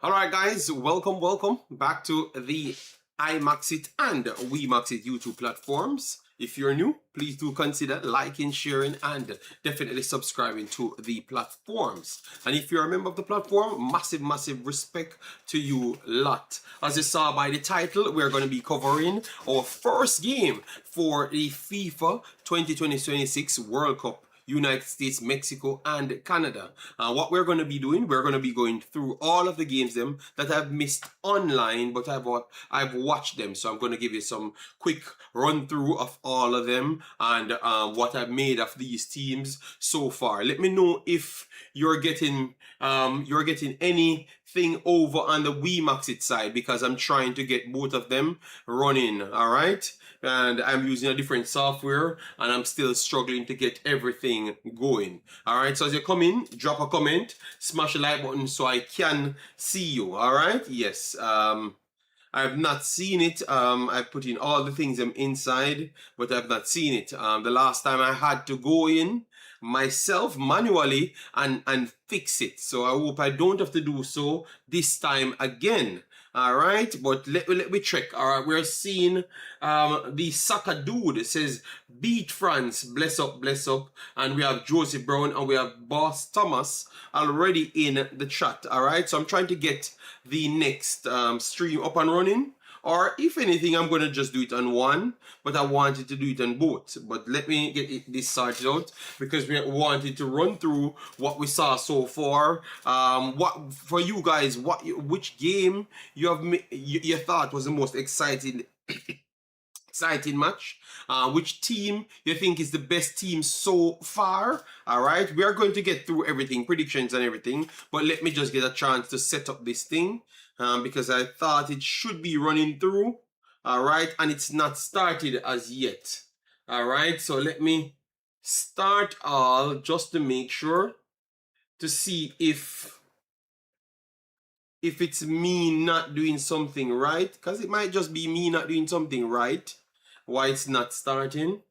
Alright guys, welcome back to the Imaxit and Wemaxit YouTube platforms. If you're new, please do consider liking, sharing, and definitely subscribing to the platforms. And if you're a member of the platform, massive respect to you lot. As you saw by the title, we're going to be covering our first game for the FIFA 2026 World Cup. United States, Mexico, and Canada. What we're going to be doing, we're going to be going through all of the games them that I've missed online, but I've watched them. So I'm going to give you some quick run through of all of them and what I've made of these teams so far. Let me know if you're getting anything over on the Wemaxit side, because I'm trying to get both of them running. All right. And I'm using a different software and I'm still struggling to get everything going. Alright, so as you come in, drop a comment, smash the like button so I can see you. Alright, yes. I've not seen it. I put in all the things I'm inside, but I've not seen it. The last time I had to go in myself manually and fix it. So I hope I don't have to do so this time again. All right, but let me check. All right, we're seeing the soccer dude. It says beat France, bless up, and we have Josie Brown and we have Boss Thomas already in the chat. All right, so I'm trying to get the next stream up and running. Or if anything, I'm going to just do it on one, but I wanted to do it on both. But let me get this sorted out, because we wanted to run through what we saw so far. What for you guys? Which game you thought was the most exciting match? Which team you think is the best team so far? All right, we are going to get through everything, predictions and everything, but let me just get a chance to set up this thing, because I thought it should be running through. All right, and it's not started as yet. All right, so let me start all just to make sure, to see if it's me not doing something right, because it might just be me not doing something right why it's not starting.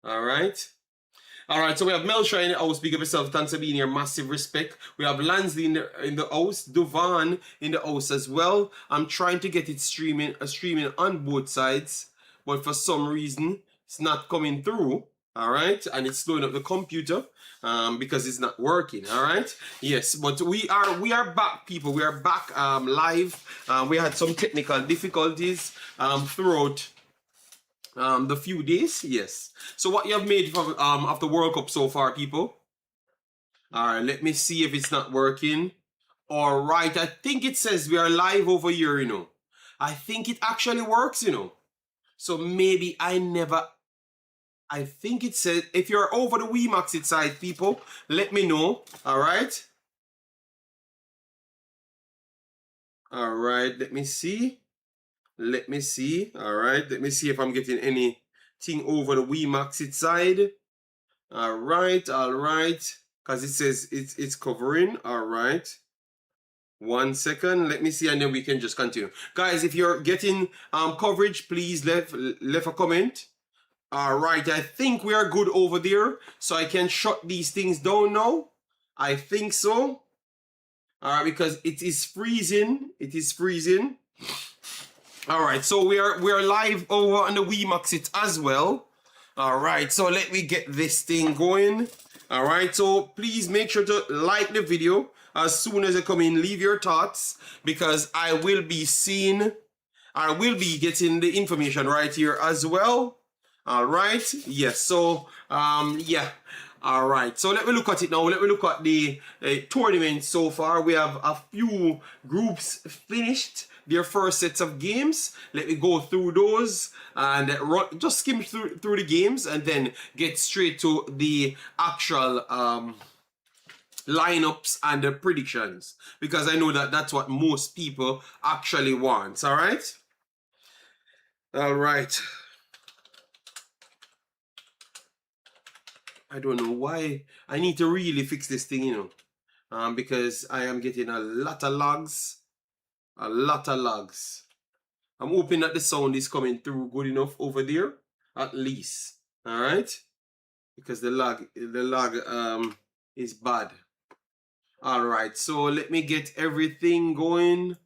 All right, so we have Melshire in the house. Big up yourself. Thanks for being here. Massive respect. We have Lansley in the house. Duvan in the house as well. I'm trying to get it streaming on both sides, but for some reason it's not coming through. All right, and it's slowing up the computer because it's not working. All right, yes, but we are back, people. We are back live. We had some technical difficulties throughout the few days. Yes. So what you have made from of the World Cup so far, people? All right, let me see if it's not working. All right, I think it says we are live over here, you know. I think it actually works, you know. So maybe I think it says, if you're over the Wemaxit side, people, let me know. All right. All right, let me see. All right, let me see if I'm getting anything over the Wemaxit side. All right, because it says it's covering. All right, 1 second, let me see, and then we can just continue. Guys, if you're getting coverage, please leave a comment. All right, I think we are good over there, so I can shut these things down now. I think so. All right, because it is freezing. All right, so we are live over on the Wemaxit as well. All right, so let me get this thing going. All right, so please make sure to like the video as soon as you come in. Leave your thoughts, because I will be getting the information right here as well. All right, yes, so yeah. All right, so let me look at it now. Let me look at the tournament so far. We have a few groups finished their first sets of games. Let me go through those and just skim through the games, and then get straight to the actual lineups and the predictions, because I know that that's what most people actually want. All right. I don't know why. I need to really fix this thing, you know, because I am getting a lot of lags. I'm hoping that the sound is coming through good enough over there, at least. All right, because the lag is bad. All right, so let me get everything going.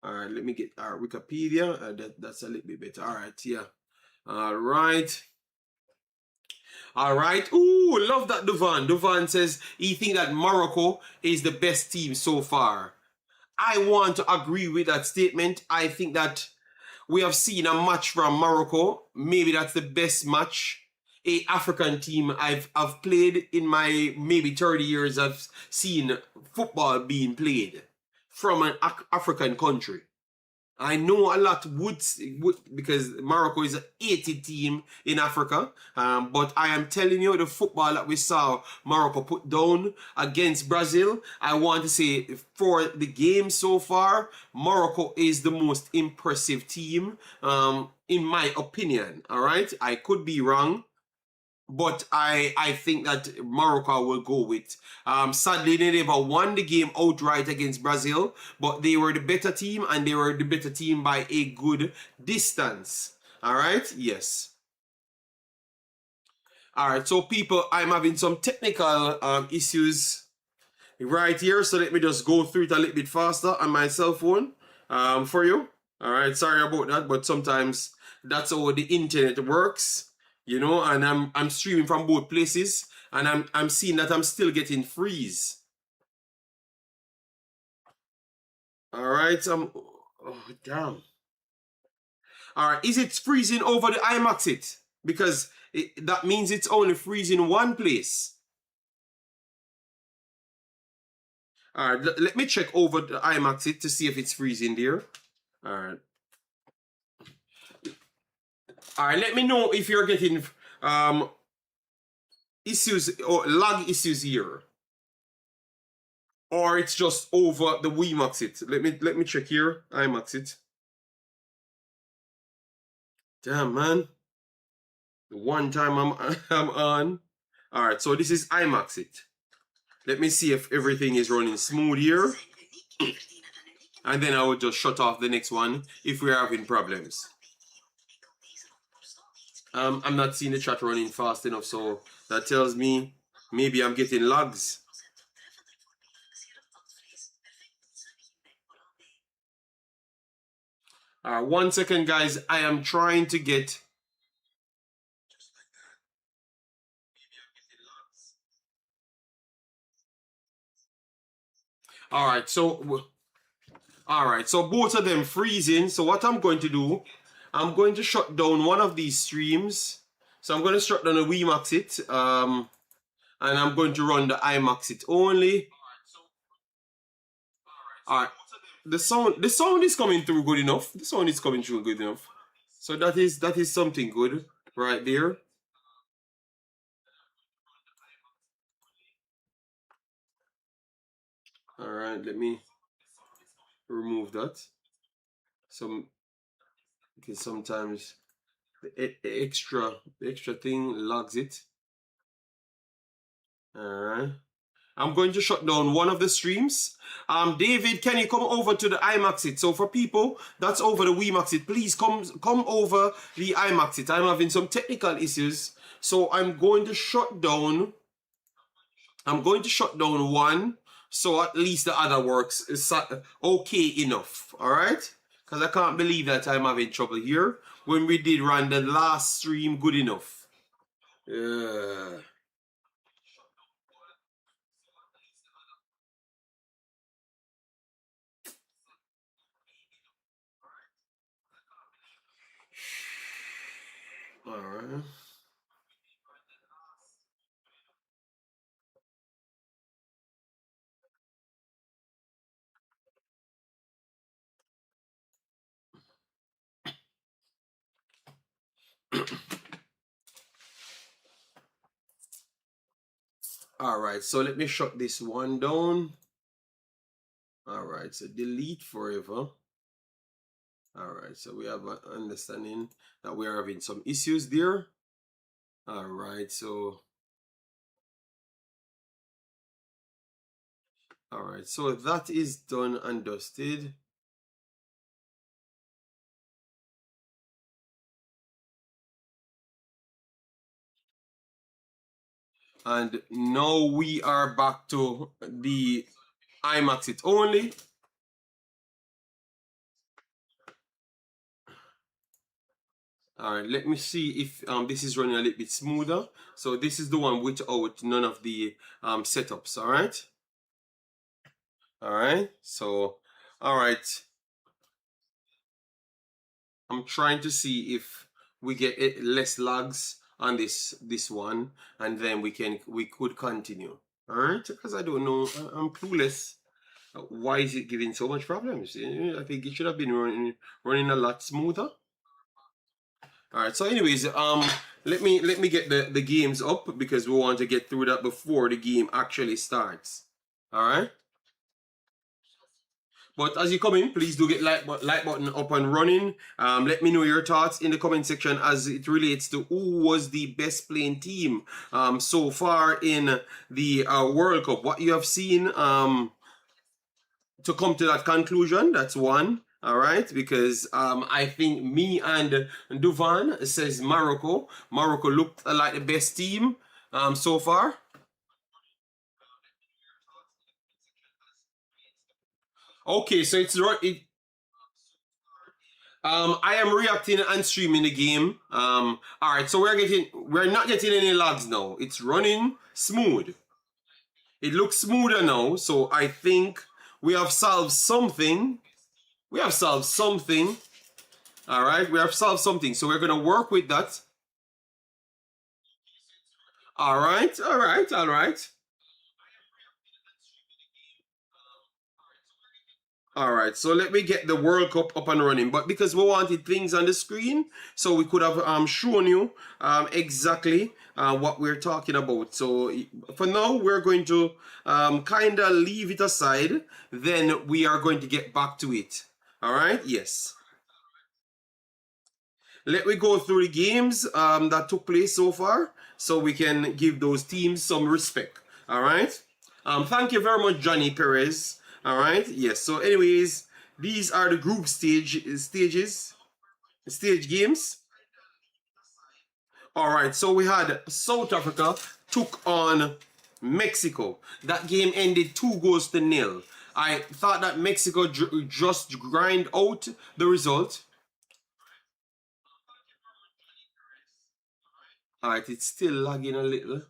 All right, let me get our Wikipedia. That's a little bit better. All right, yeah. All right. All right. Ooh, love that Duvan. Duvan says he think that Morocco is the best team so far. I want to agree with that statement. I think that we have seen a match from Morocco. Maybe that's the best match a African team I've played in my maybe 30 years. I've seen football being played from an African country. I know a lot would because Morocco is an 80 team in Africa. But I am telling you, the football that we saw Morocco put down against Brazil, I want to say for the game so far, Morocco is the most impressive team, in my opinion. All right, I could be wrong. But I think that Morocco will go with. Sadly, they never won the game outright against Brazil, but they were the better team and they were the better team by a good distance. All right, yes. All right, so people, I'm having some technical issues right here, so let me just go through it a little bit faster on my cell phone for you. All right, sorry about that, but sometimes that's how the internet works, and I'm streaming from both places, and I'm seeing that I'm still getting freeze. All right, oh damn. All right, is it freezing over the Imaxit? Because that means it's only freezing one place. All right, let me check over the Imaxit to see if it's freezing there. All right. All right, let me know if you're getting um issues or lag issues here, or it's just over the Wemaxit. Let me check here. Imaxit. Damn man, the one time I'm I'm on. All right, so this is Imaxit. Let me see if everything is running smooth here, and then I will just shut off the next one if we're having problems. I'm not seeing the chat running fast enough, so that tells me maybe I'm getting lags. All right, 1 second, guys. I am trying to get. All right, so both of them freezing. So what I'm going to do, I'm going to shut down one of these streams. So I'm going to shut down the Wemaxit, and I'm going to run the Imaxit only. All right, the sound is coming through good enough. The sound is coming through good enough. So that is something good right there. All right, let me remove that. Some because sometimes the extra thing logs it. All right. I'm going to shut down one of the streams. David, can you come over to the Imaxit? So for people that's over the Wemaxit, please come over the Imaxit. I'm having some technical issues, so I'm going to shut down. I'm going to shut down one, so at least the other works is okay enough. All right, because I can't believe that I'm having trouble here when we did run the last stream good enough. Yeah. All right. All right, so let me shut this one down. All right, so delete forever. All right, so we have an understanding that we are having some issues there. All right, so that is done and dusted. And now we are back to the Imaxit only. All right, let me see if this is running a little bit smoother. So this is the one without none of the setups. All right. All right. So, all right. I'm trying to see if we get less lags on this one, and then we could continue. All right, because I don't know, I'm clueless. Why is it giving so much problems? I think it should have been running a lot smoother. All right. So, anyways, let me get the games up because we want to get through that before the game actually starts. All right. But as you come in, please do get like button up and running. Let me know your thoughts in the comment section as it relates to who was the best playing team so far in the World Cup. What you have seen to come to that conclusion. That's one. All right, because I think me and Duvan says Morocco. Morocco looked like the best team so far. Okay, so I am reacting and streaming the game. All right, so we're not getting any lags now. It's running smooth. It looks smoother now. So I think we have solved something. We have solved something. All right, we have solved something. So we're gonna work with that. All right, all right, all right. All right, so let me get the World Cup up and running. But because we wanted things on the screen, so we could have shown you exactly what we're talking about. So for now, we're going to kind of leave it aside. Then we are going to get back to it. All right, yes. Let me go through the games that took place so far so we can give those teams some respect. All right. Thank you very much, Johnny Perez. All right. Yes. So, anyways, these are the group stage games. All right. So we had South Africa took on Mexico. That game ended 2-0. I thought that Mexico just grind out the result. All right, it's still lagging a little.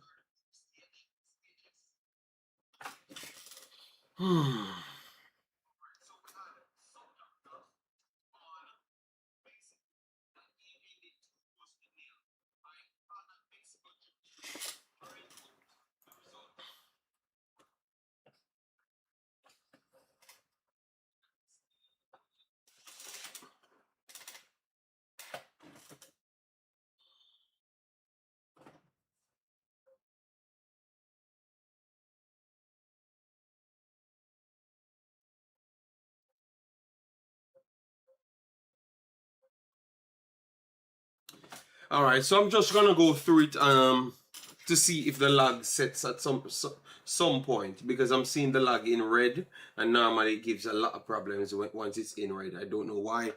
All right, so I'm just gonna go through it to see if the lag sets at some point because I'm seeing the lag in red and normally it gives a lot of problems once it's in red. I don't know why.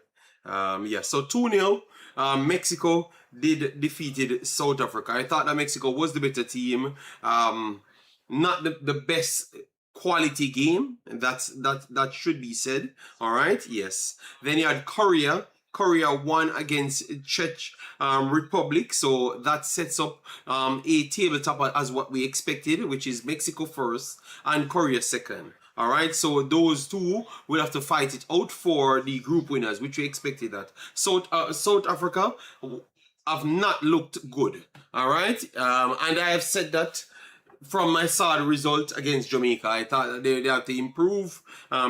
Yeah, so 2-0. Mexico did defeated South Africa. I thought that Mexico was the better team. Not the best quality game. That should be said. All right. Yes. Then you had Korea. Korea won against Czech Republic, so that sets up a tabletop as what we expected, which is Mexico first and Korea second. All right, so those two will have to fight it out for the group winners, which we expected that. South Africa have not looked good. All right, and I have said that from my sad result against Jamaica. I thought that they have to improve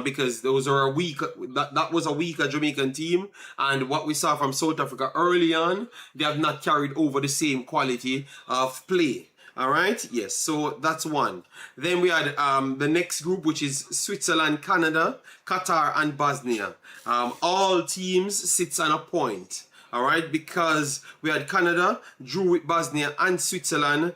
because those are that was a weaker Jamaican team. And what we saw from South Africa early on, they have not carried over the same quality of play. All right, yes, so that's one. Then we had the next group, which is Switzerland, Canada, Qatar, and Bosnia. All teams sits on a point. All right, because we had Canada drew with Bosnia and Switzerland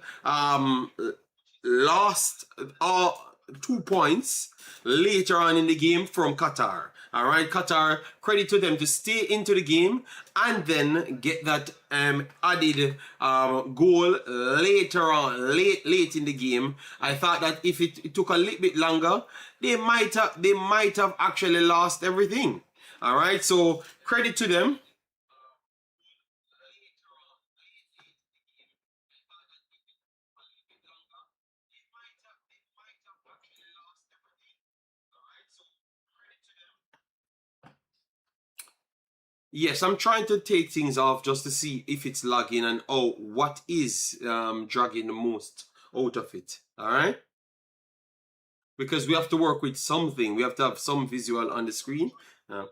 lost all 2 points later on in the game from Qatar. All right, Qatar, credit to them to stay into the game and then get that added goal later on, late in the game. I thought that if it took a little bit longer, they might have actually lost everything. All right, so credit to them. Yes, I'm trying to take things off just to see if it's lagging and what is dragging the most out of it. All right, because we have to work with something. We have to have some visual on the screen. Uh,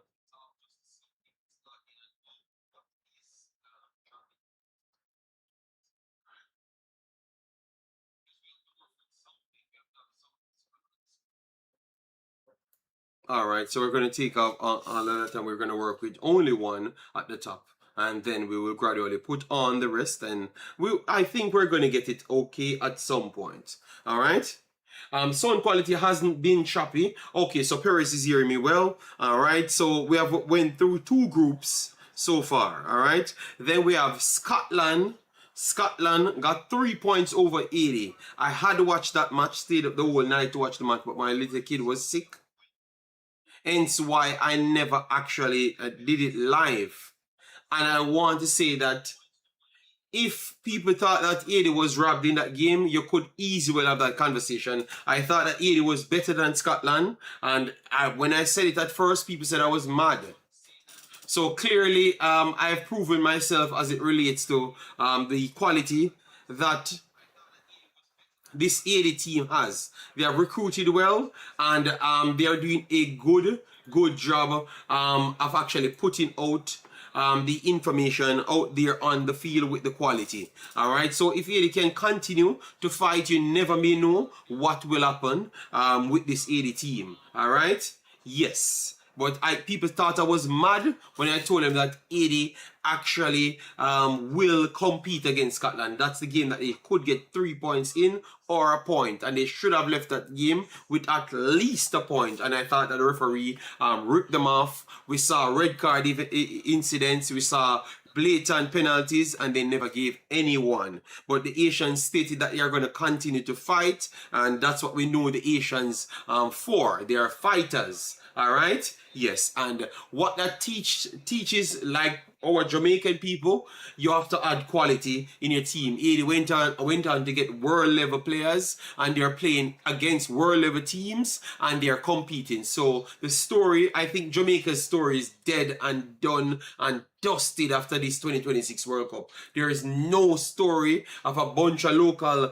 all right, so we're going to take off all of that and we're going to work with only one at the top. And then we will gradually put on the rest, and I think we're going to get it okay at some point. All right. Sound quality hasn't been choppy. Okay, so Paris is hearing me well. All right, so we have went through 2 groups so far. All right, then we have Scotland. Scotland got 3 points over 80. I had to watch that match, stayed up the whole night to watch the match, but my little kid was sick. Hence why I never actually did it live. And I want to say that if people thought that 80 was robbed in that game, you could easily have that conversation. I thought that 80 was better than Scotland. And when I said it at first, people said I was mad. So clearly, I've proven myself as it relates to the quality that this 80 team has. They have recruited well, and they are doing a good job of actually putting out the information out there on the field with the quality. All right, so if AD can continue to fight, you never may know what will happen with this AD team. All right, yes. But people thought I was mad when I told them that 80 actually will compete against Scotland. That's the game that they could get 3 points in or a point. And they should have left that game with at least a point. And I thought that the referee ripped them off. We saw red card incidents. We saw blatant penalties, and they never gave anyone. But the Asians stated that they are going to continue to fight, and that's what we know the Asians for. They are fighters. All right, yes, and what that teaches, like our Jamaican people, you have to add quality in your team. He went on to get world level players, and they're playing against world level teams, and they're competing. So the story, I think Jamaica's story is dead and done and dusted after this 2026 World Cup. There is no story of a bunch of local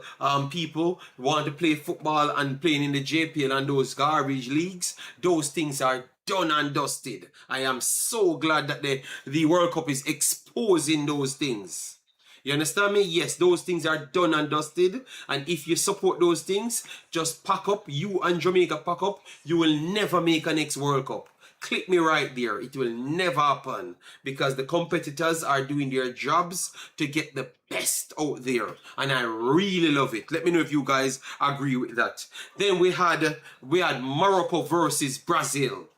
people who want to play football and playing in the JPL and those garbage leagues. Those things are done and dusted. I am so glad that the World Cup is exposing those things. You understand me? Yes, those things are done and dusted. And if you support those things, just pack up. You and Jamaica pack up. You will never make a next World Cup. Click me right there. It will never happen because the competitors are doing their jobs to get the best out there. And I really love it. Let me know if you guys agree with that. Then we had Morocco versus Brazil.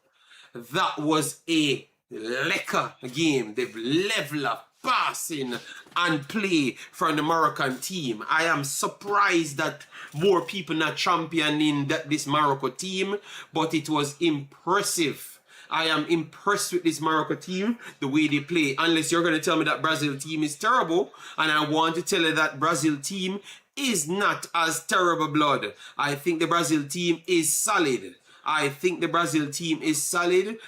That was a lekker game. They've leveled up passing and play from the Moroccan team. I am surprised that more people not championing this Morocco team, but it was impressive. I am impressed with this Morocco team, the way they play. Unless you're going to tell me that Brazil team is terrible, and I want to tell you that Brazil team is not as terrible blood. I think the Brazil team is solid. I think the Brazil team is solid.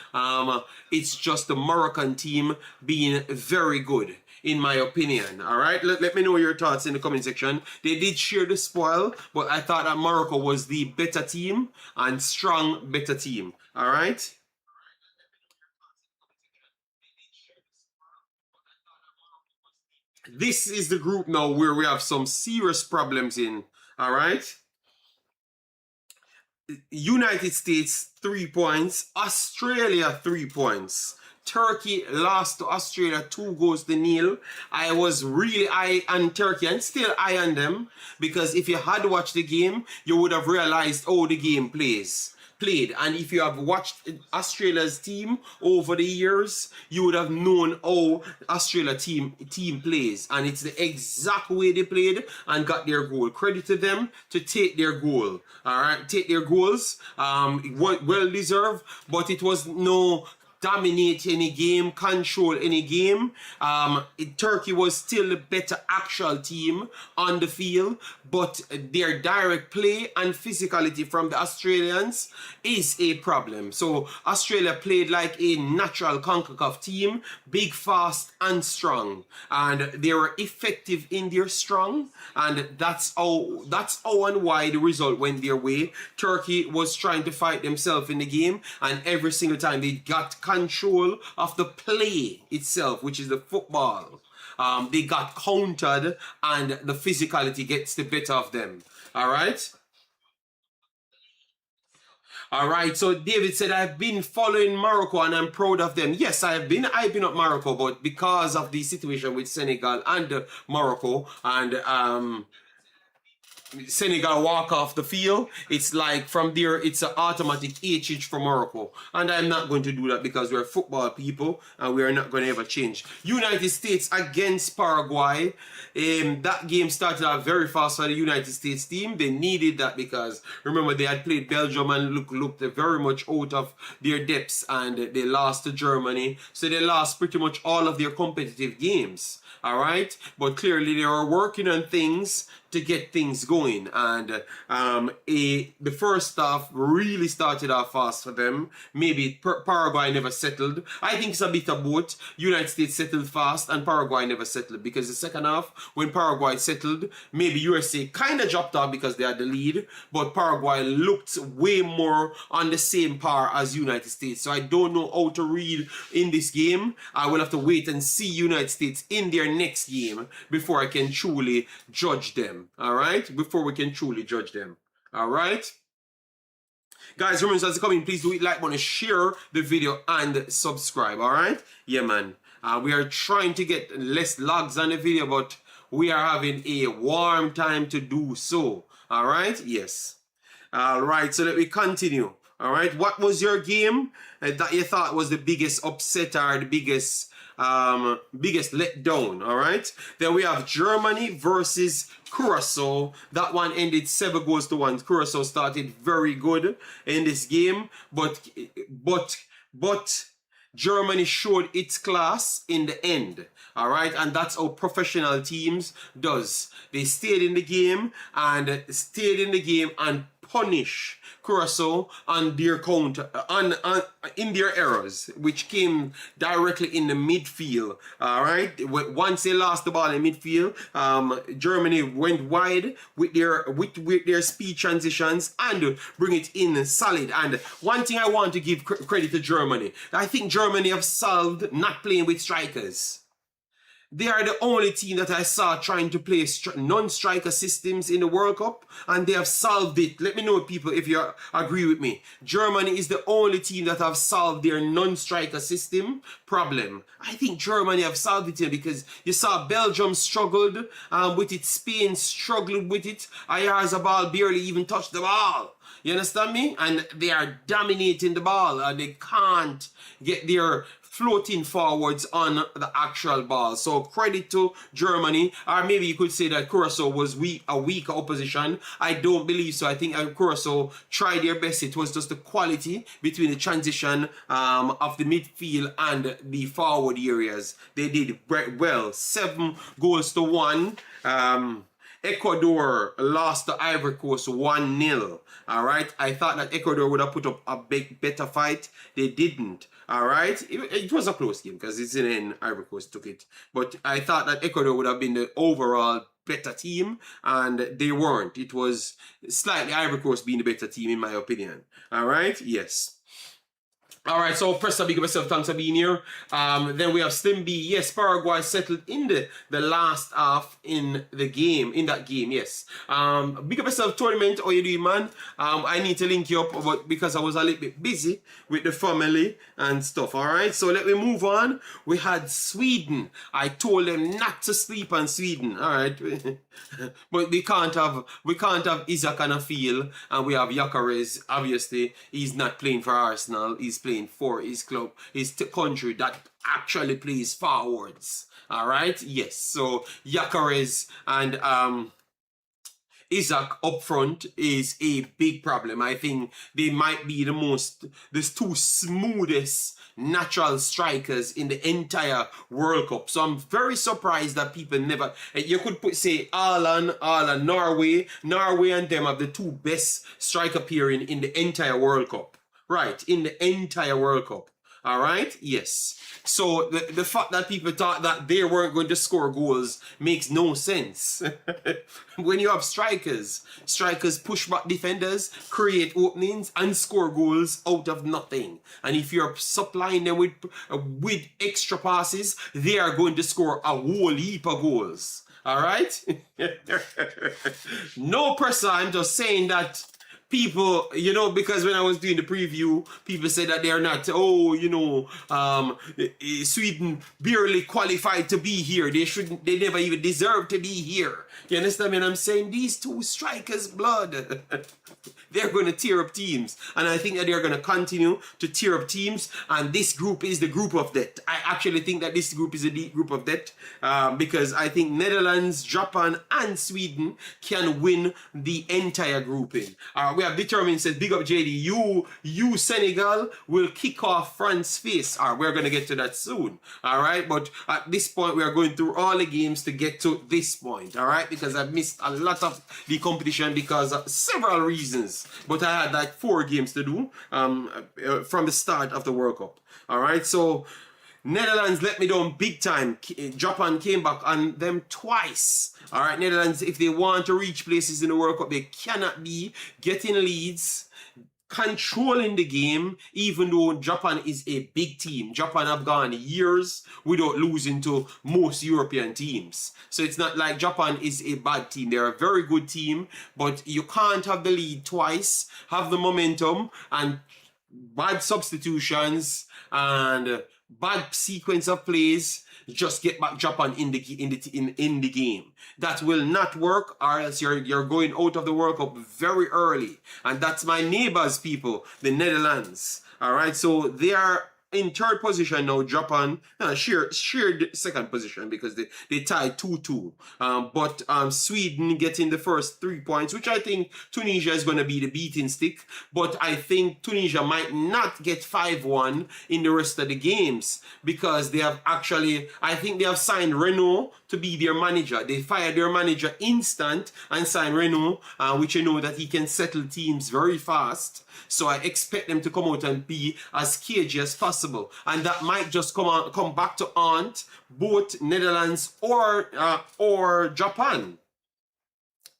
It's just the Moroccan team being very good, in my opinion. All right, let me know your thoughts in the comment section. They did share the spoil, but I thought that Morocco was the better team and strong better team. All right. This is the group now where we have some serious problems in. All right. United States 3 points, Australia 3 points, Turkey lost to Australia 2-0. I was really high on Turkey and still high on them, because if you had watched the game, you would have realized how the game played. And if you have watched Australia's team over the years, you would have known how Australia team plays, and it's the exact way they played and got their goal. Credit to them to take their goal. All right, take their goals. Well deserved, but it was no dominate any game, control any game. Turkey was still the better actual team on the field, but their direct play and physicality from the Australians is a problem. So Australia played like a natural Concacaf team, big, fast, and strong, and they were effective in their strong, and that's how and why the result went their way. Turkey was trying to fight themselves in the game, and every single time they got control of the play itself, which is the football, they got countered, and the physicality gets the better of them. All right. All right. So David said, I've been following Morocco and I'm proud of them. Yes, I've been up Morocco, but because of the situation with Senegal and Morocco, and Senegal walk off the field, it's like from there it's an automatic HH for Morocco, and I'm not going to do that because we're football people and we are not going to ever change. United States against Paraguay. That game started out very fast for the United States team. They needed that because remember they had played Belgium and looked very much out of their depths, and they lost to Germany, so they lost pretty much all of their competitive games. All right, but clearly they were working on things to get things going, and the first half really started off fast for them. Maybe Paraguay never settled. I think it's a bit of both. United States settled fast and Paraguay never settled, because the second half when Paraguay settled, maybe USA kind of dropped off because they had the lead, but Paraguay looked way more on the same par as United States. So I don't know how to read in this game. I will have to wait and see United States in their next game before I can truly judge them. All right, before we can truly judge them. All right, guys, remember, as you come in, please do it, like button, share the video, and subscribe. All right, yeah, man. We are trying to get less logs on the video, but we are having a warm time to do so. All right, yes. All right, so let me continue. All right, what was your game that you thought was the biggest upset or the biggest letdown? All right, then we have Germany versus Curacao. That one ended 7-1. Curacao started very good in this game, but Germany showed its class in the end. All right, and that's how professional teams does. They stayed in the game and punish Curacao on their counter, in their errors, which came directly in the midfield. All right, once they lost the ball in midfield, Germany went wide with their speed transitions and bring it in solid. And one thing I want to give credit to Germany, I think Germany have solved not playing with strikers. They are the only team that I saw trying to play non-striker systems in the World Cup, and they have solved it. Let me know, people, if you agree with me. Germany is the only team that have solved their non-striker system problem. I think Germany have solved it here, because you saw Belgium struggled with it, Spain struggled with it. Ayazabal barely even touched the ball. You understand me? And they are dominating the ball, and they can't get their floating forwards on the actual ball. So credit to Germany, or maybe you could say that Curacao was a weaker opposition. I don't believe so. I think Curacao tried their best. It was just the quality between the transition of the midfield and the forward areas. They did well. 7-1. Ecuador lost to Ivory Coast 1-0. All right, I thought that Ecuador would have put up a better fight. They didn't. All right, it was a close game because it's in Ivory Coast took it, but I thought that Ecuador would have been the overall better team, and they weren't. It was slightly Ivory Coast being the better team, in my opinion. All right, yes. All right, so Presta, big up yourself. Thanks for being here. Then we have Slim B. Yes, Paraguay settled in the last half in the game, in that game. Yes. Big up yourself, tournament. How you doing, man? I need to link you up, but because I was a little bit busy with the family and stuff. All right, so let me move on. We had Sweden. I told them not to sleep on Sweden. All right, but we can't have Isaac and Afil, and we have Gyökeres. Obviously, he's not playing for Arsenal. He's playing for his club, his country that actually plays forwards. All right, yes. So Gyökeres and Isaac up front is a big problem. I think they might be the two smoothest natural strikers in the entire World Cup. So I'm very surprised that people never, you could say Ireland, Norway and them have the two best striker pairing in the entire World Cup. Right, in the entire World Cup. All right, yes. So the fact that people thought that they weren't going to score goals makes no sense. When you have strikers push back defenders, create openings, and score goals out of nothing. And if you're supplying them with extra passes, they are going to score a whole heap of goals. All right? No pressure, I'm just saying that people, because when I was doing the preview, people said that they're not, Sweden barely qualified to be here. They never even deserve to be here. You understand me? And I'm saying these two strikers' blood, they're going to tear up teams. And I think that they're going to continue to tear up teams. And this group is the group of death. I actually think that this group is a deep group of death because I think Netherlands, Japan, and Sweden can win the entire grouping. We have determined, says, big up JD, you Senegal will kick off France's face. We're going to get to that soon. All right. But at this point, we are going through all the games to get to this point. All right. Because I've missed a lot of the competition because of several reasons. But I had like 4 games to do from the start of the World Cup. All right. So Netherlands let me down big time. Japan came back on them twice. All right, Netherlands, if they want to reach places in the World Cup, they cannot be getting leads, controlling the game, even though Japan is a big team. Japan have gone years without losing to most European teams. So it's not like Japan is a bad team. They're a very good team, but you can't have the lead twice, have the momentum, and bad substitutions and bad sequence of plays, just get back Japan in the game. That will not work, or else you're going out of the World Cup very early. And that's my neighbors, people, the Netherlands. All right, so they are in third position now. Japan shared second position because they tied 2-2. But Sweden getting the first 3 points, which I think Tunisia is going to be the beating stick. But I think Tunisia might not get 5-1 in the rest of the games because they have I think they have signed Renault to be their manager. They fired their manager instant and signed Renault, which that he can settle teams very fast. So I expect them to come out and be as cagey as possible. And that might just come back to haunt both Netherlands or Japan.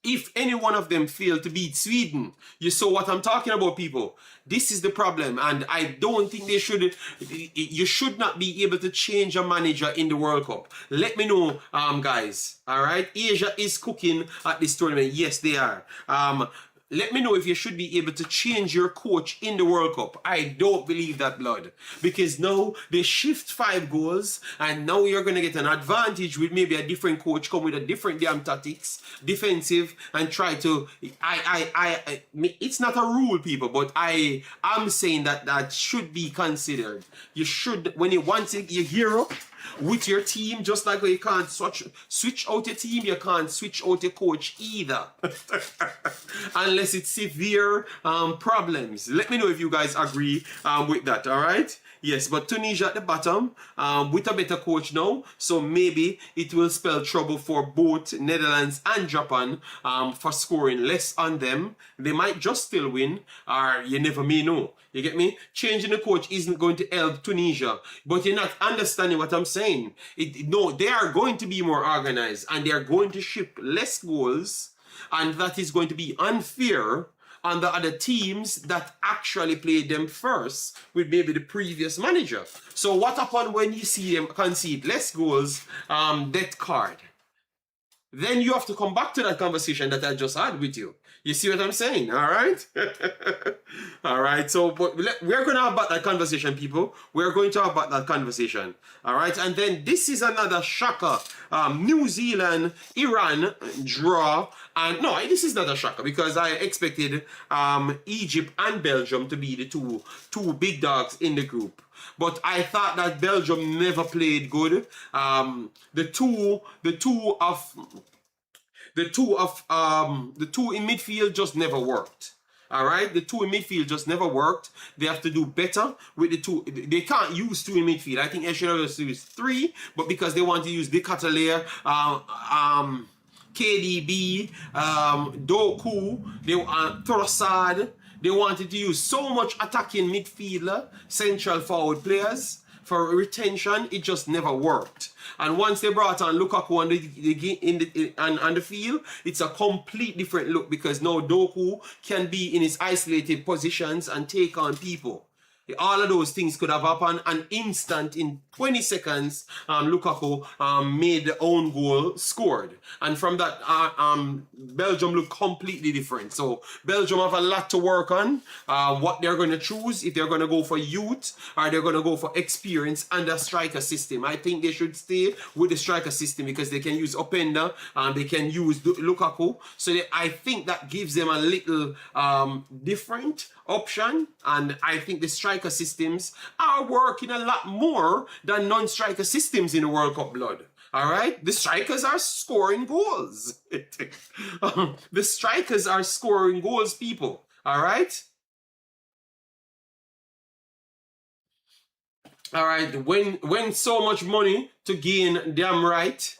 If any one of them fail to beat Sweden, you saw what I'm talking about, people. This is the problem, and I don't think you should not be able to change a manager in the World Cup. Let me know, guys. All right, Asia is cooking at this tournament. Yes, they are. Let me know if you should be able to change your coach in the World Cup. I don't believe that, blood. Because now they shift 5 goals and now you're going to get an advantage with maybe a different coach, come with a different damn tactics, defensive, and try to... it's not a rule, people, but I am saying that should be considered. You should, when you want to, you gear up with your team, just like you can't switch out your team, you can't switch out your coach either. Unless it's severe problems. Let me know if you guys agree with that, all right? Yes, but Tunisia at the bottom with a better coach now, so maybe it will spell trouble for both Netherlands and Japan for scoring less on them. They might just still win, or you never may know. You get me? Changing the coach isn't going to help Tunisia, but you're not understanding what I'm saying. No, they are going to be more organized and they are going to ship less goals, and that is going to be unfair on the other teams that actually played them first with maybe the previous manager. So what happened when you see them concede less goals, death card? Then you have to come back to that conversation that I just had with you. You see what I'm saying? All right? All right. So but we're going to have about that conversation, people. We're going to have about that conversation. All right. And then this is another shocker. New Zealand, Iran draw. And no, this is not a shocker because I expected Egypt and Belgium to be the two big dogs in the group. But I thought that Belgium never played good. The two in midfield just never worked. All right, the two in midfield just never worked. They have to do better with the two. They can't use two in midfield. I think they should have used three, but because they want to use the Catalan, KDB, Doku, Trossard. They wanted to use so much attacking midfielder, central forward players for retention. It just never worked. And once they brought on Lukaku on the field, it's a complete different look because now Doku can be in his isolated positions and take on people. All of those things could have happened, and instant in 20 seconds, Lukaku made the own goal, scored. And from that, Belgium looked completely different. So Belgium have a lot to work on, what they're going to choose, if they're going to go for youth, or they're going to go for experience and a striker system. I think they should stay with the striker system because they can use Openda, and they can use Lukaku. So I think that gives them a little different option, and I think the striker systems are working a lot more than non-striker systems in the World Cup blood. All right, the strikers are scoring goals. The strikers are scoring goals, people. All right. All right. When so much money to gain, damn right.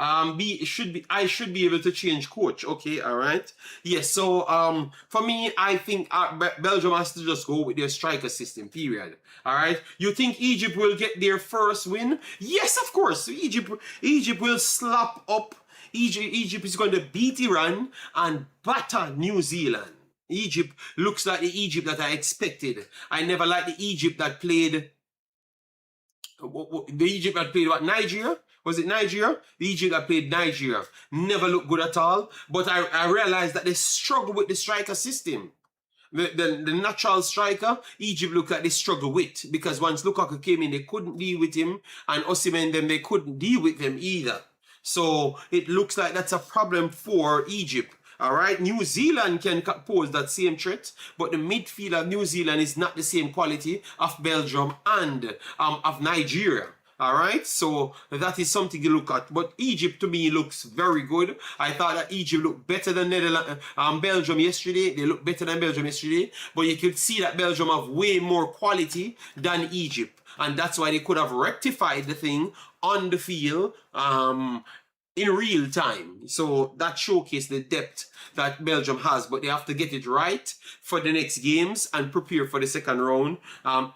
I should be able to change coach. Okay, all right. Yes, so for me, I think Belgium has to just go with their striker system, period. All right. You think Egypt will get their first win? Yes, of course. Egypt will slap up. Egypt is going to beat Iran and batter New Zealand. Egypt looks like the Egypt that I expected. I never liked the Egypt that played. The Egypt that played what, Nigeria? Was it Nigeria? The Egypt that played Nigeria never looked good at all. But I realized that they struggle with the striker system. The natural striker, Egypt looked like they struggle with. Because once Lukaku came in, they couldn't deal with him. And Osimhen, they couldn't deal with them either. So it looks like that's a problem for Egypt. All right, New Zealand can pose that same threat, but the midfield of New Zealand is not the same quality of Belgium and of Nigeria. All right, so that is something to look at. But Egypt, to me, looks very good. I thought that Egypt looked better than Belgium yesterday. They looked better than Belgium yesterday. But you could see that Belgium have way more quality than Egypt. And that's why they could have rectified the thing on the field in real time. So that showcased the depth that Belgium has, but they have to get it right for the next games and prepare for the second round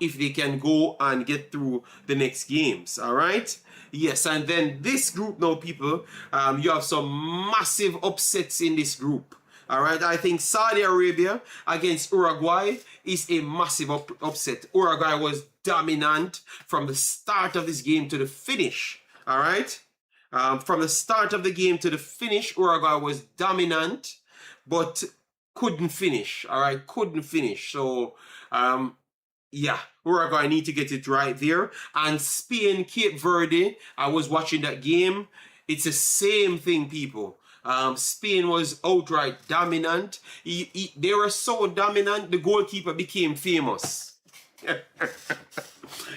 if they can go and get through the next games. All right. Yes, and then this group now, people, you have some massive upsets in this group. All right, I think Saudi Arabia against Uruguay is a massive upset. Uruguay was dominant from the start of this game to the finish. All right. From the start of the game to the finish, Uruguay was dominant, but couldn't finish. All right, couldn't finish. So, yeah, Uruguay need to get it right there. And Spain, Cape Verde, I was watching that game. It's the same thing, people. Spain was outright dominant. They were so dominant, the goalkeeper became famous.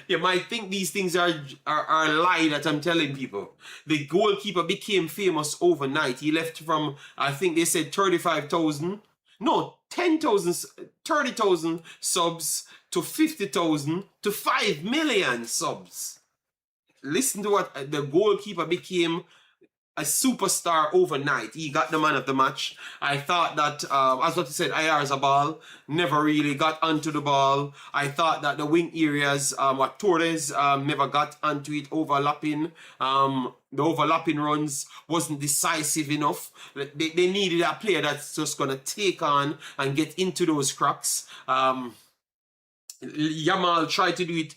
You might think these things are a lie that I'm telling people. The goalkeeper became famous overnight. He left from, I think they said 35,000. No, 10,000, 30,000 subs to 50,000 to 5 million subs. Listen to what the goalkeeper became a superstar overnight. He got the man of the match. I thought that, as what you said, Oyarzabal never really got onto the ball. I thought that the wing areas, what Torres never got onto it, overlapping. The overlapping runs wasn't decisive enough. They needed a player that's just going to take on and get into those cracks. Yamal tried to do it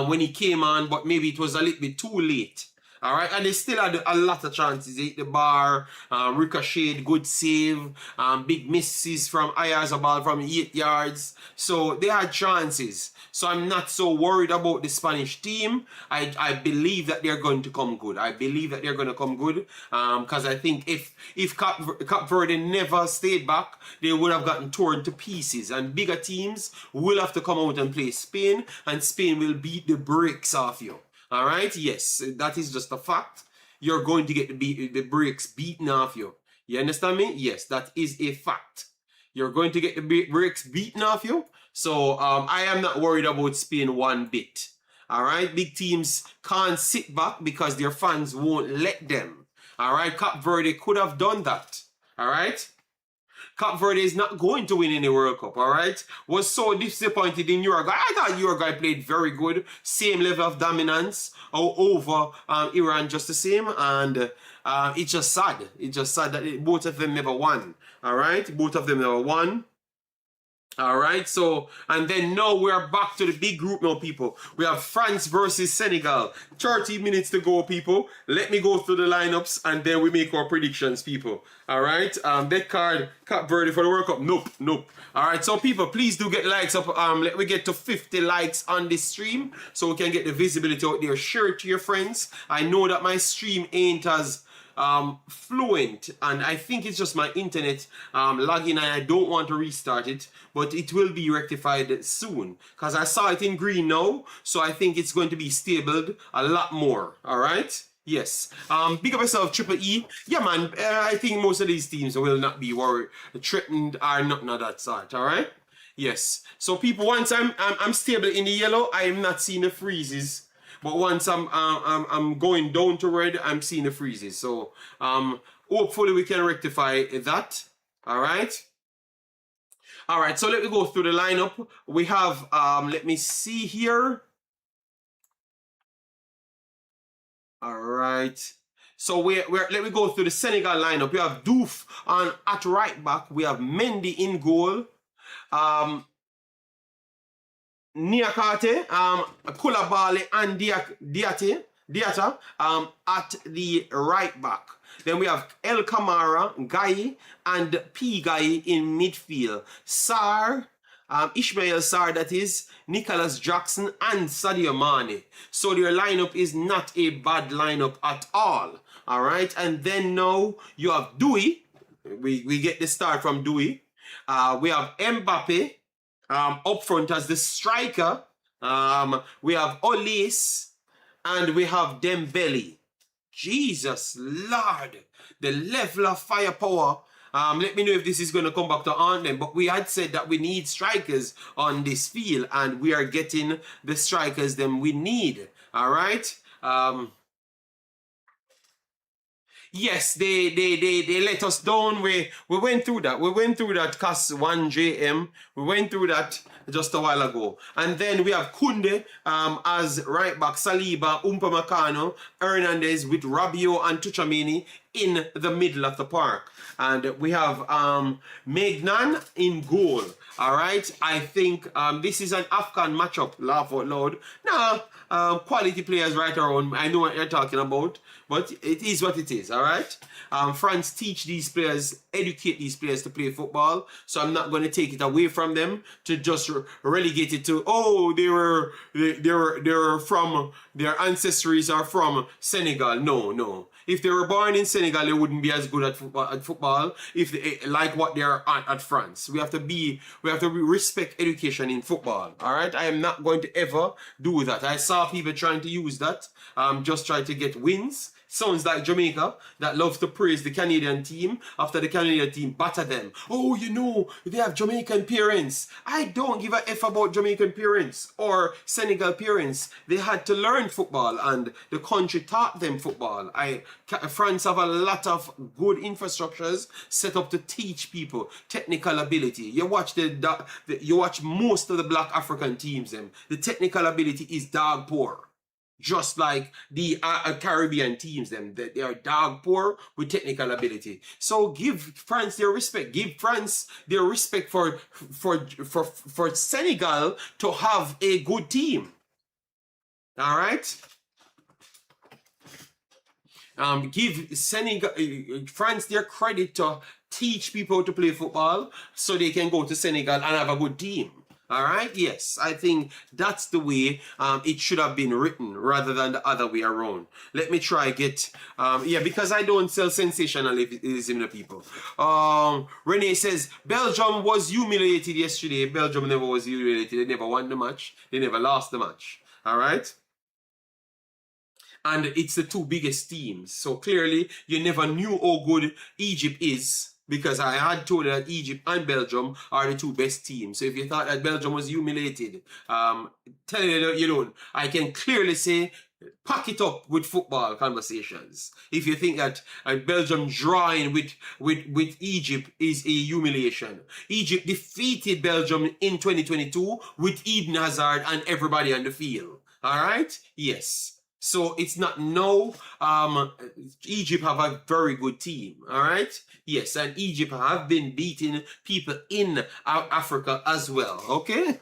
when he came on, but maybe it was a little bit too late. All right, and they still had a lot of chances. Hit the bar, ricocheted, good save, big misses from Oyarzabal from 8 yards. So they had chances. So I'm not so worried about the Spanish team. I believe that they're going to come good. I believe that they're going to come good because I think if Cape Verde never stayed back, they would have gotten torn to pieces. And bigger teams will have to come out and play Spain, and Spain will beat the brakes off you. All right, yes, that is just a fact. You're going to get the brakes beaten off you. You understand me? Yes, that is a fact. You're going to get the brakes beaten off you. So I am not worried about Spain one bit. All right, big teams can't sit back because their fans won't let them. All right, Cape Verde could have done that. All right. Cape Verde is not going to win any World Cup, all right? Was so disappointed in Uruguay. I thought Uruguay played very good. Same level of dominance over Iran, just the same. And it's just sad. It's just sad that both of them never won, all right? Both of them never won. All right, so, and then now we're back to the big group now, people. We have France versus Senegal. 30 minutes to go, people. Let me go through the lineups and then we make our predictions, people. All right, that card, Cape Verde for the World Cup. Nope. All right, so people, please do get likes up. Let me get to 50 likes on this stream so we can get the visibility out there. Share it to your friends. I know that my stream ain't as fluent, and I think it's just my internet lagging, and I don't want to restart it, but it will be rectified soon because I saw it in green now, so I think it's going to be stabled a lot more. All right, yes. Big up yourself, Triple E. Yeah, man, I think most of these teams will not be worried, threatened, or nothing of that sort. All right, yes. So people, once I'm stable in the yellow, I am not seeing the freezes. But once I'm going down to red, I'm seeing the freezes. So hopefully we can rectify that. All right. All right. So let me go through the lineup. We have let me see here. All right. So let me go through the Senegal lineup. We have Diouf at right back. We have Mendy in goal. Niakate, Koulibaly and Diata at the right back. Then we have El Kamara, Guy, and P. Guy in midfield. Sarr, Ismail Sarr, that is, Nicholas Jackson, and Sadio Mane. So their lineup is not a bad lineup at all. All right, and then now you have Dewey. We get the start from Dewey. We have Mbappe. Up front as the striker, we have Olise and we have Dembele. Jesus Lord, the level of firepower. Let me know if this is going to come back to haunt them. But we had said that we need strikers on this field, and we are getting the strikers that we need. All right. Yes, they let us down. We went through that. We went through that CAS 1JM. We went through that just a while ago. And then we have Kunde as right back, Saliba, Upamecano, Hernandez with Rabiot and Tchouaméni in the middle of the park. And we have Maignan in goal. All right, I think this is an Afghan matchup. Laugh out loud. Nah, quality players right around. I know what you're talking about, but it is what it is. All right. France teach these players, educate these players to play football. So I'm not going to take it away from them to just relegate it to, oh, they were from, their ancestries are from Senegal. No. If they were born in Senegal, they wouldn't be as good at football if they like what they are at France. We have to respect education in football. All right, I am not going to ever do that. I saw people trying to use that, just try to get wins. Sounds like Jamaica that love to praise the Canadian team after the Canadian team batter them. Oh, you know, they have Jamaican parents. I don't give a F about Jamaican parents or Senegal parents. They had to learn football and the country taught them football. France have a lot of good infrastructures set up to teach people technical ability. You watch you watch most of the black African teams, the technical ability is dog poor. Just like the Caribbean teams, they are dog poor with technical ability. So give France their respect. Give France their respect for Senegal to have a good team. All right. Give France their credit to teach people how to play football so they can go to Senegal and have a good team. All right, yes, I think that's the way it should have been written rather than the other way around. Let me try get, because I don't sell sensationalism to people. Renee says, Belgium was humiliated yesterday. Belgium never was humiliated. They never won the match. They never lost the match. All right? And it's the two biggest teams. So clearly, you never knew how good Egypt is, because I had told you that Egypt and Belgium are the two best teams. So if you thought that Belgium was humiliated, tell you that you don't. I can clearly say, pack it up with football conversations. If you think that Belgium drawing with Egypt is a humiliation. Egypt defeated Belgium in 2022 with Eden Hazard and everybody on the field. All right? Yes. So it's not no, Egypt have a very good team, all right? Yes, and Egypt have been beating people in Africa as well, okay?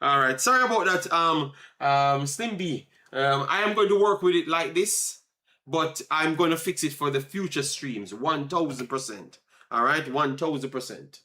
All right, sorry about that, Slim B. I am going to work with it like this, but I'm going to fix it for the future streams, 1000%, all right? 1000%.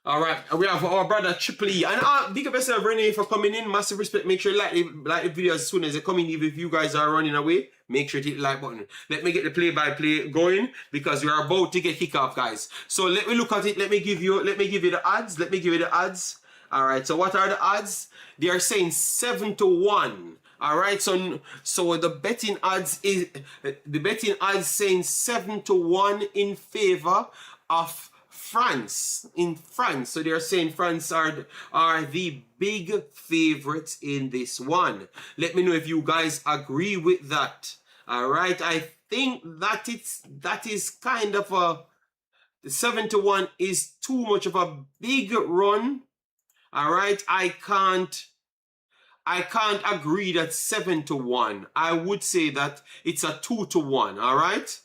All right, we have our brother Triple E. And big up yourself, Renee, for coming in. Massive respect. Make sure you like the video as soon as they come in. Even if you guys are running away, make sure to hit the like button. Let me get the play-by-play going because we are about to get kick off, guys. So let me look at it. Let me give you the odds. Let me give you the odds. All right. So what are the odds? They are saying 7-1. All right. So the betting odds saying 7-1 in favor of France. In France, so they're saying France are the big favorites in this one. Let me know if you guys agree with that. All right, I think that is kind of the 7-1 is too much of a big run. All right, I can't agree that 7-1. I would say that it's a 2-1. All right.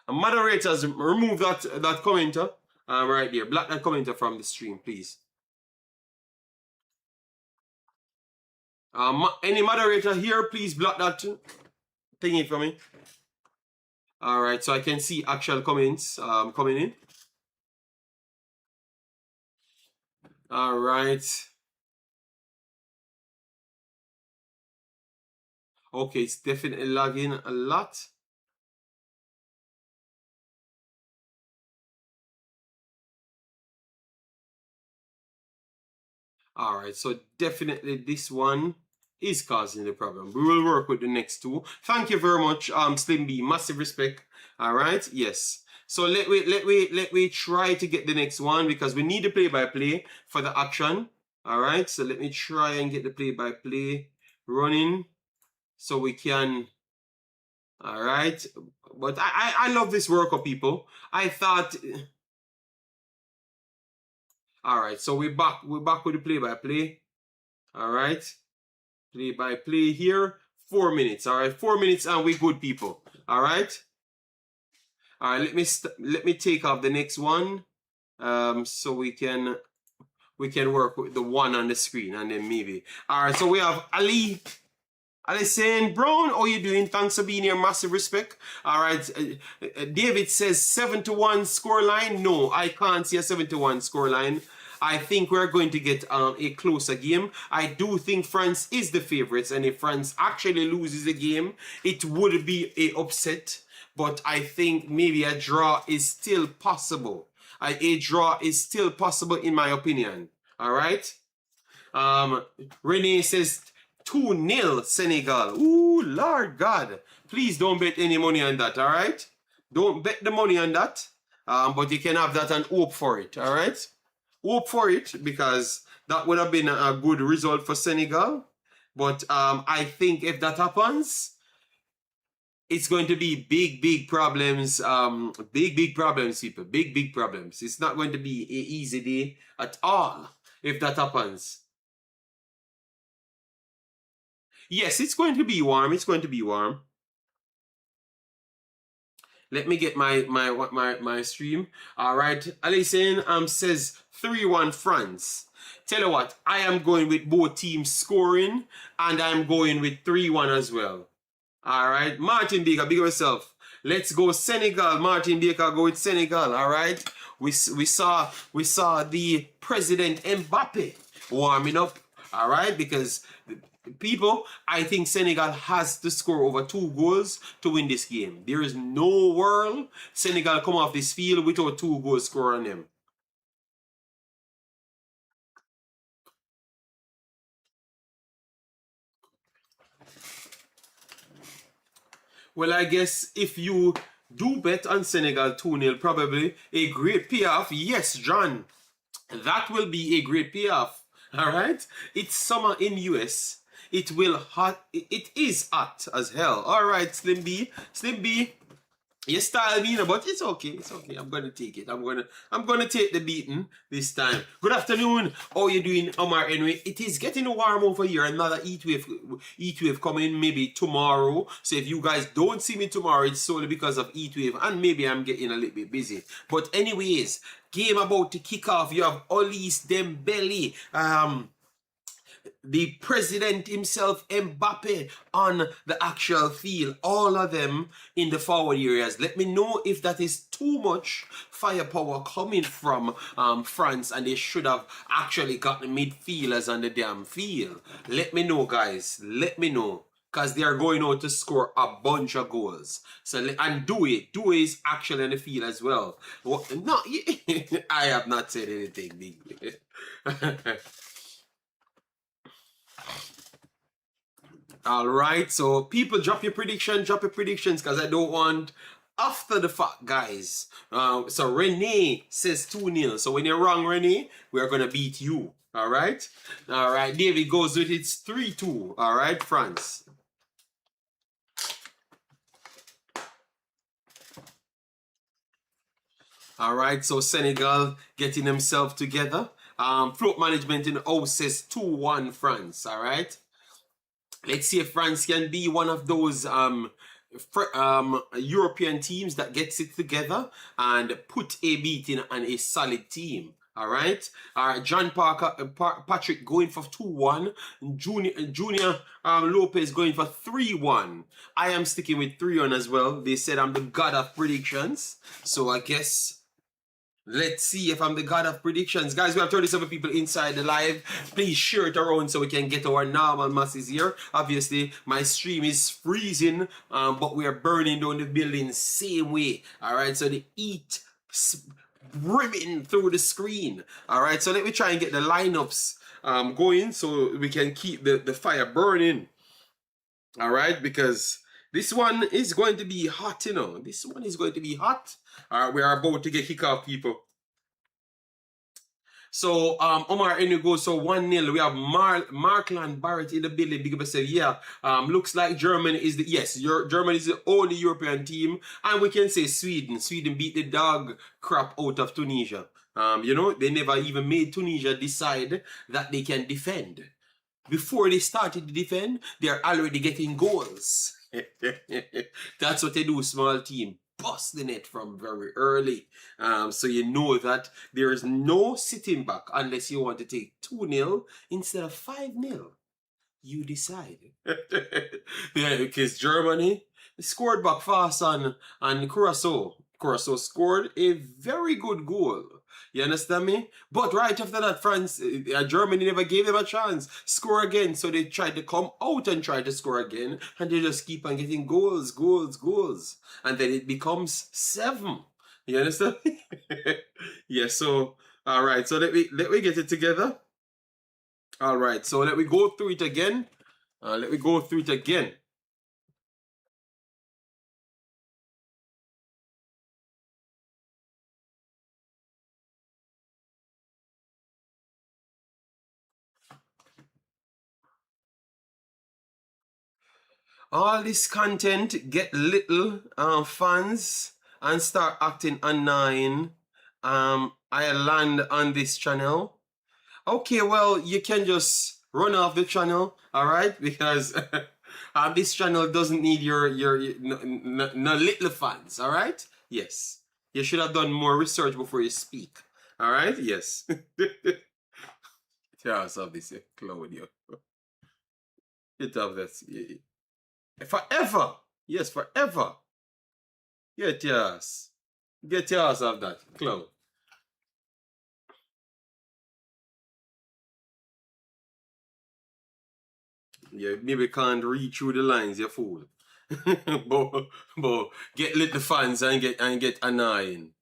Moderators, remove that commenter right there. Block that commenter from the stream, please. Any moderator here, please block that thingy for me. All right, so I can see actual comments coming in. All right. Okay, it's definitely lagging a lot. All right, so definitely this one is causing the problem. We will work with the next two. Thank you very much, Slim B. Massive respect. All right, yes. So let me try to get the next one because we need the play-by-play for the action. All right, so let me try and get the play-by-play running so we can. All right, but I love this workout, people. I thought. All right, so we're back with the play-by-play. All right, play-by-play here. 4 minutes. All right, 4 minutes, and we good, people. All right. All right, let me take off the next one, so we can work with the one on the screen, and then maybe. All right, so we have Ali saying, Brown, how you doing? Thanks for being here. Massive respect. All right. David says 7-1 scoreline. No, I can't see a 7-1 scoreline. I think we're going to get a closer game. I do think France is the favorites, and if France actually loses the game, it would be an upset. But I think maybe a draw is still possible. A draw is still possible, in my opinion. All right. Renee says 2-0 Senegal. Ooh, Lord God. Please don't bet any money on that, all right? Don't bet the money on that. But you can have that and hope for it, all right? Hope for it, because that would have been a good result for Senegal. But I think if that happens, it's going to be big problems. Big problems, people. Big problems. It's not going to be an easy day at all if that happens. Yes, it's going to be warm. It's going to be warm. Let me get my stream. All right. Alison says 3-1 France. Tell you what, I am going with both teams scoring, and I'm going with 3-1 as well. All right. Martin Baker, big up yourself. Let's go Senegal. Martin Baker, go with Senegal. All right. We saw the President Mbappe warming up. All right, because people, I think Senegal has to score over 2 goals to win this game. There is no world Senegal come off this field without 2 goals scored on them. Well, I guess if you do bet on Senegal 2-0, probably a great payoff. Yes, John, that will be a great payoff. All right? It's summer in US. It will hot. It is hot as hell. All right, Slim B. Slim B. You style me, but it's okay. It's okay. I'm gonna take it. I'm gonna take the beating this time. Good afternoon. How you doing, Omar? Anyway, it is getting warm over here. Another heat wave coming maybe tomorrow. So if you guys don't see me tomorrow, it's solely because of heat wave, and maybe I'm getting a little bit busy. But anyways, game about to kick off. You have Olis Dembele, the president himself, Mbappe, on the actual field. All of them in the forward areas. Let me know if that is too much firepower coming from France, and they should have actually got the midfielders on the damn field. Let me know, guys. Let me know. Because they are going out to score a bunch of goals. So, and Dewey is actually on the field as well. No, I have not said anything, big. All right, so people, drop your predictions, because I don't want after the fact, guys. So Renee says 2-0. So when you're wrong, Renee, we're gonna beat you. All right, David goes with it's 3-2. All right, France. All right, so Senegal getting themselves together. Float management in the house says 2-1 France. All right. Let's see if France can be one of those European teams that gets it together and put a beating on a solid team. All right. John Patrick going for 2-1. Junior Lopez going for 3-1. I am sticking with 3-1 as well. They said I'm the god of predictions. So I guess let's see if I'm the god of predictions. Guys, we have 37 people inside the live. Please share it around so we can get our normal masses here. Obviously, my stream is freezing, but we are burning down the building same way. All right, so the heat brimming through the screen. All right, so let me try and get the lineups going so we can keep the fire burning. All right, because this one is going to be hot, you know. This one is going to be hot. We are about to get kick off, people. So, Omar Enugo, so 1-0. We have Markland Barrett in the building. Big up said, yeah, looks like Germany is Germany is the only European team. And we can say Sweden. Sweden beat the dog crap out of Tunisia. You know, they never even made Tunisia decide that they can defend. Before they started to defend, they're already getting goals. That's what they do, small team. Busting it from very early. So you know that there is no sitting back unless you want to take 2-0 instead of 5-0. You decide. Yeah, because Germany scored back fast on Curacao. Curacao scored a very good goal. You understand me? But right after that, France, Germany never gave them a chance. Score again. So they tried to come out and try to score again. And they just keep on getting goals. And then it becomes 7. You understand me? Yeah, so, all right. So let me get it together. All right. So let me go through it again. Let me go through it again. All this content get little fans and start acting annoying. I land on this channel. Okay, well, you can just run off the channel, all right? Because this channel doesn't need your no little fans, all right? Yes. You should have done more research before you speak, all right? Yes. Tell us of this, Claudio. It have this. Forever. Yes, forever. Get yours. Get yours of that, Cloud. You maybe can't read through the lines, you fool. but get little fans and get annoying.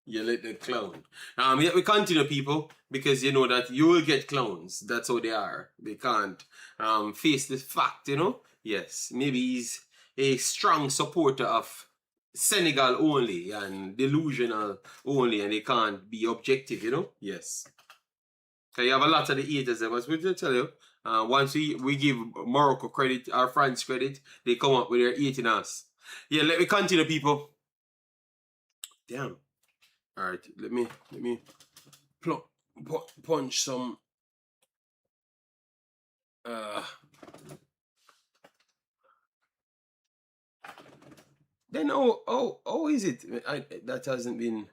You little clown. Yet we continue, people, because you know that you will get clowns. That's how they are. They can't face the fact, you know. Yes, maybe he's a strong supporter of Senegal only and delusional only, and they can't be objective, you know. Yes. So you have a lot of the haters, but we will tell you, once we give Morocco credit, our France credit, they come up with their hating us. Yeah, let me continue, people. Damn. All right, let me punch some. Then oh is it? That hasn't been.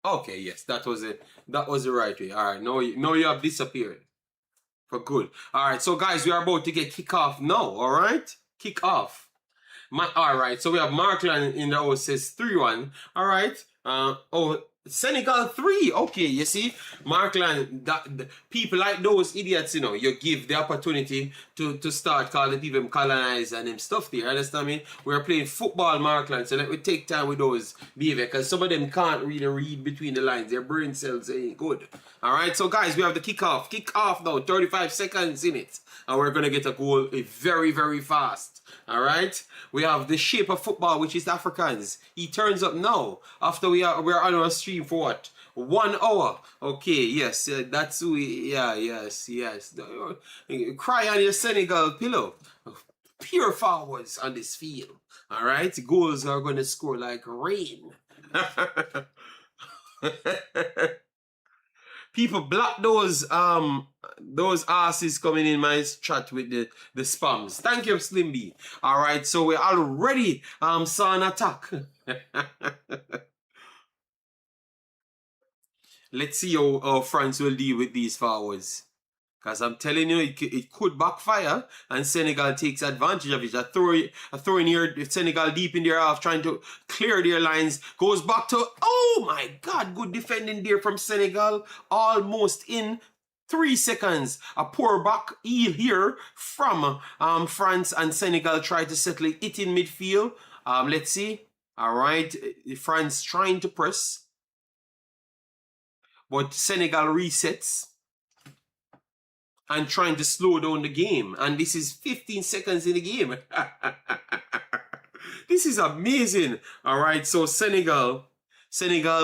Okay, yes, that was it. That was the right way. All right, now you have disappeared for good. All right, so guys, we are about to get kick off now. All right, kick off. All right, so we have Markland in the house says 3-1. All right. Senegal 3. Okay, you see, Markland, the people like those idiots, you know, you give the opportunity to start calling people colonize and them stuff there. Understand me? We're playing football, Markland, so let me take time with those behavior because some of them can't really read between the lines. Their brain cells ain't good. All right, so guys, we have the kickoff. Kick off now, 35 seconds in it. And we're going to get a goal very, very fast. All right, we have the shape of football, which is Africans. He turns up now after we're on our stream for what? 1 hour. Okay, yes, that's who we, yeah, yes. Cry on your Senegal pillow. Pure forwards on this field. All right, goals are going to score like rain. People block those asses coming in my chat with the spams. Thank you, Slim B. All right, so we already saw an attack. Let's see how France will deal with these forwards. Because I'm telling you, it could backfire and Senegal takes advantage of it. A throw in here, Senegal deep in their half, trying to clear their lines. Goes back to, oh my God, good defending there from Senegal. Almost in 3 seconds. A poor back heel here from France, and Senegal try to settle it in midfield. Let's see. All right, France trying to press. But Senegal resets and trying to slow down the game. And this is 15 seconds in the game. This is amazing. All right, so Senegal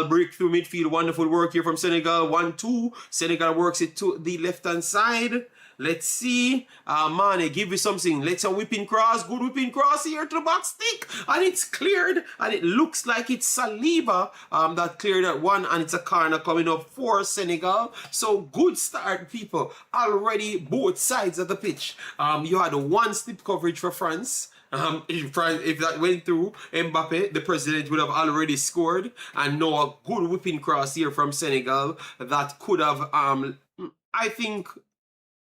break through midfield. Wonderful work here from Senegal. 1-2. Senegal works it to the left-hand side. Let's see. Mane, give you something. Let's a whipping cross. Good whipping cross here to the back stick. And it's cleared. And it looks like it's Saliba that cleared that one. And it's a corner coming up for Senegal. So good start, people. Already both sides of the pitch. You had a one slip coverage for France. If that went through, Mbappe, the president, would have already scored. And now a good whipping cross here from Senegal that could have, I think,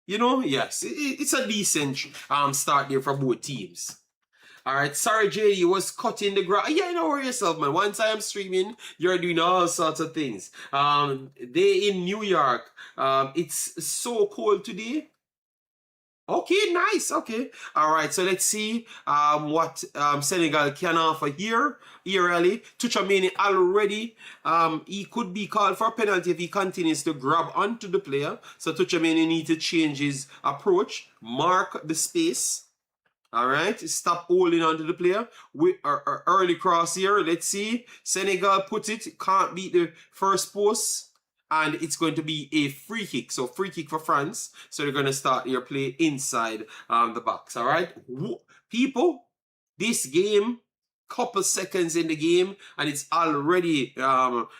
you know, yes, it's a decent start there for both teams. All right, sorry, Jay, you was cutting the grass. Yeah, don't worry yourself, man. Once I am streaming, you're doing all sorts of things. They in New York, it's so cold today. Okay, nice. Okay. All right. So let's see what Senegal can offer here. Ali. Tuchameni already, he could be called for a penalty if he continues to grab onto the player. So Tuchameni needs to change his approach, mark the space. All right, stop holding on to the player. With our early cross here, let's see. Senegal put it, can't beat the first post, and it's going to be a free kick. So free kick for France. So they're going to start their play inside the box. All right, people, this game, couple seconds in the game, and it's already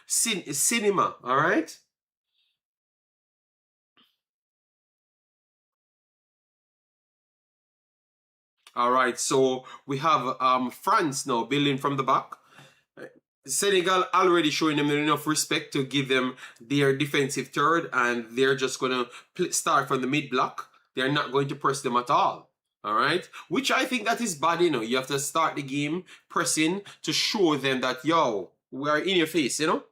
cinema. All right. All right, so we have France now building from the back. Senegal already showing them enough respect to give them their defensive third, and they're just going to start from the mid block. They're not going to press them at all. All right, which I think that is bad. You know, you have to start the game pressing to show them that, yo, we are in your face, you know.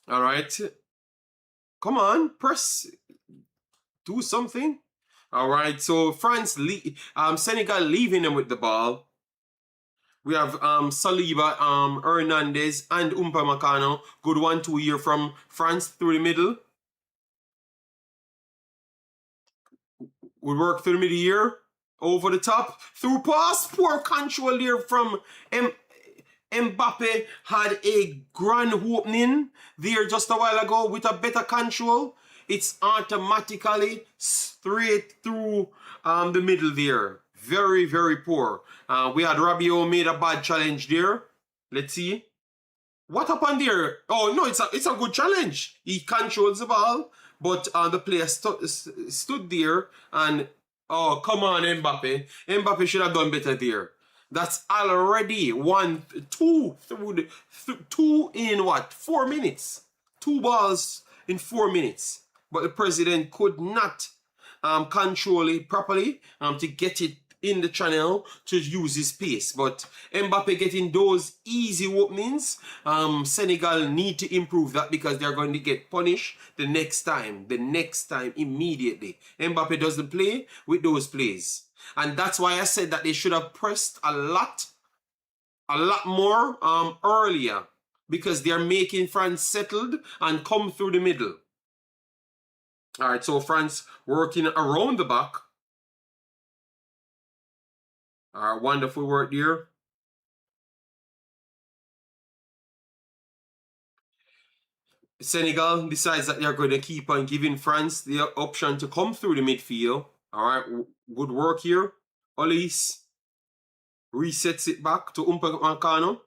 All right, come on, press, do something. All right, so Senegal leaving them with the ball. We have Saliba, Hernandez, and Upamecano. Good 1-2 here from France through the middle. We work through the middle here. Over the top. Through pass. Poor control here from Mbappe. Had a grand opening there just a while ago with a better control. It's automatically straight through the middle there. Very, very poor. We had Rabiot made a bad challenge there. Let's see. What happened there? Oh, no, it's a good challenge. He controls the ball, but the player stood there and, oh, come on, Mbappe. Mbappe should have done better there. That's already 2 through two in what? 4 minutes. 2 balls in 4 minutes. But the president could not control it properly to get it in the channel to use his pace. But Mbappe getting those easy openings, Senegal need to improve that because they're going to get punished the next time immediately. Mbappe doesn't play with those plays. And that's why I said that they should have pressed a lot more earlier, because they're making France settled and come through the middle. All right, so France working around the back. All right, wonderful work there. Senegal decides that they're going to keep on giving France the option to come through the midfield. All right, good work here. Olise resets it back to Upamecano.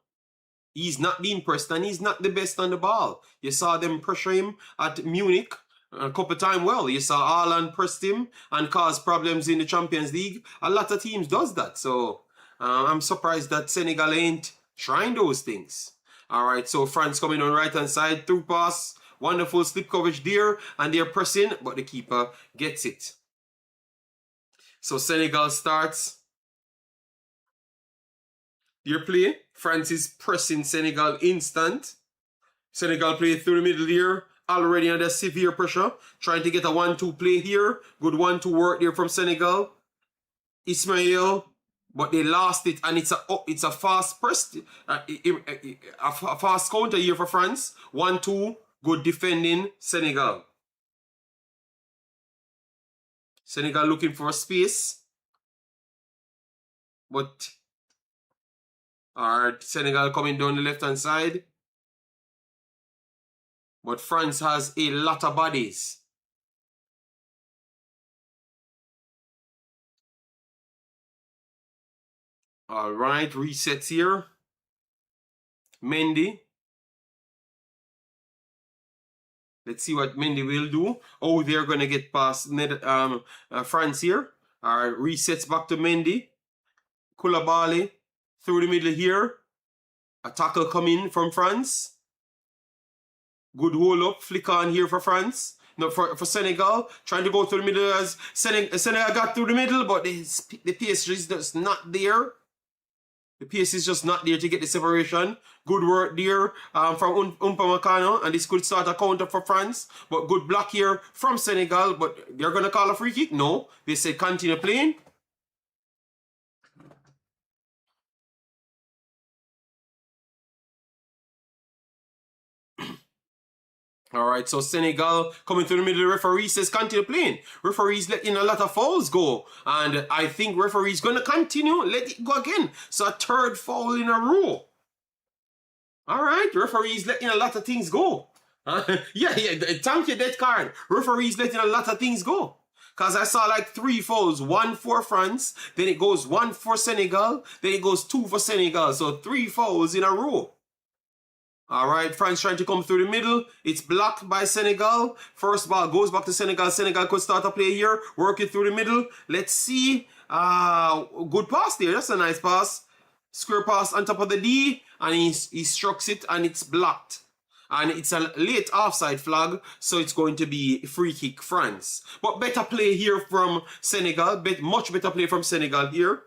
He's not being pressed and he's not the best on the ball. You saw them pressure him at Munich a couple times. Well, you saw Haaland pressed him and caused problems in the Champions League. A lot of teams does that. So I'm surprised that Senegal ain't trying those things. All right, so France coming on right hand side, through pass, wonderful slip coverage there, and they're pressing, but the keeper gets it. So Senegal starts their play. France is pressing Senegal instant. Senegal play through the middle here, already under severe pressure, trying to get a 1-2 play here. Good 1-2 work there from Senegal. Ismail, but they lost it, and it's a fast press, a fast counter here for France. 1-2, good defending Senegal. Senegal looking for a space, but Senegal coming down the left hand side, but France has a lot of bodies. All right, resets here. Mendy. Let's see what Mendy will do. Oh, they're going to get past France here. All right, resets back to Mendy. Koulibaly through the middle here. A tackle coming from France. Good hold up, flick on here for France. No, for Senegal, trying to go through the middle as Senegal got through the middle, but the pace is just not there. The pace is just not there to get the separation. Good work there from Upamecano, and this could start a counter for France. But good block here from Senegal. But they're going to call a free kick? No. They said continue playing. All right, so Senegal coming through the middle. The referee says continue playing. Referee's letting a lot of fouls go. And I think referee's going to continue. Let it go again. So a third foul in a row. All right, referee's letting a lot of things go. Yeah, thank you, that card. Referee's letting a lot of things go. Because I saw like 3 fouls. 1 for France. Then it goes 1 for Senegal. Then it goes 2 for Senegal. So 3 fouls in a row. All right, France trying to come through the middle. It's blocked by Senegal. First ball goes back to Senegal. Senegal could start a play here. Working through the middle. Let's see. Good pass there. That's a nice pass. Square pass on top of the D. And he strikes it and it's blocked. And it's a late offside flag. So it's going to be free kick France. But better play here from Senegal. Much better play from Senegal here.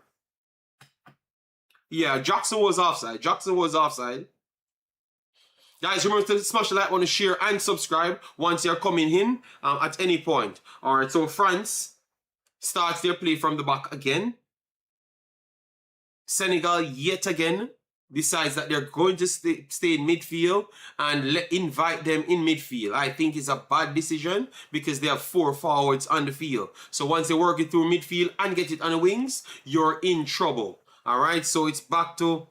Yeah, Jackson was offside. Jackson was offside. Guys, remember to smash the like button, share, and subscribe once you're coming in at any point. All right, so France starts their play from the back again. Senegal, yet again, decides that they're going to stay in midfield and invite them in midfield. I think it's a bad decision because they have 4 forwards on the field. So once they work it through midfield and get it on the wings, you're in trouble. All right, so it's back to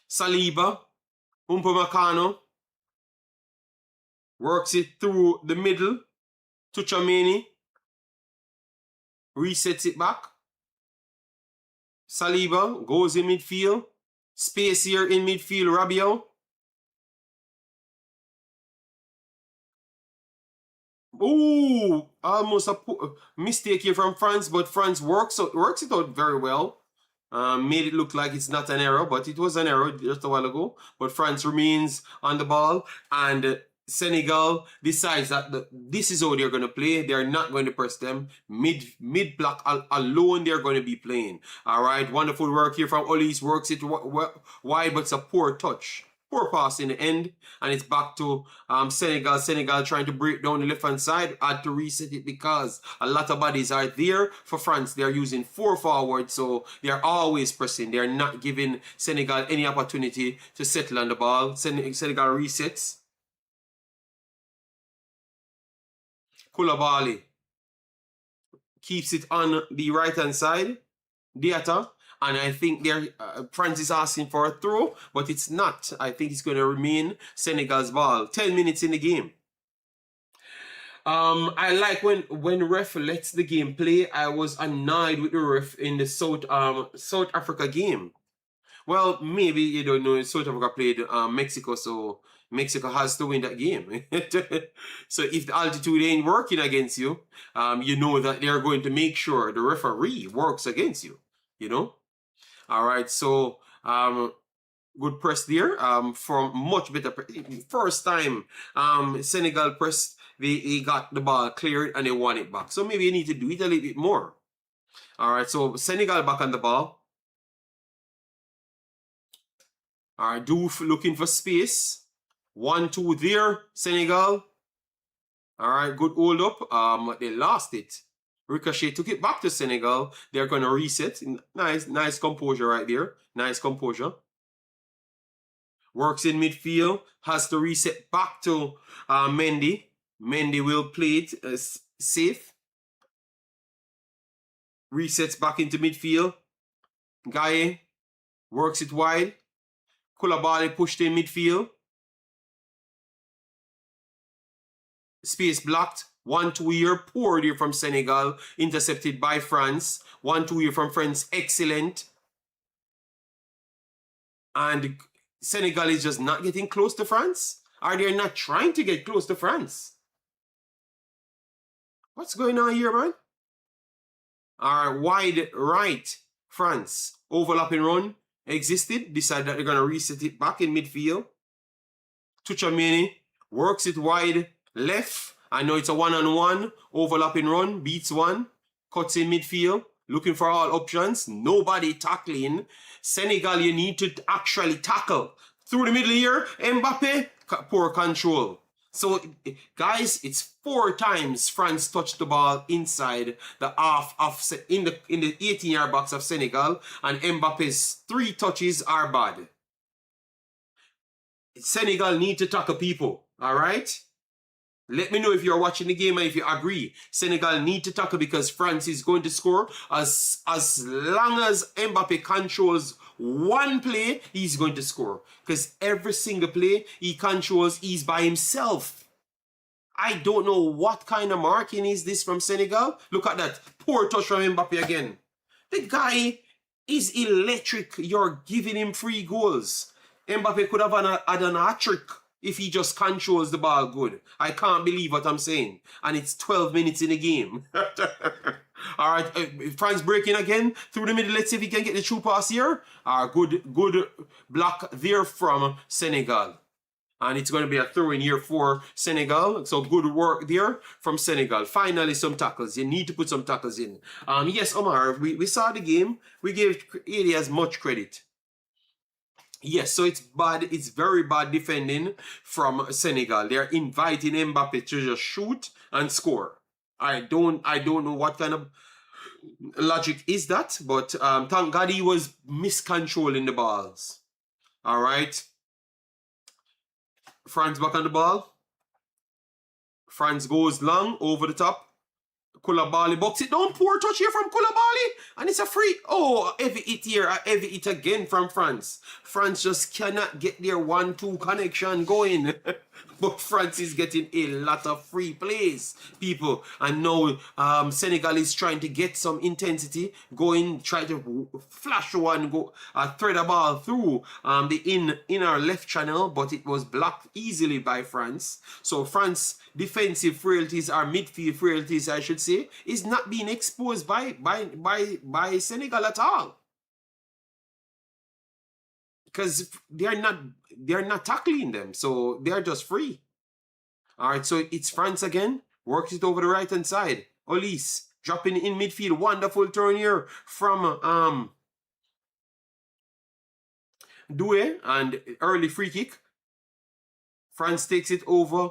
Saliba. Upamecano works it through the middle to Chameni, resets it back. Saliba goes in midfield, space here in midfield, Rabiot. Ooh, almost a mistake here from France, but France works it out very well. Made it look like it's not an error, but it was an error just a while ago. But France remains on the ball, and Senegal decides that this is how they're going to play. They're not going to press them. Mid block alone, they're going to be playing. All right, wonderful work here from Olise. Works it wide, but it's a poor touch. Poor pass in the end, and it's back to Senegal. Senegal trying to break down the left-hand side. Had to reset it because a lot of bodies are there. For France, they're using 4 forwards, so they're always pressing. They're not giving Senegal any opportunity to settle on the ball. Senegal resets. Koulibaly keeps it on the right-hand side. Diatta. And I think France is asking for a throw, but it's not. I think it's going to remain Senegal's ball. 10 minutes in the game. I like when ref lets the game play. I was annoyed with the ref in the South Africa game. Well, maybe you don't know. South Africa played Mexico, so Mexico has to win that game. So if the altitude ain't working against you, you know that they're going to make sure the referee works against you. You know. All right, so good press there from much better. First time Senegal pressed, they got the ball cleared and they won it back. So maybe you need to do it a little bit more. All right, so Senegal back on the ball. All right, Diouf looking for space. 1-2 there, Senegal. All right, good hold up. They lost it. Ricochet took it back to Senegal. They're going to reset. Nice composure right there. Nice composure. Works in midfield. Has to reset back to Mendy. Mendy will play it safe. Resets back into midfield. Gaye works it wide. Koulibaly pushed in midfield. Space blocked. 1-2 here, poor here from Senegal, intercepted by France. 1-2 here from France, excellent. And Senegal is just not getting close to France? Are they not trying to get close to France? What's going on here, man? All right, wide right, France. Overlapping run existed. Decide that they're going to reset it back in midfield. Tuchameni works it wide left. I know it's a one-on-one, overlapping run, beats one, cuts in midfield, looking for all options. Nobody tackling. Senegal, you need to actually tackle. Through the middle here, Mbappe, poor control. So, guys, it's 4 times France touched the ball inside the half of in the 18-yard box of Senegal, and Mbappe's 3 touches are bad. Senegal need to tackle people, all right? Let me know if you're watching the game and if you agree. Senegal need to tackle because France is going to score. As long as Mbappe controls one play, he's going to score. Because every single play he controls, he's by himself. I don't know what kind of marking is this from Senegal. Look at that. Poor touch from Mbappe again. The guy is electric. You're giving him 3 goals. Mbappe could have had an hat-trick if he just controls the ball good. I can't believe what I'm saying. And it's 12 minutes in the game. All right, France breaking again through the middle. Let's see if he can get the true pass here. Good block there from Senegal. And it's going to be a throw-in here for Senegal. So good work there from Senegal. Finally, some tackles. You need to put some tackles in. Yes, Omar, we saw the game. We gave Elias much credit. Yes, so it's bad. It's very bad defending from Senegal. They're inviting Mbappe to just shoot and score. I don't know what kind of logic is that, but thank God he was miscontrolling the balls. All right. France back on the ball. France goes long over the top. Koulibaly box it down. Poor touch here from Koulibaly. And it's a free. Oh, heavy hit here. Heavy hit again from France. France just cannot get their 1-2 connection going. But France is getting a lot of free plays, people. And now Senegal is trying to get some intensity going, try to flash one, go thread a ball through the inner left channel, but it was blocked easily by France. So France defensive frailties, or midfield frailties, I should say, is not being exposed by Senegal at all. Because they're not tackling them, so they're just free. All right, so it's France again. Works it over the right hand side. Olise dropping in midfield. Wonderful turn here from Doué, and early free kick. France takes it over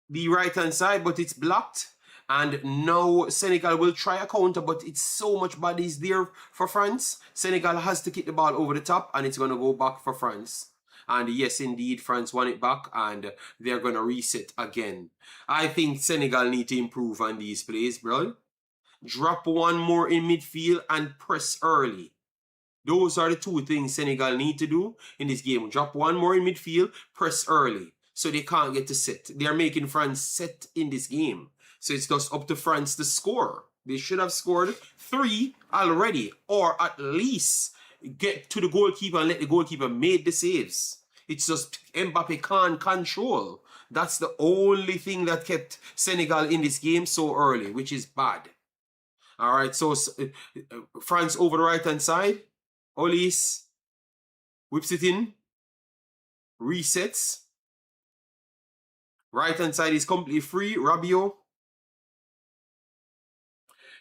the right hand side, but it's blocked. And now Senegal will try a counter, but it's so much bodies there for France. Senegal has to kick the ball over the top, and it's going to go back for France. And yes, indeed, France won it back, and they're going to reset again. I think Senegal need to improve on these plays, bro. Drop one more in midfield and press early. Those are the 2 things Senegal need to do in this game. Drop one more in midfield, press early, so they can't get to set. They are making France set in this game. So it's just up to France to score. They should have scored 3 already, or at least get to the goalkeeper and let the goalkeeper make the saves. It's just Mbappe can't control. That's the only thing that kept Senegal in this game so early, which is bad. All right, so France over the right-hand side. Olise whips it in. Resets. Right-hand side is completely free. Rabiot.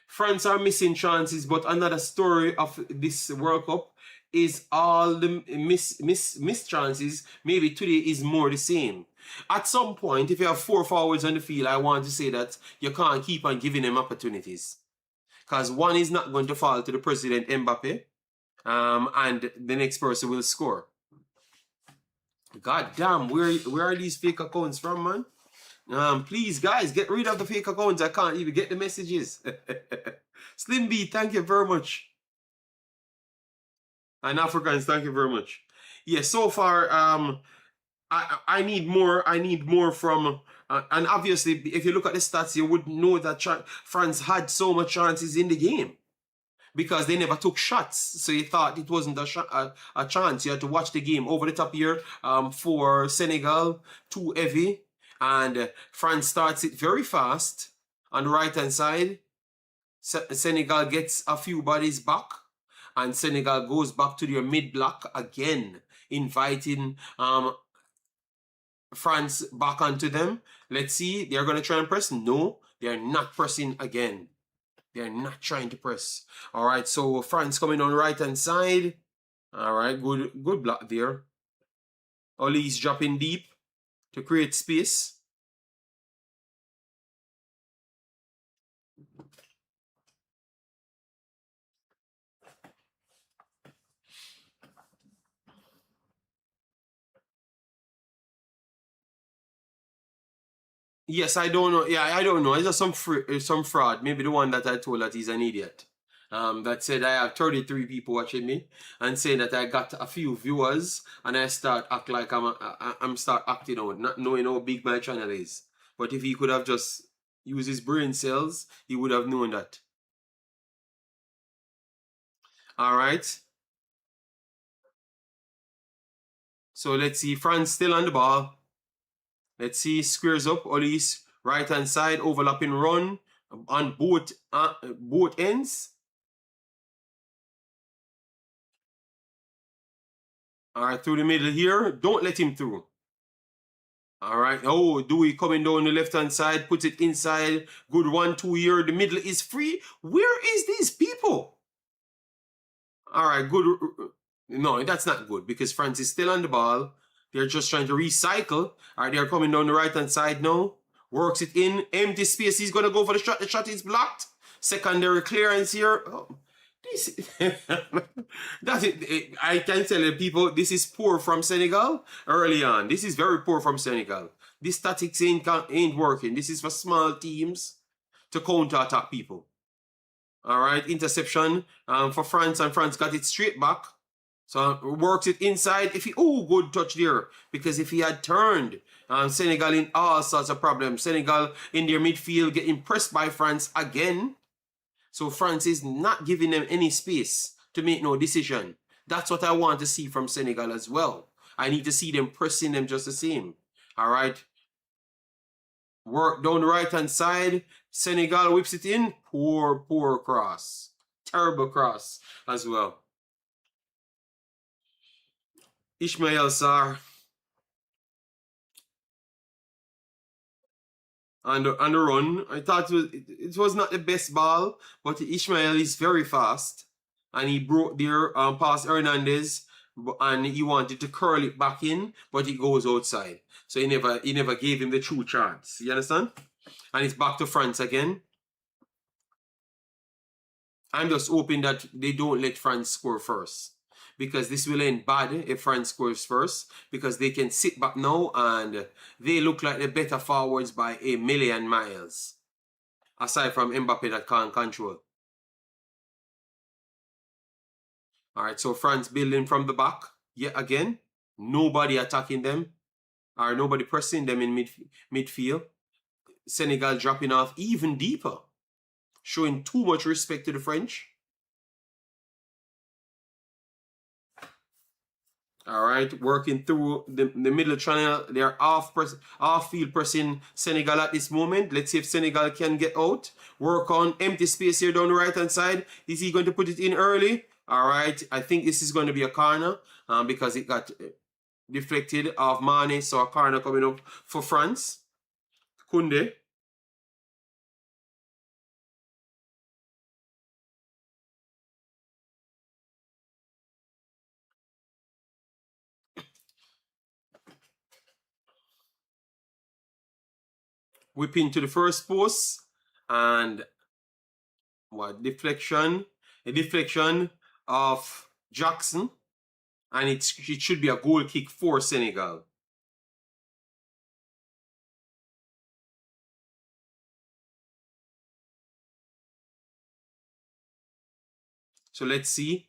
France are missing chances, but another story of this World Cup is all the missed chances. Maybe today is more the same. At some point, if you have 4 forwards on the field, I want to say that you can't keep on giving them opportunities. Because one is not going to fall to the president, Mbappe, and the next person will score. God damn, where are these fake accounts from, man? Please, guys, get rid of the fake accounts. I can't even get the messages. Slim B, thank you very much. And Africans, thank you very much. Yeah, so far, I need more. I need more from. And obviously, if you look at the stats, you would know that France had so much chances in the game because they never took shots. So you thought it wasn't a chance. You had to watch the game over the top here for Senegal, too heavy. And France starts it very fast on the right-hand side. Senegal gets a few bodies back. And Senegal goes back to their mid-block again, inviting France back onto them. Let's see. They're going to try and press. No, they're not pressing again. They're not trying to press. All right, so France coming on right hand side. All right, good block there. Ollie's dropping deep to create space. Yes, I don't know. Yeah, I don't know. It's just some fraud. Maybe the one that I told that he's an idiot. That said I have 33 people watching me and saying that I got a few viewers and I start act like I'm start acting out, not knowing how big my channel is. But if he could have just used his brain cells, he would have known that. All right. So let's see. France still on the ball. Let's see. Squares up. Ollie's right hand side overlapping run on both ends. All right, through the middle here. Don't let him through. All right. Oh, Dewey coming down the left-hand side. Puts it inside. Good 1-2 here. The middle is free. Where is these people? All right, good. No, that's not good because France is still on the ball. They're just trying to recycle. All right, they're coming down the right-hand side now. Works it in. Empty space. He's going to go for the shot. The shot is blocked. Secondary clearance here. Oh. I can tell you people, this is poor from Senegal early on. This is very poor from Senegal. This tactics ain't working. This is for small teams to counter-attack people. All right, interception for France, and France got it straight back. So works it inside. Good touch there. Because if he had turned, Senegal in all sorts of problems. Senegal in their midfield getting pressed by France again. So France is not giving them any space to make no decision. That's what I want to see from Senegal as well. I need to see them pressing them just the same. All right. Work down the right-hand side. Senegal whips it in. Poor cross. Terrible cross as well. Ismail Sarr. On the run. I thought it was not the best ball, but Ishmael is very fast. And he broke there past Hernandez, and he wanted to curl it back in, but it goes outside. So he never gave him the true chance. You understand? And it's back to France again. I'm just hoping that they don't let France score first. Because this will end bad if France scores first. Because they can sit back now and they look like the better forwards by a million miles. Aside from Mbappe that can't control. Alright, so France building from the back. Yet again, nobody attacking them. Or nobody pressing them in midfield. Senegal dropping off even deeper. Showing too much respect to the French. All right, working through the middle channel. They're off-field pressing Senegal at this moment. Let's see if Senegal can get out. Work on empty space here down the right-hand side. Is he going to put it in early? All right, I think this is going to be a corner because it got deflected off Mane. So a corner coming up for France. Kunde. Whipping to the first post. And what? Deflection. A deflection of Jackson. And it should be a goal kick for Senegal. So let's see.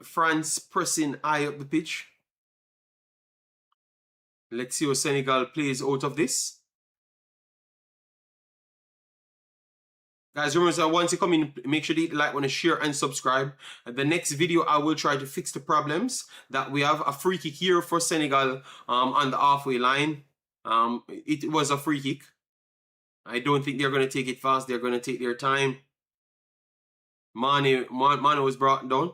France pressing high up the pitch. Let's see how Senegal plays out of this. Guys, remember, so once you come in, make sure to hit like, want to share, and subscribe. The next video, I will try to fix the problems that we have. A free kick here for Senegal on the halfway line. It was a free kick. I don't think they're going to take it fast. They're going to take their time. Mane was brought down.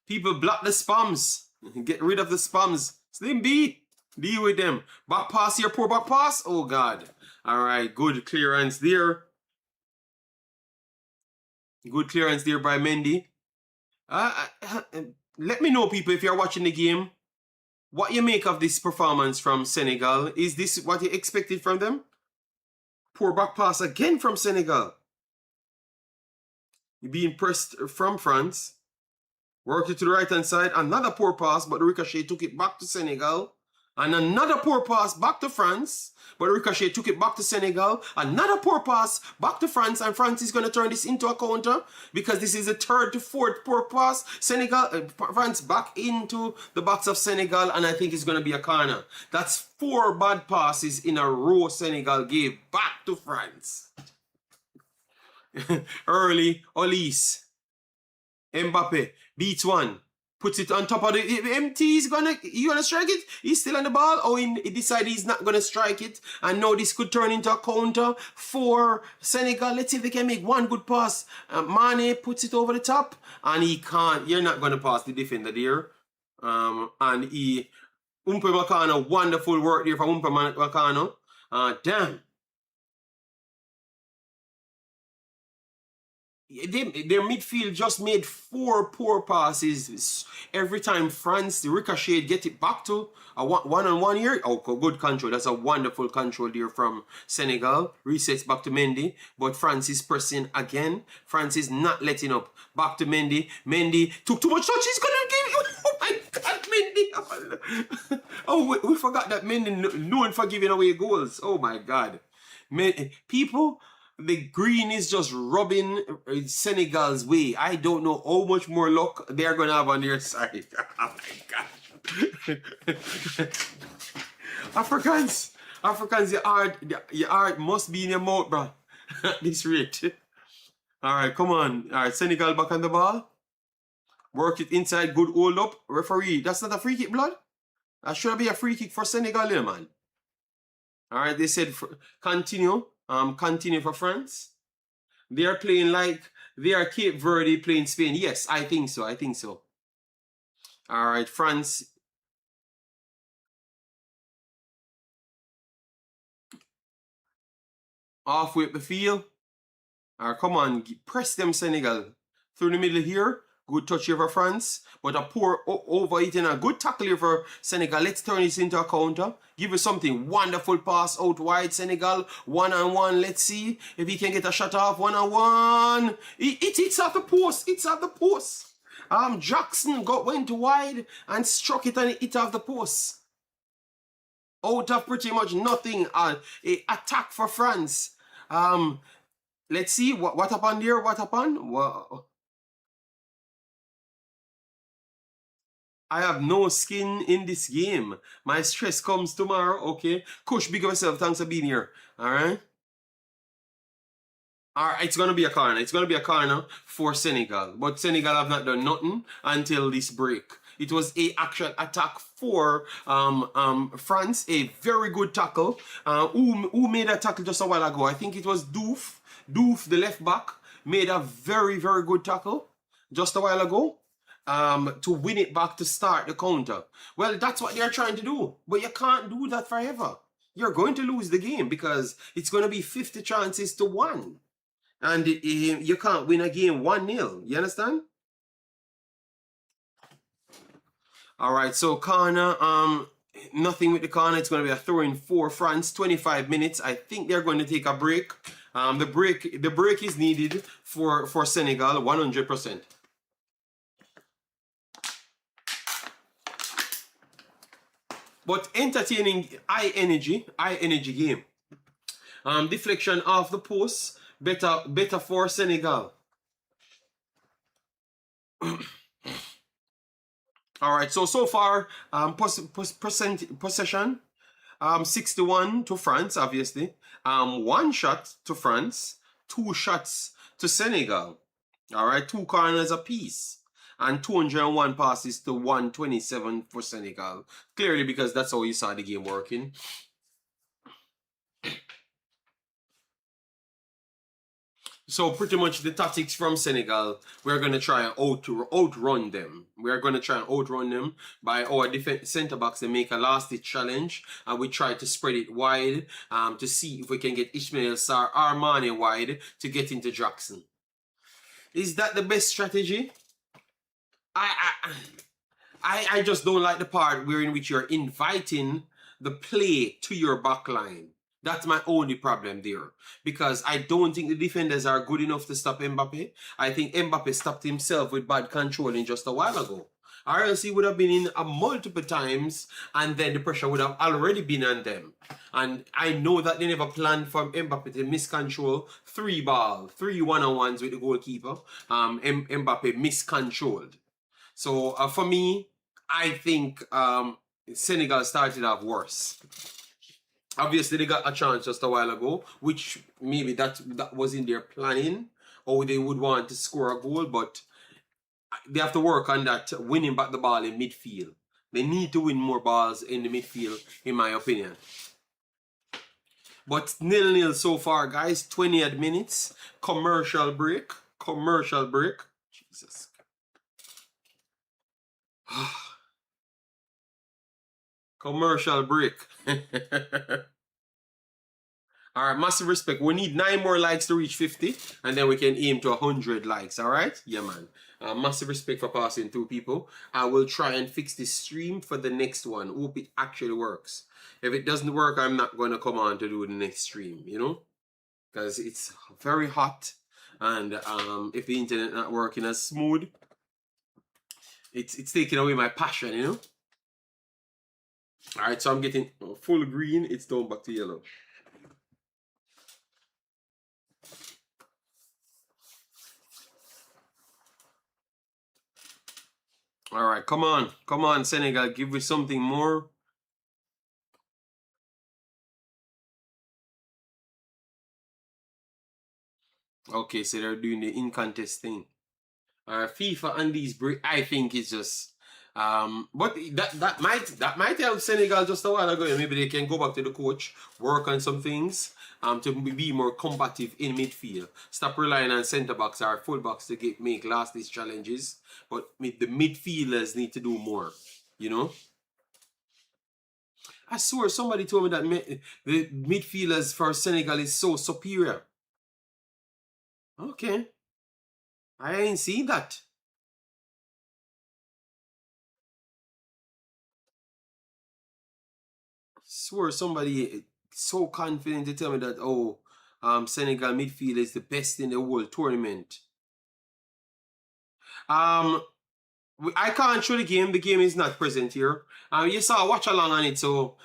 People block the spams. Get rid of the spams. Slim B, deal with them. Back pass here, poor back pass. Oh God. All right, good clearance there. Good clearance there by Mendy. Let me know, people, if you're watching the game, what you make of this performance from Senegal. Is this what you expected from them? Poor back pass again from Senegal. You're being pressed from France. Worked it to the right-hand side. Another poor pass, but the Ricochet took it back to Senegal. And another poor pass back to France. But Ricochet took it back to Senegal. Another poor pass back to France. And France is going to turn this into a counter. Because this is the third to fourth poor pass. France back into the box of Senegal. And I think it's going to be a corner. That's 4 bad passes in a row Senegal gave back to France. Early, Olise. Mbappe beats one, puts it on top of the MT. He's gonna strike it. He's still on the ball. Oh, he decided he's not gonna strike it, and now this could turn into a counter for Senegal. Let's see if they can make one good pass. Mane puts it over the top, and he can't. You're not gonna pass the defender there. And he Umpe Makano, wonderful work there from Umpe Makano. Damn. Their midfield just made 4 poor passes every time France, the Ricochet, get it back to a one-on-one here. Oh, good control. That's a wonderful control there from Senegal. Resets back to Mendy, but France is pressing again. France is not letting up. Back to Mendy. Mendy took too much touch. He's going to give it. Oh my God, Mendy. Oh, we forgot that Mendy known for giving away goals. Oh my God. People... The green is just rubbing Senegal's way. I don't know how much more luck they're going to have on their side. Oh my God. Africans, your heart must be in your mouth, bro. At this rate. All right, come on. All right, Senegal back on the ball. Work it inside. Good hold up. Referee, that's not a free kick, blood. That should be a free kick for Senegal there, man. All right, they said continue. Continue for France. They are playing like they are Cape Verde playing Spain. Yes, I think so. I think so. All right, France. Halfway up the field. All right, come on. Press them, Senegal. Through the middle here. Good touch here for France. But a poor overeating. A good tackle here for Senegal. Let's turn this into a counter. Give us something. Wonderful pass out wide. Senegal. One-on-one. Let's see if he can get a shot off. One-on-one. It hits off the post. It's off the post. Jackson went wide and struck it and it hit off the post. Out of pretty much nothing. A attack for France. Let's see. What happened there? What happened? Wow. I have no skin in this game. My stress comes tomorrow, okay? Kush, big of yourself. Thanks for being here. All right? All right, it's going to be a corner. It's going to be a corner for Senegal. But Senegal have not done nothing until this break. It was a actual attack for France. A very good tackle. Who made a tackle just a while ago? I think it was Doof. Doof, the left back, made a very, very good tackle just a while ago. To win it back to start the counter. Well, that's what they're trying to do. But you can't do that forever. You're going to lose the game because it's going to be 50 chances to 1. And you can't win a game 1-0. You understand? All right, so corner, nothing with the corner. It's going to be a throw-in for France. 25 minutes. I think they're going to take a break. The break is needed for Senegal 100%. But entertaining, high energy game. Deflection off the post, better for Senegal. All right, so far, possession, 61 to France, obviously. 1 shot to France, 2 shots to Senegal. All right, 2 corners apiece. And 201 passes to 127 for Senegal. Clearly because that's how you saw the game working. So pretty much the tactics from Senegal, we're gonna try and outrun them. We're gonna try and outrun them by our defense centre backs. They make a last ditch challenge, and we try to spread it wide to see if we can get Ismail Sarr Armani wide to get into Jackson. Is that the best strategy? I just don't like the part where in which you're inviting the play to your back line. That's my only problem there. Because I don't think the defenders are good enough to stop Mbappe. I think Mbappe stopped himself with bad controlling just a while ago. Or else he would have been in multiple times and then the pressure would have already been on them. And I know that they never planned for Mbappe to miscontrol three one-on-ones with the goalkeeper. Mbappe miscontrolled. So for me, I think Senegal started off worse. Obviously, they got a chance just a while ago, which maybe that was in their planning, or they would want to score a goal, but they have to work on that, winning back the ball in midfield. They need to win more balls in the midfield, in my opinion. But 0-0 so far, guys. 20 minutes. Commercial break. Jesus. Commercial break. All right, massive respect. We need 9 more likes to reach 50, and then we can aim to 100 likes. All right? Yeah, man. Massive respect for passing through, people. I will try and fix this stream for the next one. Hope it actually works. If it doesn't work, I'm not going to come on to do the next stream, you know? Because it's very hot, and if the internet not working as smooth, it's taking away my passion, you know? All right, so I'm getting full green. It's down back to yellow. All right, come on, Senegal, give me something more. Okay, so they're doing the in-contest thing. FIFA and these break, I think it's just, but that might help Senegal just a while ago. Maybe they can go back to the coach, work on some things, to be more combative in midfield. Stop relying on centre backs or full backs to make last these challenges. But the midfielders need to do more, you know. I swear somebody told me that the midfielders for Senegal is so superior. Okay. I ain't seen that. Swear somebody so confident to tell me that, oh, Senegal midfield is the best in the whole tournament. I can't show the game. The game is not present here. You saw Watchalong on it, so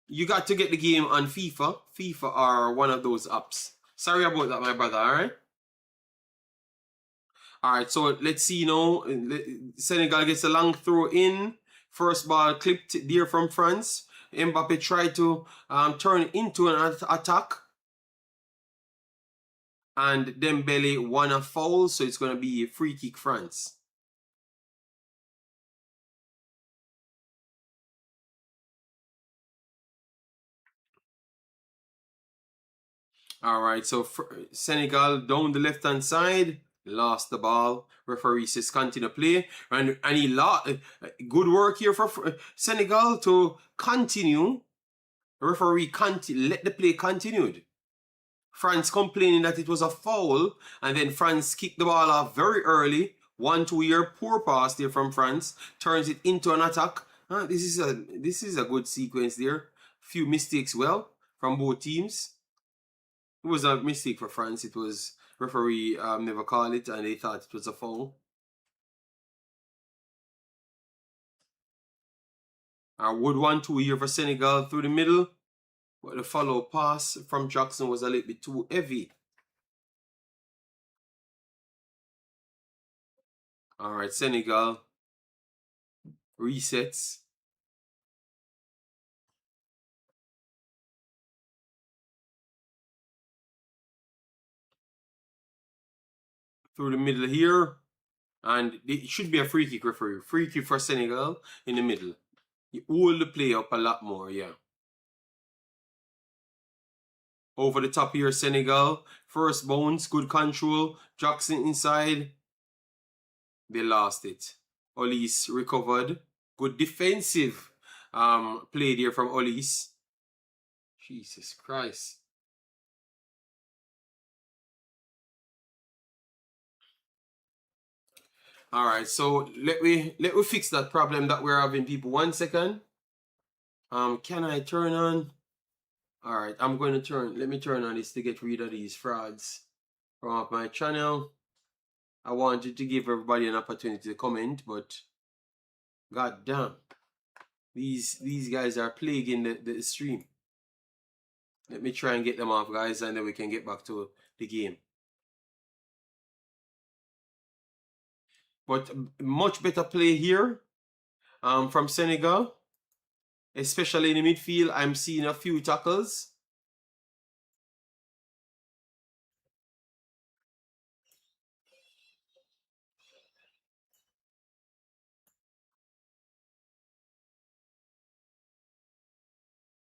you got to get the game on FIFA. FIFA are one of those apps. Sorry about that, my brother, alright? Alright, so let's see now. Senegal gets a long throw in. First ball clipped there from France. Mbappe tried to turn into an attack. And Dembele won a foul, so it's going to be a free kick France. Alright, so Senegal down the left-hand side. Lost the ball. Referee says continue play. And he lost. Good work here for Senegal to continue. Referee let the play continued. France complaining that it was a foul. And then France kicked the ball off very early. 1-2 year poor pass there from France. Turns it into an attack. This is a good sequence there. Few mistakes from both teams. It was a mistake for France. It was referee never called it and they thought it was a foul. Would 1-2 here for Senegal through the middle. But the follow pass from Jackson was a little bit too heavy. Alright, Senegal resets. Through the middle here. And it should be a free kick, referee. Free kick for Senegal in the middle. You hold the play up a lot more, yeah. Over the top here, Senegal. First bounce, good control. Jackson inside. They lost it. Olise recovered. Good defensive play there from Olise. Jesus Christ. All right, so let me fix that problem that we're having, people. 1 second. Can I turn on? All right, I'm going to let me turn on this to get rid of these frauds from off my channel. I wanted to give everybody an opportunity to comment, but god damn, these guys are plaguing the stream. Let me try and get them off, guys, and then we can get back to the game. But much better play here from Senegal, especially in the midfield. I'm seeing a few tackles.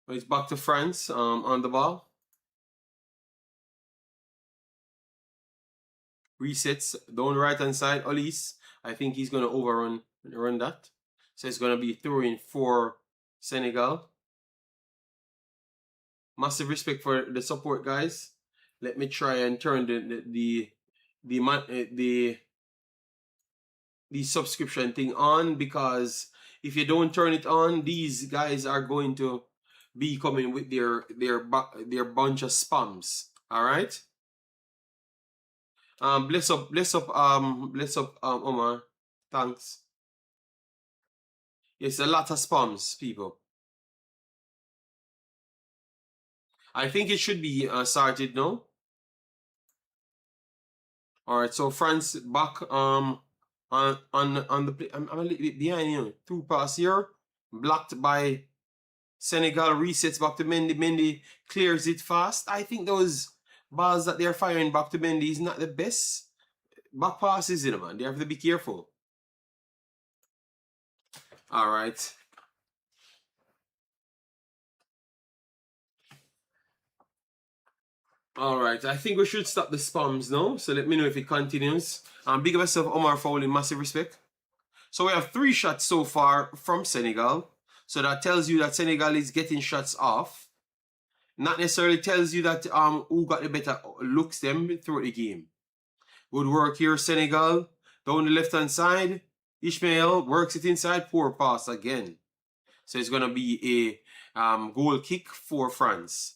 It's back to France on the ball. Resets down the right hand side. Olise, I think he's going to overrun that. So it's going to be throwing for Senegal. Massive respect for the support, guys. Let me try and turn the subscription thing on, because if you don't turn it on, these guys are going to be coming with their bunch of spams. All right. Bless up, Omar. Thanks. It's a lot of spams, people. I think it should be started now. All right, so France back on the play. I'm a little bit behind you. 2 pass here, blocked by Senegal. Resets back to Mendy. Mendy clears it fast. I think those balls that they're firing back to Mendy is not the best back passes, you know, man. They have to be careful. All right. All right, I think we should stop the spams now. So let me know if it continues. Big up yourself, Omar Fowling. Massive respect. So we have 3 shots so far from Senegal. So that tells you that Senegal is getting shots off. Not necessarily tells you that who got the better looks them throughout the game. Good work here, Senegal. Down the left-hand side. Ishmael works it inside. Poor pass again. So it's going to be a goal kick for France.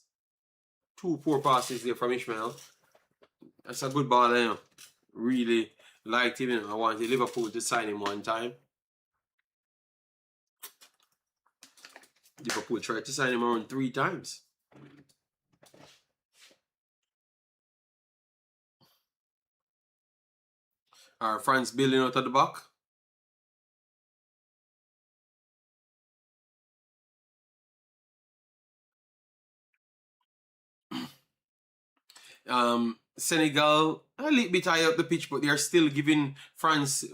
2 poor passes there from Ishmael. That's a good ball, you know. Really liked him. You know. I wanted Liverpool to sign him one time. Liverpool tried to sign him around 3 times. France building out of the back. Senegal a little bit high up the pitch, but they are still giving France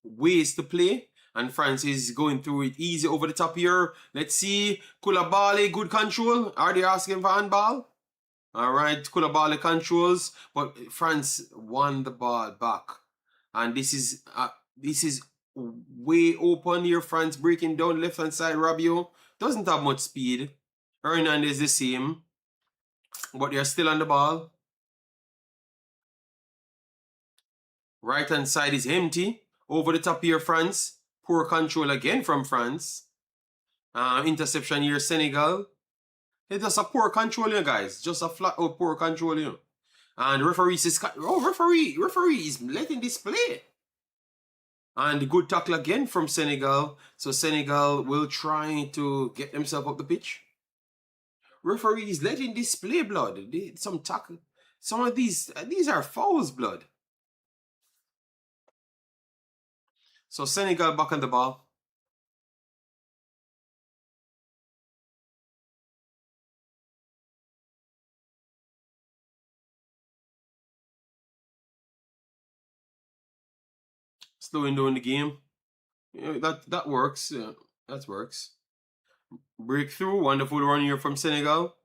ways to play. And France is going through it easy over the top here. Let's see. Koulibaly, good control. Are they asking for handball? All right, Koulibaly controls, but France won the ball back. And this is way open here. France breaking down left hand side. Rabiot doesn't have much speed. Hernandez the same, but they're still on the ball. Right hand side is empty. Over the top here, France. Poor control again from France. Interception here, Senegal. It's just a poor control, you guys. Just a flat out poor control, you know. And referee says, oh, referee is letting this play. And good tackle again from Senegal. So Senegal will try to get themselves up the pitch. Referee is letting this play, blood. Some tackle. Some of these are fouls, blood. So Senegal back on the ball. Slowing down the game. Yeah, that works. Yeah, that works. Breakthrough. Wonderful run here from Senegal.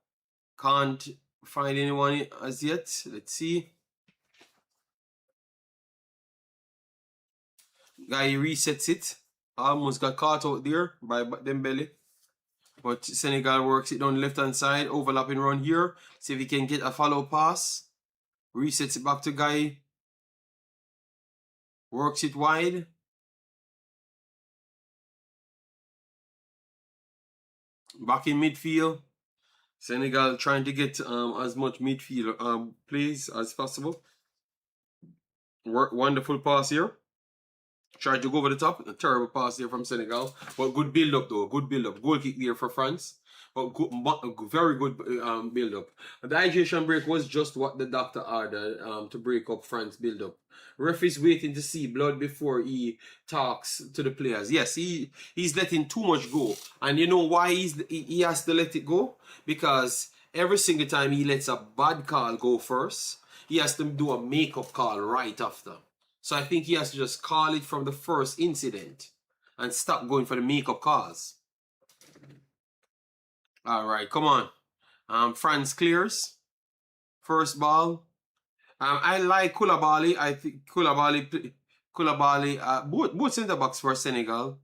Can't find anyone as yet. Let's see. Guy resets it. Almost got caught out there by Dembele. But Senegal works it on the left hand side. Overlapping run here. See if he can get a follow pass. Resets it back to Guy. Works it wide. Back in midfield. Senegal trying to get as much midfield plays as possible. Wonderful pass here. Tried to go over the top. A terrible pass there from Senegal. But good build up though. Good build up. Goal kick there for France. But good, very good build up. The hydration break was just what the doctor ordered to break up France build up. Ref is waiting to see blood before he talks to the players. Yes, he's letting too much go. And you know why he has to let it go? Because every single time he lets a bad call go first, he has to do a make-up call right after. So I think he has to just call it from the first incident and stop going for the make-up calls. All right, come on. France clears. First ball. I like Koulibaly. I think Koulibaly, both center backs for Senegal.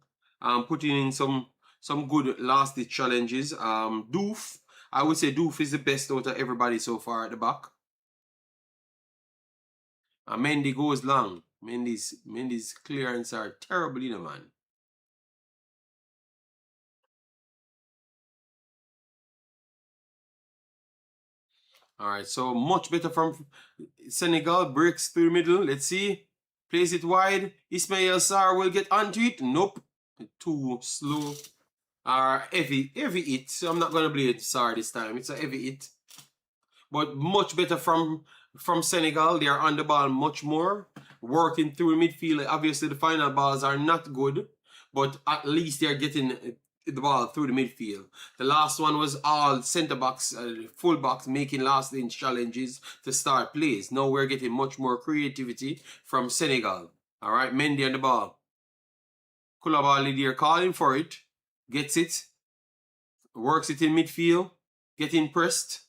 Putting in some good last-ditch challenges. Diouf, I would say Diouf is the best out of everybody so far at the back. Mendy goes long. Mendy's clearance are terrible, you know, man. All right, so much better from Senegal. Breaks through the middle. Let's see. Plays it wide. Ismail Sarr will get onto it. Nope. Too slow. Heavy hit. So I'm not going to blame Sarr this time. It's a heavy hit. But much better from Senegal. They are on the ball much more. Working through midfield. Obviously, the final balls are not good. But at least they're getting the ball through the midfield. The last one was all centre backs, full backs making last inch challenges to start plays. Now we're getting much more creativity from Senegal. All right, Mendy on the ball. Koulibaly there calling for it. Gets it. Works it in midfield. Getting pressed.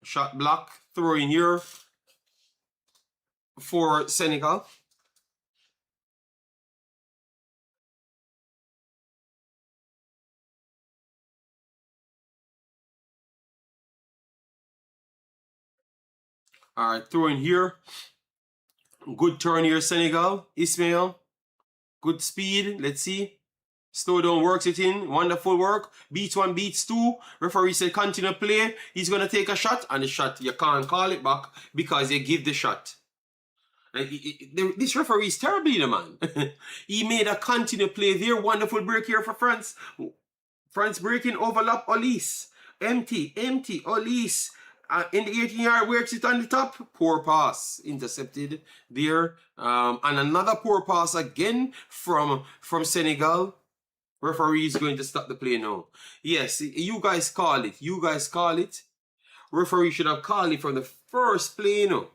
Shot block. Throw in here for Senegal. All right, throw in here. Good turn here, Senegal. Ismail. Good speed. Let's see. Slow down, works it in. Wonderful work. Beats one, beats two. Referee said continue play. He's going to take a shot. And the shot, you can't call it back because you give the shot. This referee is terrible, you know, man. He made a continue play there. Wonderful break here for France. France breaking, overlap, Olise. Empty, Olise. In the 18-yard, works it on the top. Poor pass. Intercepted there. And another poor pass again from Senegal. Referee is going to stop the play now. Yes, you guys call it. Referee should have called it from the first play now.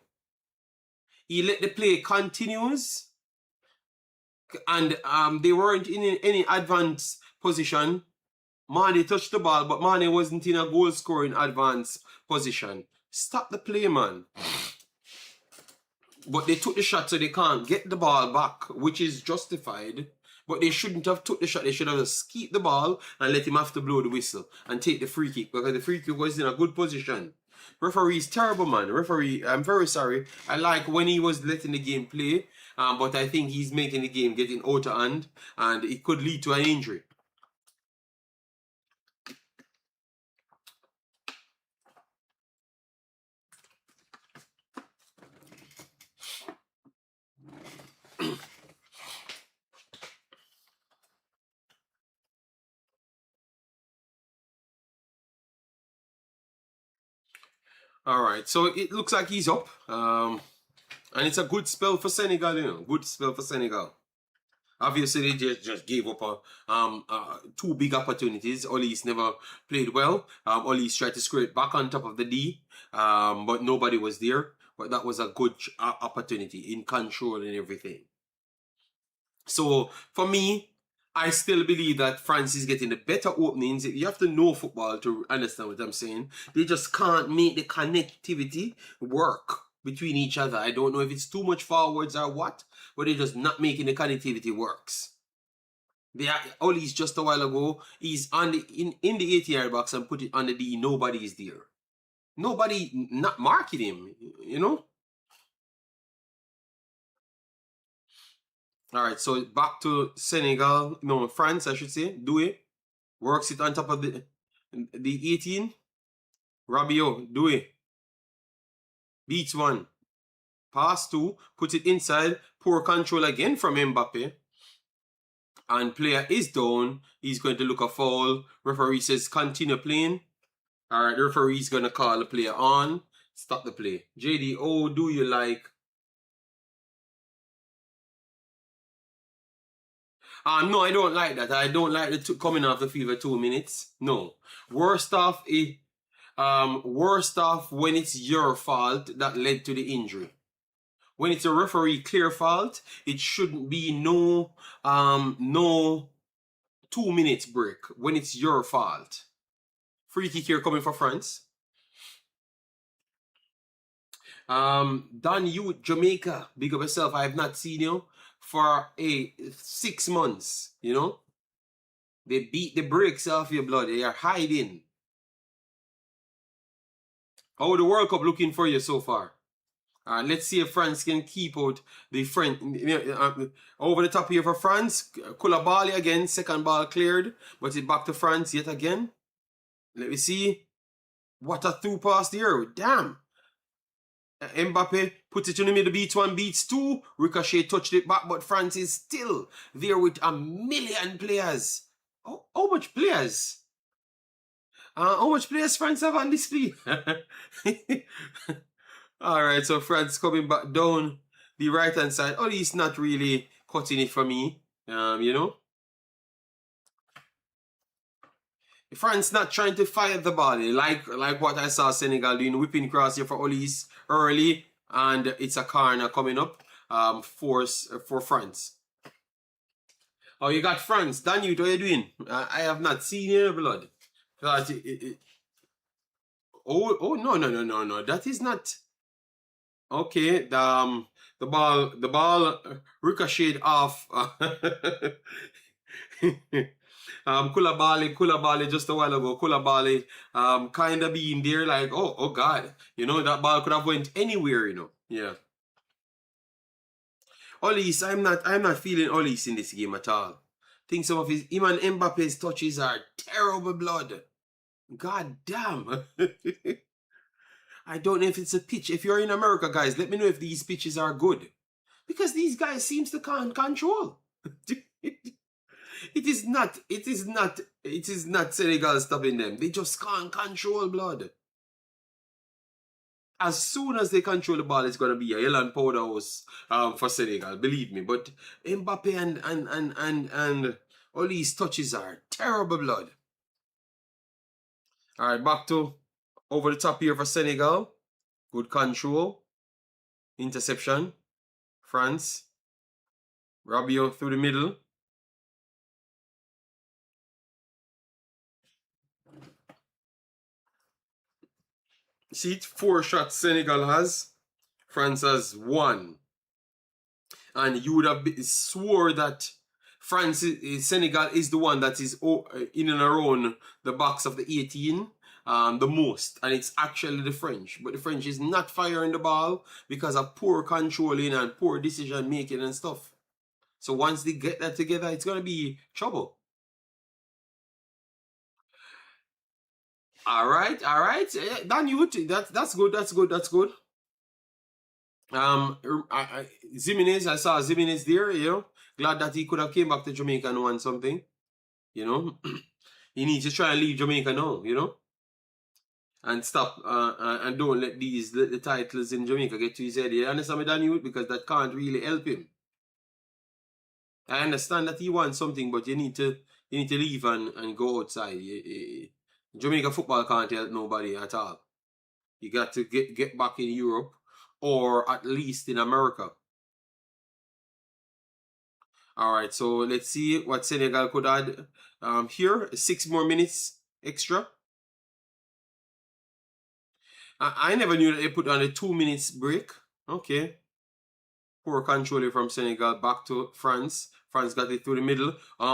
He let the play continues. And they weren't in any advanced position. Mane touched the ball, but Mane wasn't in a goal-scoring advanced position. Stop the play, man. But they took the shot so they can't get the ball back, which is justified. But they shouldn't have took the shot. They should have just keep the ball and let him have to blow the whistle and take the free kick because the free kick was in a good position. Referee is terrible, man. Referee, I'm very sorry. I like when he was letting the game play, but I think he's making the game getting out of hand and it could lead to an injury. All right, so it looks like he's up. And it's a good spell for Senegal, you know. Good spell for Senegal. Obviously, they just gave up two big opportunities. Olise never played well. Olise tried to scrape back on top of the D, but nobody was there. But that was a good opportunity in control and everything. So, for me, I still believe that France is getting the better openings. You have to know football to understand what I'm saying. They just can't make the connectivity work between each other. I don't know if it's too much forwards or what, but they're just not making the connectivity works. Ollie's just a while ago, he's on the in the 80-yard box and put it on the D. Nobody is there. Nobody not marking him, you know? All right, so back to Senegal, no, France, I should say. Do it. Works it on top of the 18. Rabiot, do it. Beats one. Pass two. Put it inside. Poor control again from Mbappe. And player is down. He's going to look a foul. Referee says continue playing. All right, the referee's going to call the player on. Stop the play. JD, oh, do you like... no, I don't like that. I don't like the coming off the field 2 minutes. No. Worst off when it's your fault that led to the injury. When it's a referee clear fault, it shouldn't be no 2 minutes break when it's your fault. Free kick here coming for France. Don, you Jamaica, big up yourself. I have not seen you for 6 months, you know. They beat the brakes off your blood. They are hiding. How the World Cup looking for you so far? Let's see if France can keep out the front. Over the top here for France. Koulibaly again. Second ball cleared. But it's back to France yet again. Let me see. What a through pass there. Damn. Mbappe puts it in the middle. Beats one, beats two. Ricochet touched it back. But France is still there with a million players. How much players? How much players France have on display? All right, so France coming back down the right-hand side. Oh, he's not really cutting it for me, you know. France not trying to fire the ball like what I saw Senegal doing, whipping cross here for Olise early, and it's a corner coming up for France. Oh, you got France. Daniel, what are you doing? I have not seen your blood. Oh, no. That is not... Okay, the ball ricocheted off. Koulibaly just a while ago. Koulibaly kind of being there like, oh God, you know, that ball could have went anywhere, you know. Yeah. Olise, I'm not feeling Olise in this game at all. I think some of him and Mbappe's touches are terrible blood. God damn. I don't know if it's a pitch. If you're in America, guys, let me know if these pitches are good. Because these guys seems to can't control. It is not Senegal stopping them. They just can't control blood. As soon as they control the ball, it's gonna be a hell and powder house for Senegal, believe me. But Mbappe and all these touches are terrible blood. Alright, back to over the top here for Senegal. Good control. Interception. France. Rabiot through the middle. See it? 4 shots Senegal has. France has 1. And you would have swore that Senegal is the one that is in and around the box of the 18 the most. And it's actually the French. But the French is not firing the ball because of poor controlling and poor decision making and stuff. So once they get that together, it's going to be trouble. All right. Daniel, that's good. Zimenez, I saw Zimenez there, you know. Glad that he could have came back to Jamaica and won something. You know. He needs to try and leave Jamaica now, you know. And stop and don't let the titles in Jamaica get to his head. You understand me, Daniel? Because that can't really help him. I understand that he wants something, but you need to leave and go outside. Jamaica football can't help nobody at all. You got to get back in Europe or at least in America. All right, so let's see what Senegal could add here. 6 more minutes extra. I never knew that they put on a 2 minutes break. Okay. Poor control from Senegal back to France. France got it through the middle.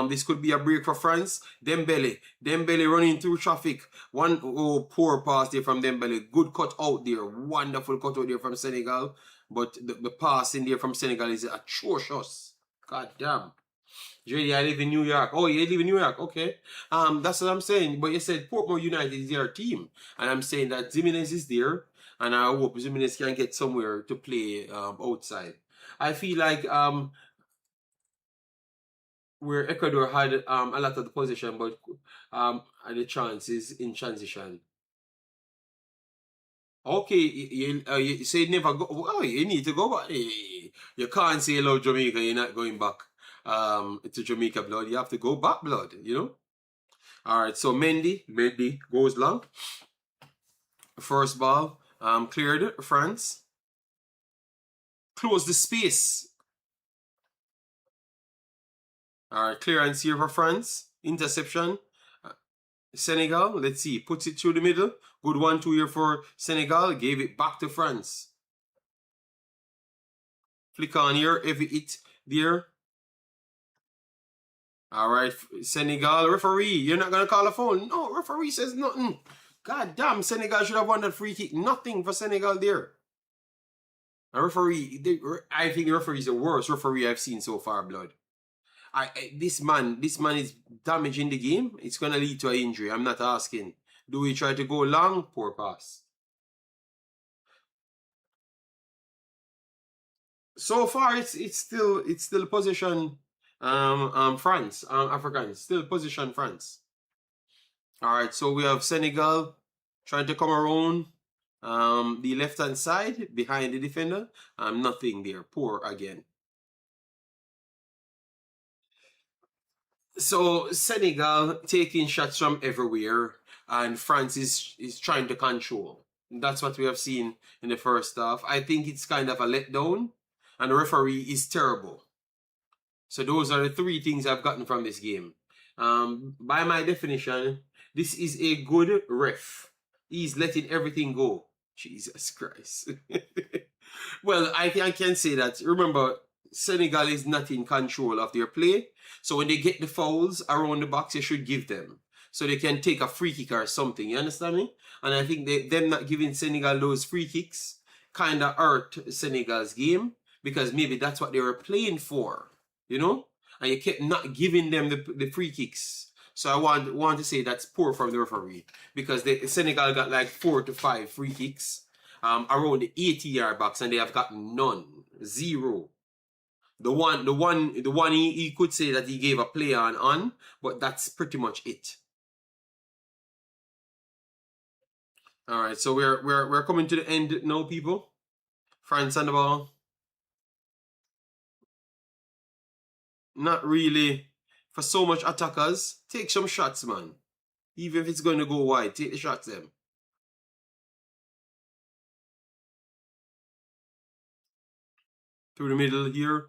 This could be a break for France. Dembele running through traffic. One poor pass there from Dembele. Good cut out there. Wonderful cut out there from Senegal. But the pass in there from Senegal is atrocious. God damn. JD, I live in New York. Oh, you live in New York. Okay. That's what I'm saying. But you said Portmore United is their team. And I'm saying that Jimenez is there. And I hope Jimenez can get somewhere to play outside. I feel like where Ecuador had a lot of the possession, but the chances in transition. Okay, you say never go. Oh, you need to go back. You can't say hello Jamaica. You're not going back to Jamaica blood. You have to go back blood. You know. All right. So Mendy goes long. First ball cleared France. Close the space. All right, clearance here for France. Interception. Senegal, let's see, puts it through the middle. Good 1-2 here for Senegal. Gave it back to France. Flick on here, heavy hit there. All right, Senegal, referee, you're not going to call a foul. No, referee says nothing. God damn, Senegal should have won that free kick. Nothing for Senegal there. A referee, I think the referee is the worst referee I've seen so far, blood. This man is damaging the game. It's gonna lead to an injury. I'm not asking. Do we try to go long? Poor pass. So far, it's still position France Africans still position France. All right, so we have Senegal trying to come around the left hand side behind the defender. Nothing there. Poor again. So Senegal taking shots from everywhere, and France is trying to control. That's what we have seen in the first half. I think it's kind of a letdown, and the referee is terrible. So those are the three things I've gotten from this game. By my definition, this is a good ref. He's letting everything go. Jesus Christ. Well, I can say that. Remember, Senegal is not in control of their play. So when they get the fouls around the box, you should give them. So they can take a free kick or something. You understand me? And I think them not giving Senegal those free kicks kind of hurt Senegal's game, because maybe that's what they were playing for, you know? And you kept not giving them the free kicks. So I want to say that's poor from the referee, because Senegal got like 4 to 5 free kicks around the 80-yard box, and they have gotten none. Zero. The one he could say that he gave a play on, but that's pretty much it. All right, so we're coming to the end now, people. France on the ball. Not really. For so much attackers, take some shots, man. Even if it's going to go wide, take the shots, them. Through the middle here.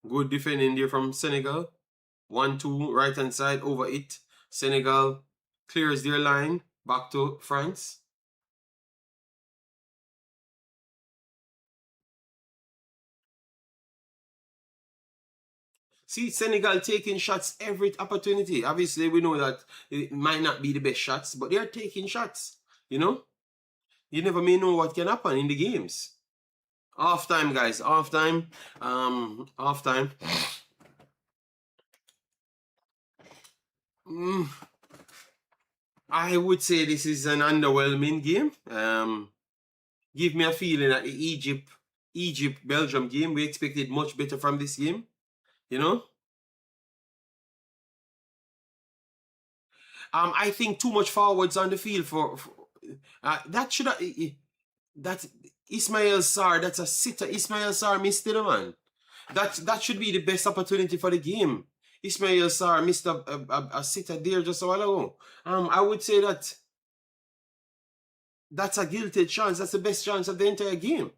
Good defending there from Senegal. 1-2, right hand side, over it. Senegal clears their line. Back to France. See, Senegal taking shots every opportunity. Obviously, we know that it might not be the best shots, but they're taking shots. You know? You never may know what can happen in the games. Half time, guys. Half time. Half time. I would say this is an underwhelming game. Give me a feeling that the Egypt-Belgium game, we expected much better from this game. You know? I think too much forwards on the field for that should have, that Ismail Sarr, that's a sitter. Ismail Sarr missed it, man. That should be the best opportunity for the game. Ismail Sarr missed a sitter there just a while ago. I would say that's a guilty chance. That's the best chance of the entire game.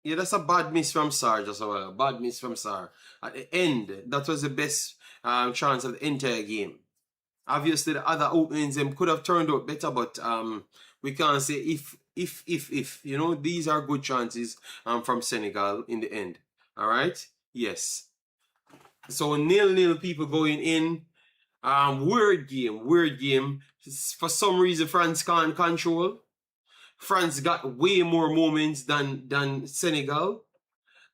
Yeah, that's a bad miss from Sar, just a while. Bad miss from Sar. At the end, that was the best chance of the entire game. Obviously, the other openings them could have turned out better, but we can't say if. You know, these are good chances from Senegal in the end. All right. Yes. So 0-0 people going in. Weird game. Weird game. For some reason, France can't control. France got way more moments than Senegal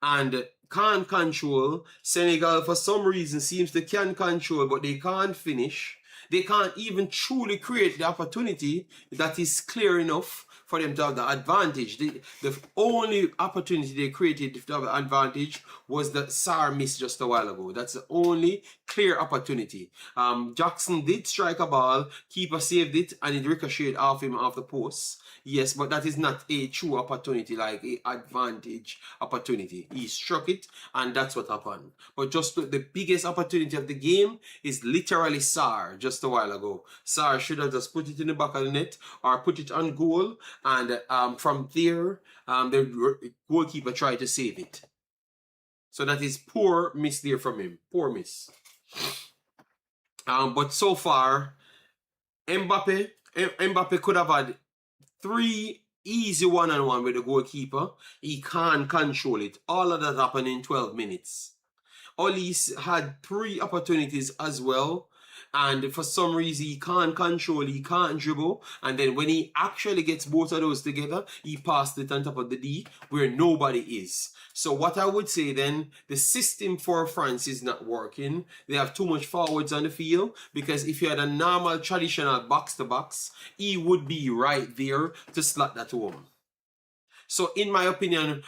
and can't control. Senegal, for some reason, seems they can control, but they can't finish. They can't even truly create the opportunity that is clear enough for them to have the advantage. The only opportunity they created to have the advantage was the SAR miss just a while ago. That's the only clear opportunity. Jackson did strike a ball, keeper saved it, and it ricocheted off him off the post. Yes, but that is not a true opportunity, like a advantage opportunity. He struck it, and that's what happened. But just the biggest opportunity of the game is literally Sar just a while ago. Sar should have just put it in the back of the net or put it on goal, and from there, the goalkeeper tried to save it. So that is poor miss there from him. Poor miss. But so far, Mbappe could have had 3 easy one-on-one with the goalkeeper. He can't control it. All of that happened in 12 minutes. Olise had 3 opportunities as well. And for some reason, he can't control, he can't dribble. And then when he actually gets both of those together, he passed it on top of the D where nobody is. So what I would say then, the system for France is not working. They have too much forwards on the field, because if you had a normal traditional box-to-box, he would be right there to slot that home. So in my opinion,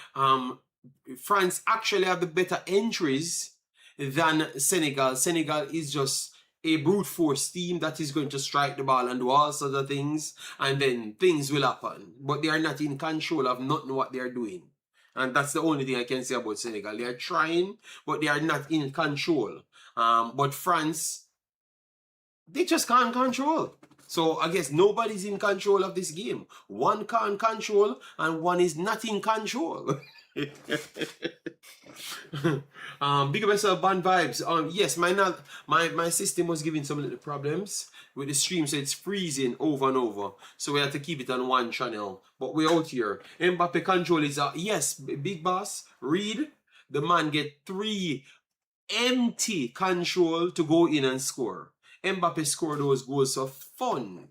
France actually have the better entries than Senegal. Senegal is just a brute force team that is going to strike the ball and do all sorts of things, and then things will happen. But they are not in control of nothing what they are doing. And that's the only thing I can say about Senegal. They are trying, but they are not in control. But France, they just can't control. So I guess nobody's in control of this game. One can't control and one is not in control. Big up yourself, band vibes. Yes, my system was giving some little problems with the stream, so it's freezing over and over. So we have to keep it on one channel. But we're out here. Mbappe control is yes, big boss. Read. The man get 3 empty control to go in and score. Mbappe scored those goals for fun.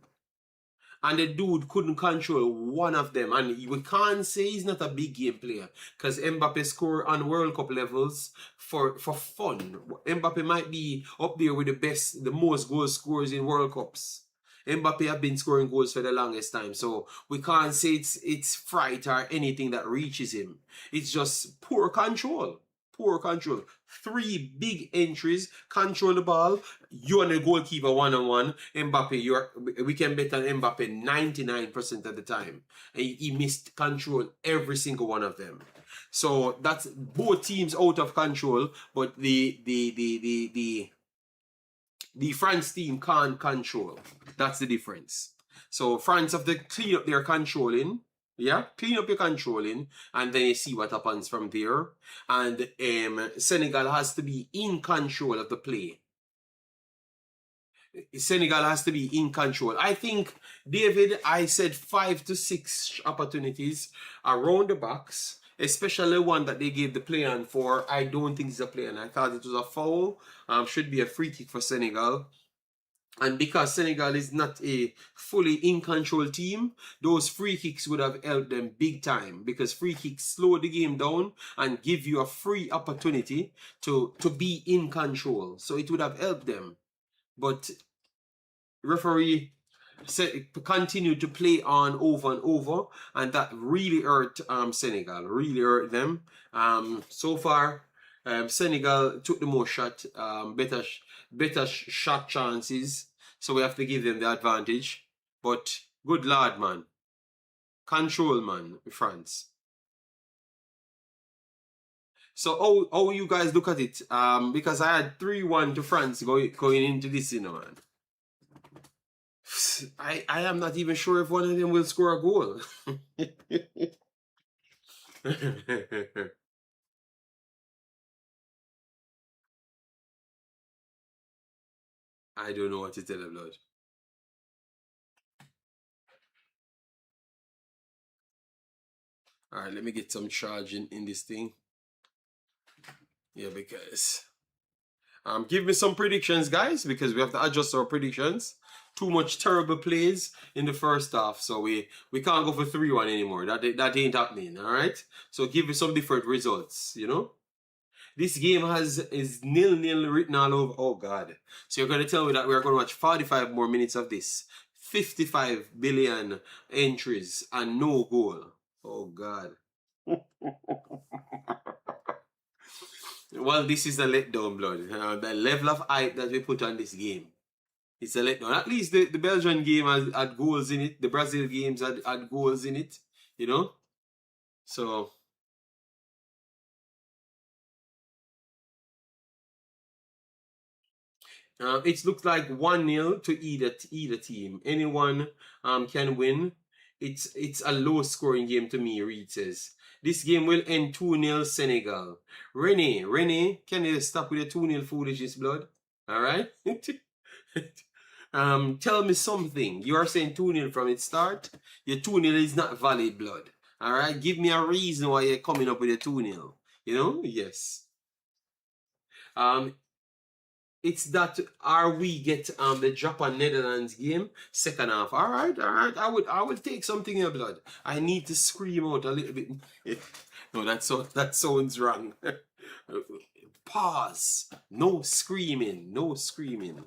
And the dude couldn't control one of them. And we can't say he's not a big game player, because Mbappe scored on World Cup levels for fun. Mbappe might be up there with the most goal scorers in World Cups. Mbappe have been scoring goals for the longest time. So we can't say it's fright or anything that reaches him. It's just poor control. Poor control. 3 big entries, control the ball. You and the goalkeeper one-on-one. Mbappe, we can bet on Mbappe 99% of the time. He missed control every single one of them. So that's both teams out of control, but the France team can't control. That's the difference. So France have to clean up their controlling. Yeah, clean up your controlling, and then you see what happens from there. And Senegal has to be in control of the play. Senegal has to be in control. I think, David, I said 5 to 6 opportunities around the box, especially one that they gave the play on for. I don't think it's a play on. I thought it was a foul. Should be a free kick for Senegal. And because Senegal is not a fully in control team, those free kicks would have helped them big time, because free kicks slow the game down and give you a free opportunity to be in control. So it would have helped them. But referee continued to play on over and over, and that really hurt Senegal, really hurt them. So far, Senegal took the more shot, better shot chances, so we have to give them the advantage. But good lad, man. Control, man, France. So how you guys look at it? Because I had 3-1 to France going into this, man. I am not even sure if one of them will score a goal. I don't know what to tell you, blood. All right, let me get some charge in this thing. Yeah, because give me some predictions, guys, because we have to adjust our predictions. Too much terrible plays in the first half, so we can't go for 3-1 anymore. That ain't happening. All right. So give me some different results. You know, this game is 0-0 written all over. Oh God. So you're gonna tell me that we're gonna watch 45 more minutes of this, 55 billion entries and no goal. Oh God. Well, this is a letdown, blood. The level of hype that we put on this game, it's a letdown. At least the Belgian game had goals in it. The Brazil games had goals in it. You know? So it looks like 1-0 to either team. Anyone can win. It's a low scoring game to me, Reed says. This game will end 2-0 Senegal. Rene, can you stop with the 2-0 foolishness, blood? Alright? Tell me something. You are saying 2-0 from its start. Your 2-0 is not valid, blood. Alright? Give me a reason why you're coming up with a 2-0. You know? Yes. Um, it's that are we get the Japan Netherlands game second half. Alright. I would take something in your blood. I need to scream out a little bit. No, that sounds wrong. Pause. No screaming. No screaming.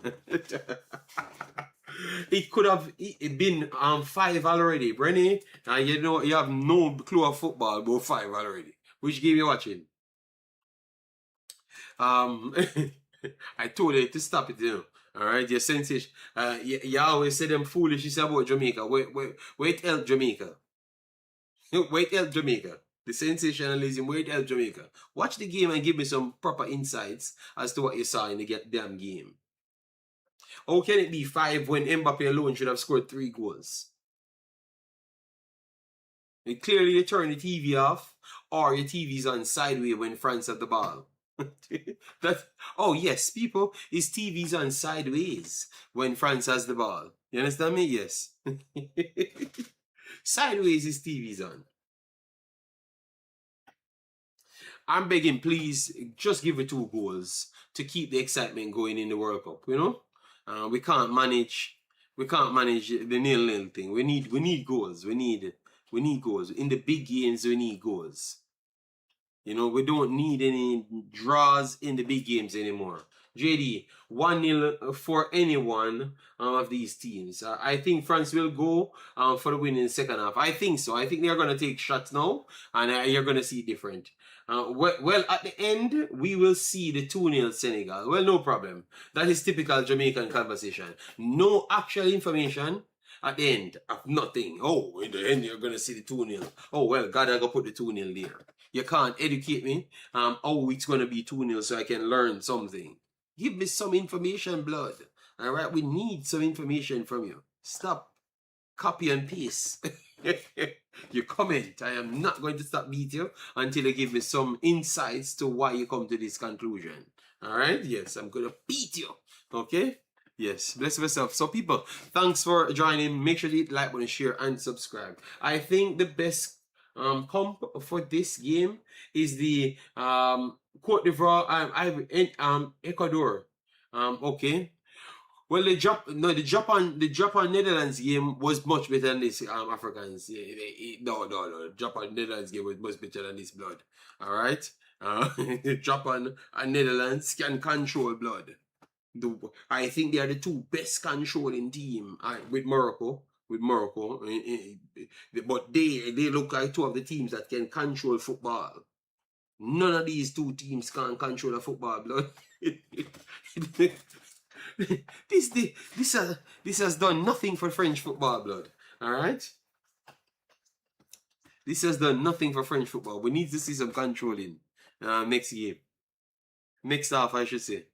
It could have been 5 already, Brenny. And you know you have no clue of football, but 5 already. Which game you watching? Um, I told you to stop it, you know. All right, your sensation. You always say them foolishness about Jamaica. Wait, help Jamaica. Wait, help Jamaica. The sensationalism, wait, help Jamaica. Watch the game and give me some proper insights as to what you saw in the damn game. How can it be 5 when Mbappe alone should have scored 3 goals? And clearly you turn the TV off or your TV's on sideways when France have the ball. that oh yes, people, his TV's on sideways when France has the ball. You understand me? Yes. Sideways his TV's on. I'm begging, please, just give it 2 goals to keep the excitement going in the World Cup. You know, we can't manage. We can't manage the 0-0 thing. We need goals. We need goals in the big games. We need goals. You know, we don't need any draws in the big games anymore. JD, 1-0 for anyone of these teams. I think France will go for the win in the second half. I think so. I think they're going to take shots now, and you're going to see it different. Well, at the end, we will see the 2-0 Senegal. Well, no problem. That is typical Jamaican conversation. No actual information at the end of nothing. Oh, in the end, you're going to see the 2-0. Oh, well, God, I got to put the 2-0 there. You can't educate me. Oh, it's going to be 2-0 so I can learn something. Give me some information, blood. All right, we need some information from you. Stop copy and paste. Your comment. I am not going to stop beat you until you give me some insights to why you come to this conclusion. All right? Yes, I'm going to beat you. Okay? Yes, bless yourself. So, people, thanks for joining. Make sure to hit like button, share, and subscribe. I think the best comp for this game is the Cote d'Ivoire Ecuador. Okay. Well, the Japan Netherlands game was much better than this Africans. No. Japan Netherlands game was much better than this, blood. All right. Japan and Netherlands can control, blood. I think they are the 2 best controlling team with Morocco. But they look like 2 of the teams that can control football. None of these 2 teams can control a football, blood. this has done nothing for French football, blood. All right. This has done nothing for French football. We need to see some controlling next game. Next half, I should say.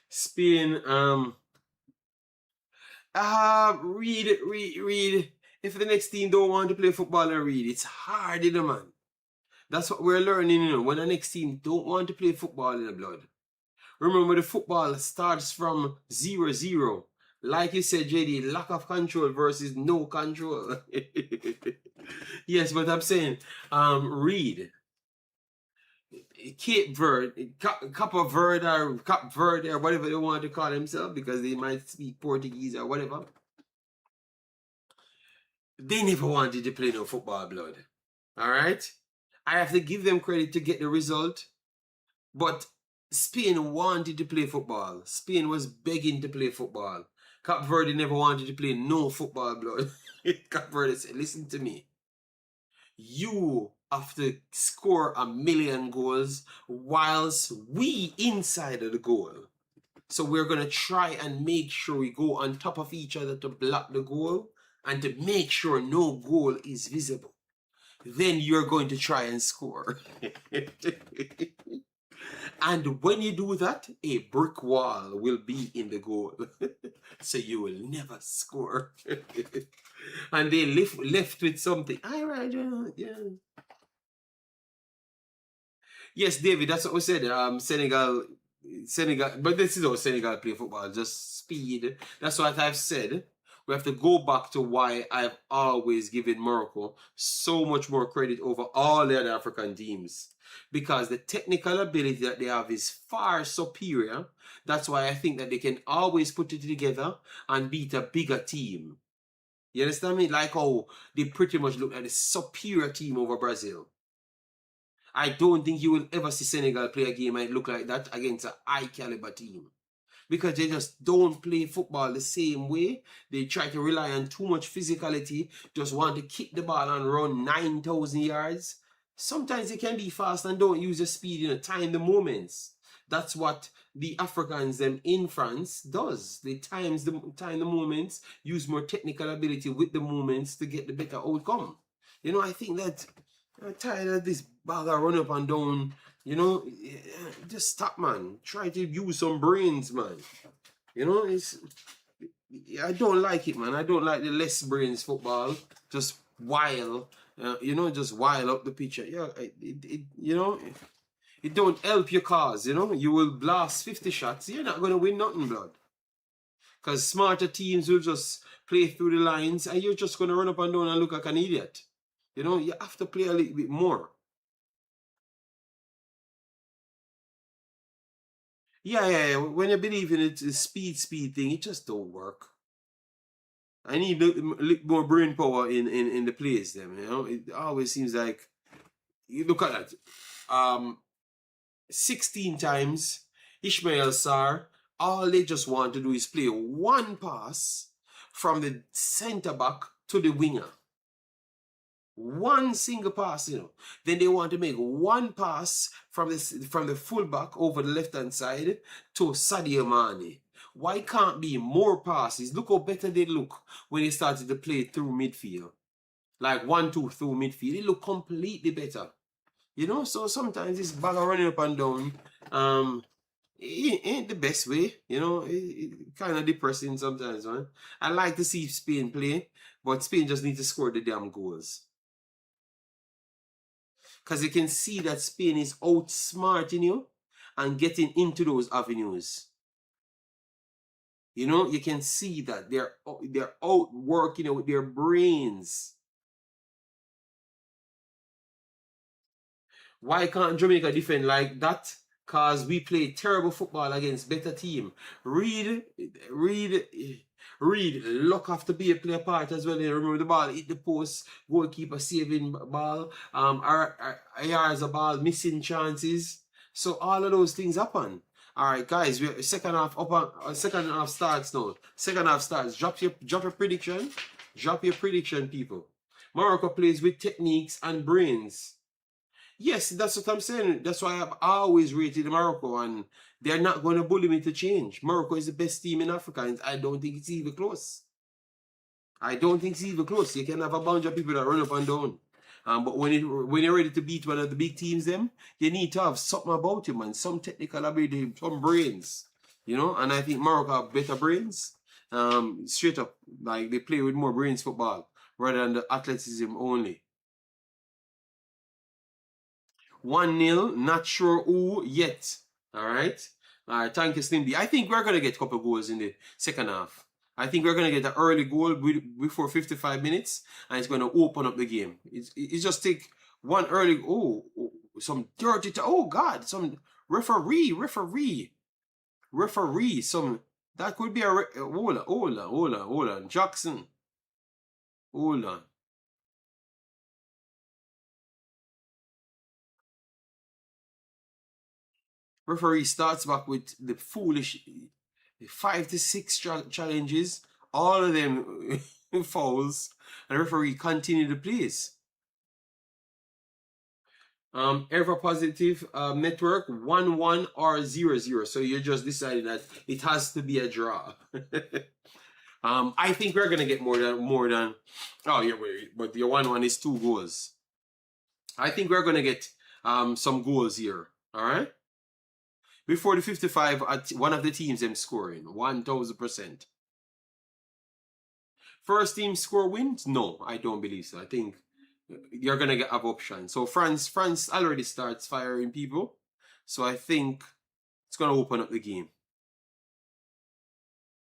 Spain, read. If the next team don't want to play football and read, it's hard, you know, man. That's what we're learning, you know. When the next team don't want to play football in the blood. Remember, the football starts from 0-0. Like you said, JD, lack of control versus no control. Yes, but I'm saying, read. Cape Verde, Cape Verde, or whatever they want to call themselves, because they might speak Portuguese or whatever. They never wanted to play no football, blood. All right? I have to give them credit to get the result, but Spain wanted to play football. Spain was begging to play football. Cape Verde never wanted to play no football, blood. Cape Verde said, listen to me. You have to score 1,000,000 goals whilst we inside of the goal. So we're going to try and make sure we go on top of each other to block the goal and to make sure no goal is visible. Then you're going to try and score. And when you do that, a brick wall will be in the goal. So you will never score. And they left with something. All right, yeah. Yes, David, that's what we said. Senegal, but this is how Senegal play football, just speed. That's what I've said. We have to go back to why I've always given Morocco so much more credit over all the other African teams. Because the technical ability that they have is far superior. That's why I think that they can always put it together and beat a bigger team. You understand me? Like how they pretty much look at a superior team over Brazil. I don't think you will ever see Senegal play a game and look like that against a high caliber team. Because they just don't play football the same way. They try to rely on too much physicality, just want to kick the ball and run 9,000 yards. Sometimes they can be fast and don't use the speed, you know, time the moments. That's what the Africans them in France does. They time the moments, use more technical ability with the moments to get the better outcome. You know, I think that I'm tired of this bag of run up and down. You know, just stop, man. Try to use some brains, man. You know, I don't like it, man. I don't like the less brains football. Just you know, just while up the pitch. Yeah, you know, it don't help your cause. You know, you will blast 50 shots. You're not gonna win nothing, blood. Because smarter teams will just play through the lines, and you're just gonna run up and down and look like an idiot. You know, you have to play a little bit more. Yeah. When you believe in it, the speed thing, it just don't work. I need a little more brain power in the plays, them. You know, it always seems like you look at that. 16 times Ishmael Sarr, all they just want to do is play one pass from the center back to the winger. One single pass, you know. Then they want to make one pass from the fullback over the left-hand side to Sadio Mane. Why can't be more passes? Look how better they look when they started to play through midfield. Like 1-2 through midfield. They look completely better. You know, so sometimes this ball running up and down, it ain't the best way. You know, it kind of depressing sometimes, man. I like to see Spain play, but Spain just need to score the damn goals. Because you can see that Spain is outsmarting you and getting into those avenues. You know, you can see that they're out working with their brains. Why can't Jamaica defend like that? Because we play terrible football against better team. Read, luck have to be a play part as well. You remember the ball hit the post, goalkeeper saving ball, IR's a ball, missing chances. So all of those things happen. All right, guys, we're second half second half starts now. Second half starts. Drop your prediction. Drop your prediction, people. Morocco plays with techniques and brains. Yes, that's what I'm saying. That's why I've always rated Morocco, and they're not going to bully me to change. Morocco is the best team in Africa, and I don't think it's even close. I don't think it's even close. You can have a bunch of people that run up and down. But when you're ready to beat one of the big teams, you need to have something about you, man. Some technical ability, some brains. You know, and I think Morocco have better brains. Straight up, like they play with more brains football rather than the athleticism only. 1-0, not sure who yet. All right. All right. Thank you, Slim B. I think we're gonna get a couple goals in the second half. I think we're gonna get an early goal before 55 minutes, and it's gonna open up the game. It's just take one early. Oh, some dirty. Oh God, some referee. Some that could be a. Hold on, Jackson. Hold on. Referee starts back with the foolish 5 to 6 challenges, all of them fouls, and the referee continued the plays. Ever positive network 1-1 or 0-0. So you're just deciding that it has to be a draw. I think we're gonna get more than. Oh yeah, but your 1-1 is 2 goals. I think we're gonna get some goals here. All right. Before the 55, one of the teams them scoring 1000%. First team score wins? No, I don't believe so. I think you're gonna have options. So France already starts firing people. So I think it's gonna open up the game.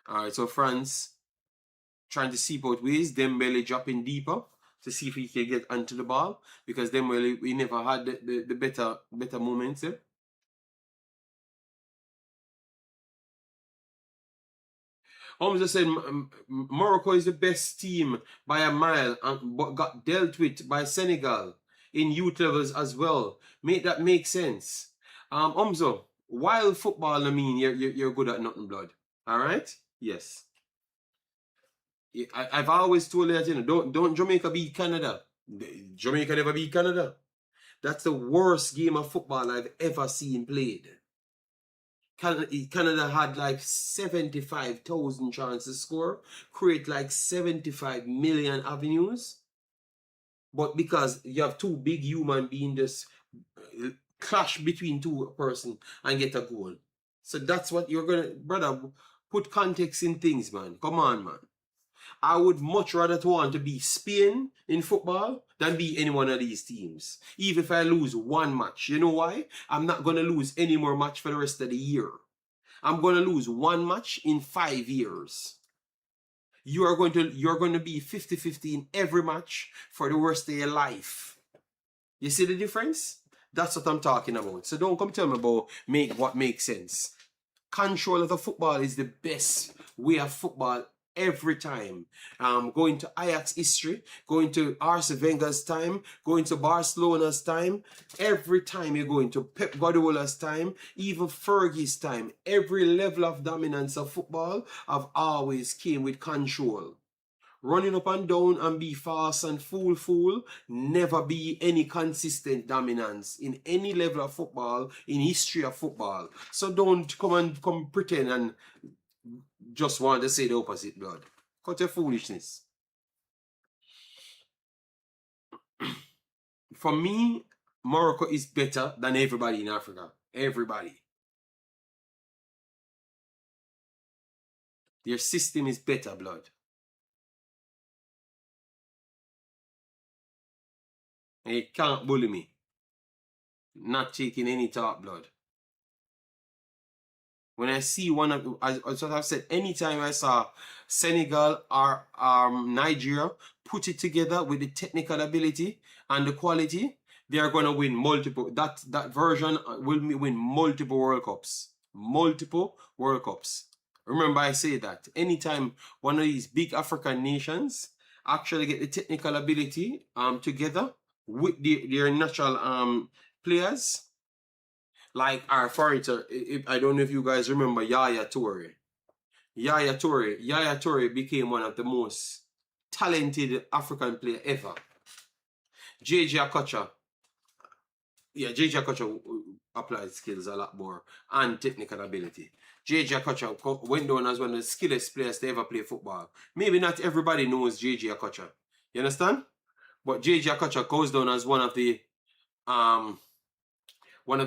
All right, so France trying to see both ways. Dembele dropping deeper to see if he can get onto the ball because Dembele we never had the better moments. Holmes said Morocco is the best team by a mile, but got dealt with by Senegal in youth levels as well. Make that make sense. Omzo, while football, I mean, you're good at nothing, blood. All right? Yes. I've always told you that, you know, don't Jamaica beat Canada. Jamaica never beat Canada. That's the worst game of football I've ever seen played. Canada had like 75,000 chances to score, create like 75 million avenues. But because you have two big human beings just clash between two person and get a goal. So that's what you're gonna, brother, put context in things, man. Come on, man. I would much rather want to be Spain in football than be any one of these teams. Even if I lose one match. You know why? I'm not going to lose any more match for the rest of the year. I'm going to lose one match in 5 years. You're going to be 50-50 in every match for the rest of your life. You see the difference? That's what I'm talking about. So don't come tell me about what makes sense. Control of the football is the best way of football every time. Going to Ajax history, going to Arsene Wenger's time, going to Barcelona's time, every time you're going to Pep Guardiola's time, even Fergie's time, every level of dominance of football have always came with control. Running up and down and be fast and fool, never be any consistent dominance in any level of football, in history of football. So don't come pretend and just want to say the opposite, blood. Cut your foolishness. For me, Morocco is better than everybody in Africa. Everybody. Their system is better, blood. And you can't bully me. Not taking any talk, blood. When I see one of, as what I've said, anytime I saw Senegal or Nigeria put it together with the technical ability and the quality, they are going to win multiple. That version will win multiple World Cups. Multiple World Cups. Remember I say that. Anytime one of these big African nations actually get the technical ability together with their natural players, like our furniture, I don't know if you guys remember Yaya Toure. Yaya Toure became one of the most talented African player ever. JJ Akocha. Yeah, JJ Akocha applied skills a lot more and technical ability. JJ Akocha went down as one of the skillest players to ever play football. Maybe not everybody knows JJ Akocha. You understand? But JJ Akocha goes down as one of the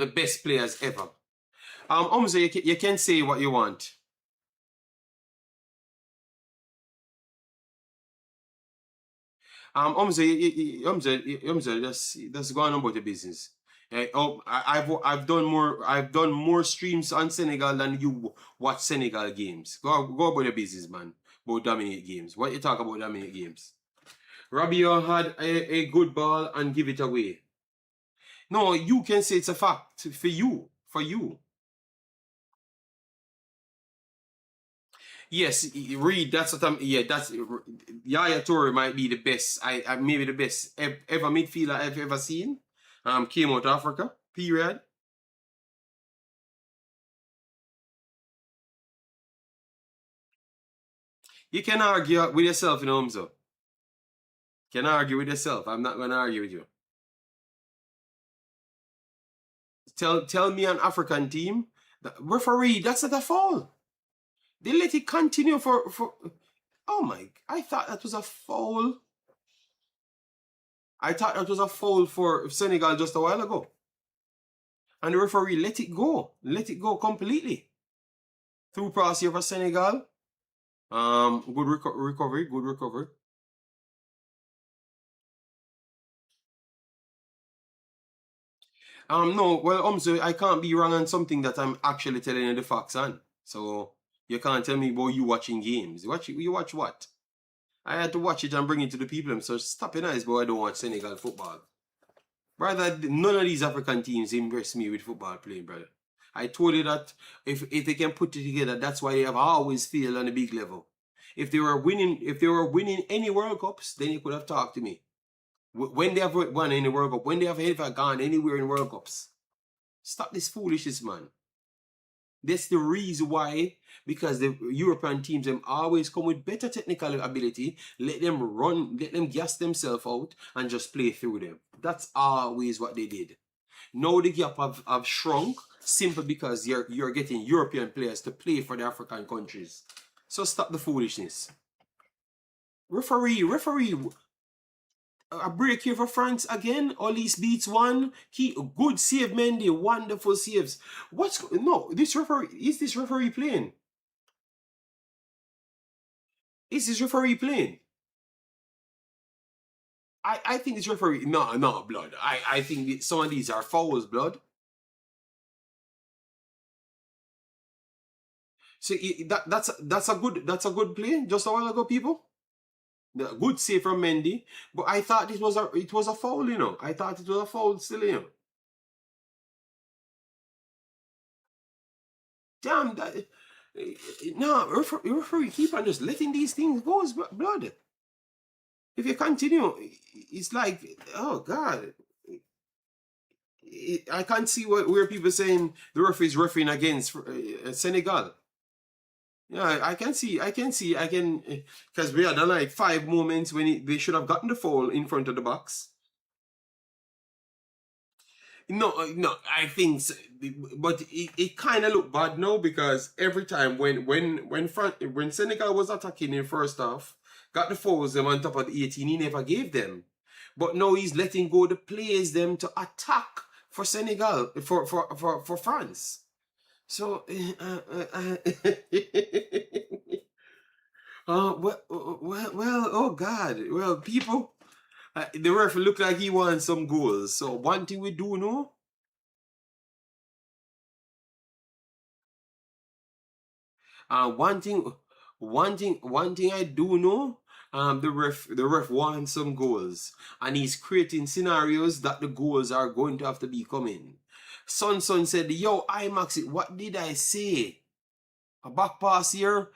best players ever. Umza, you can say what you want. Umza, just go on about your business. I've done more streams on Senegal than you watch Senegal games. Go about your business, man. About dominate games. What you talk about dominate games? Rabio had a good ball and give it away. No, you can say it's a fact for you. For you. Yes, Reed. That's what I'm. Yeah, that's Yaya Toure might be the best. I maybe the best ever midfielder I've ever seen. Came out of Africa. Period. You can argue with yourself, you know, Umzo. You can argue with yourself. I'm not gonna argue with you. Tell me an African team. Referee, that's not a foul. They let it continue for. Oh my! I thought that was a foul. I thought that was a foul for Senegal just a while ago. And the referee let it go. Let it go completely. Through pass here for Senegal. Good recovery. Good recovery. No, well, so I can't be wrong on something that I'm actually telling you the facts on. So you can't tell me about you watching games. You watch what? I had to watch it and bring it to the people. So stop your eyes, boy. I don't watch Senegal football. Brother, none of these African teams impress me with football playing, brother. I told you that if they can put it together, that's why they have always failed on a big level. If they were winning any World Cups, then you could have talked to me. When they have won any World Cup, when they have ever gone anywhere in World Cups. Stop this foolishness, man. That's the reason why, because the European teams them always come with better technical ability. Let them run, let them gas themselves out and just play through them. That's always what they did. Now the gap have shrunk simply because you're getting European players to play for the African countries. So stop the foolishness. Referee, a break here for France again. Olise beats one. Good save, Mendy. Wonderful saves. Is this referee playing? Is this referee playing? I think this referee. No, blood. I think some of these are fouls, blood. So that's a good play just a while ago, people. Good save from Mendy, but I thought it was a foul, you know. I thought it was a foul still, you know. Damn that. No, referee keep on just letting these things go, blood. If you continue, it's like, oh God, I can't see where people saying the referee is refereeing against Senegal. Yeah, because we had like 5 moments when they should have gotten the foul in front of the box. No, I think, but it kind of looked bad now because every time when Senegal was attacking in first half, got the fouls them on top of the 18, he never gave them. But now he's letting go the players them to attack for Senegal for France. So oh God, well people, the ref look like he wants some goals. So one thing we do know. One thing I do know. The ref wants some goals, and he's creating scenarios that the goals are going to have to be coming. Son said, "Yo, Imaxit, what did I say? A back pass here?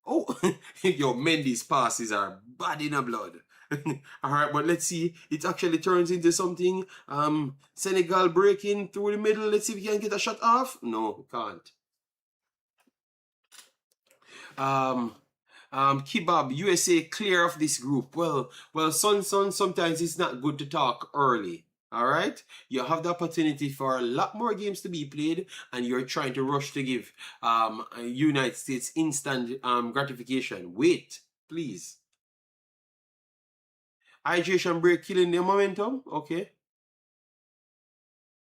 Oh, yo, Mendy's passes are bad in a blood." All right, but let's see. It actually turns into something. Senegal breaking through the middle. Let's see if we can get a shot off. No, can't. Um, Kebab, USA clear of this group. Well, son, sometimes it's not good to talk early. All right, you have the opportunity for a lot more games to be played, and you're trying to rush to give United States instant gratification. Wait, please. Hydration break killing the momentum. Okay.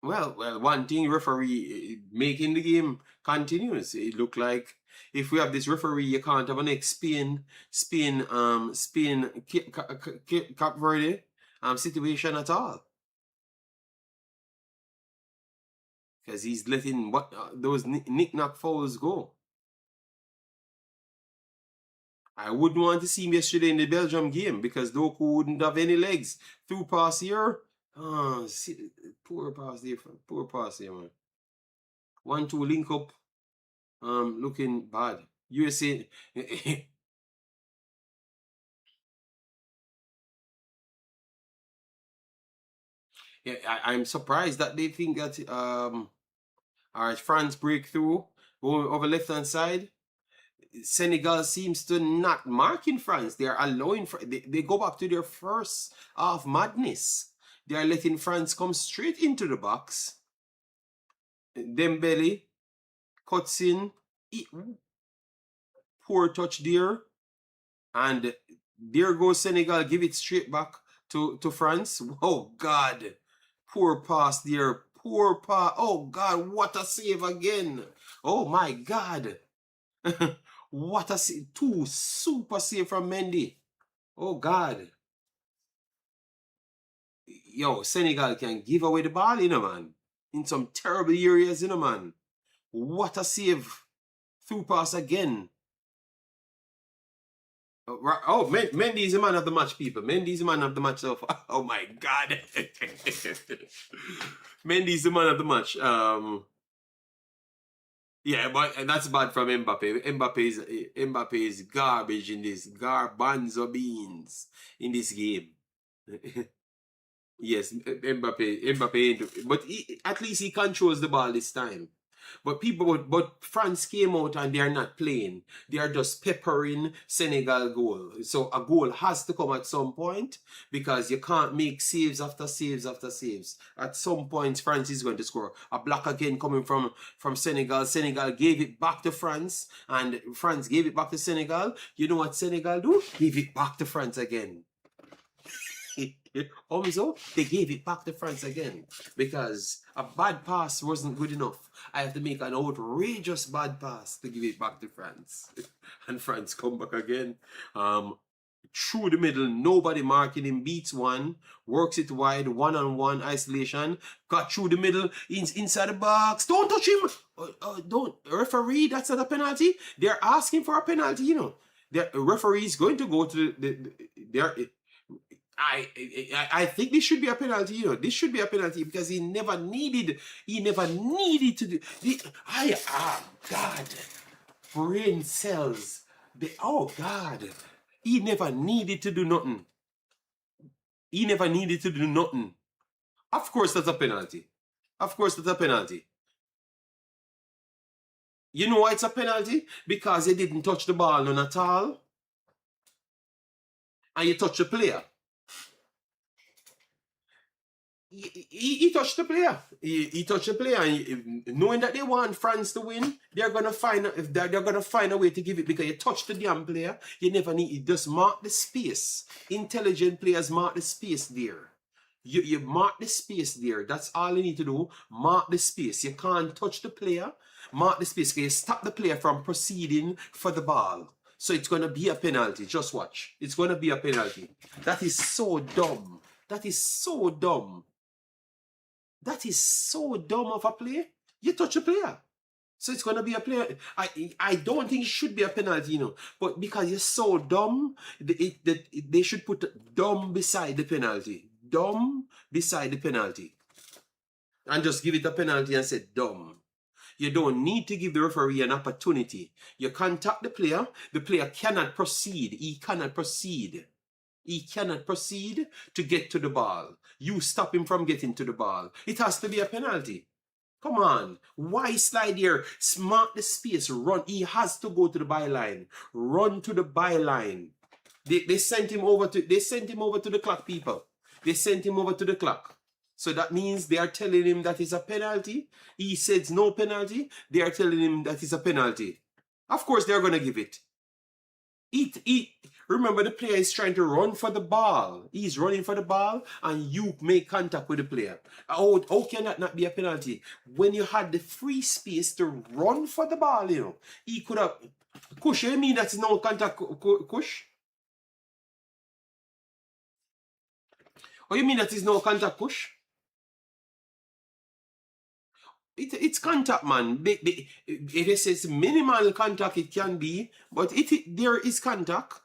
Well, one thing referee making the game continuous. It look like if we have this referee, you can't have an next Spain, Cap Verde situation at all, because he's letting what those knick-knack fouls go. I wouldn't want to see him yesterday in the Belgium game because Doku wouldn't have any legs. Through pass here. Oh, see, poor pass there. Poor pass here, man. 1-2 link up. Looking bad. USA. Yeah, I'm surprised that they think that our France breakthrough going over left hand side. Senegal seems to not mark in France. They are allowing they go back to their first half madness. They are letting France come straight into the box. Dembele cuts in, poor touch there, and there goes Senegal. Give it straight back to France. Oh God, poor pass there. Poor pass. Oh God, what a save again. Oh my God. What a save. Two super save from Mendy. Oh God. Yo, Senegal can give away the ball, man. In some terrible areas, man. What a save. Through pass again. Oh, Mendy is the man of the match, people. Mendy is the man of the match so far. Oh my God. Mendy is the man of the match. Yeah, but that's bad from Mbappe. Mbappe is garbage in this. Garbanzo beans in this game. Yes, Mbappe, but at least he controls the ball this time. But France came out and they are not playing. They are just peppering Senegal goal. So a goal has to come at some point because you can't make saves after saves after saves. At some point, France is going to score. A block again coming from Senegal. Senegal gave it back to France and France gave it back to Senegal. You know what Senegal do? Give it back to France again. Also, they gave it back to France again because a bad pass wasn't good enough. I have to make an outrageous bad pass to give it back to France. And France come back again. Through the middle, nobody marking him, beats one, works it wide, one-on-one isolation, got through the middle, inside the box. Don't touch him! Don't. Referee, that's not a penalty. They're asking for a penalty, The referee is going to go to I think this should be a penalty, This should be a penalty because he never needed to do. God, brain cells. God, he never needed to do nothing. He never needed to do nothing. Of course, that's a penalty. Of course, that's a penalty. You know why it's a penalty? Because he didn't touch the ball none at all, and you touch the player. He touched the player. He touched the player, and knowing that they want France to win, they're gonna find a way to give it because you touched the damn player. You never need. You just mark the space. Intelligent players mark the space there. You mark the space there. That's all you need to do. Mark the space. You can't touch the player. Mark the space. You stop the player from proceeding for the ball. So it's gonna be a penalty. Just watch. It's gonna be a penalty. That is so dumb. That is so dumb. That is so dumb of a play. You touch a player. So it's going to be a player. I don't think it should be a penalty, But because you're so dumb, they should put dumb beside the penalty. Dumb beside the penalty. And just give it a penalty and say dumb. You don't need to give the referee an opportunity. You contact the player cannot proceed. He cannot proceed. He cannot proceed to get to the ball. You stop him from getting to the ball. It has to be a penalty. Come on. Why slide here? Mark the space. Run. He has to go to the byline. Run to the byline. They sent him over to the clock, people. They sent him over to the clock. So that means they are telling him that it's a penalty. He says no penalty. They are telling him that it's a penalty. Of course, they're going to give it. Remember, the player is trying to run for the ball. He's running for the ball, and you make contact with the player. How can that not be a penalty? When you had the free space to run for the ball, you know, he could have. Kush, you mean that's no contact, Kush? Or you mean that is no contact, Kush? It's contact, man. It says minimal contact, it can be, but there is contact.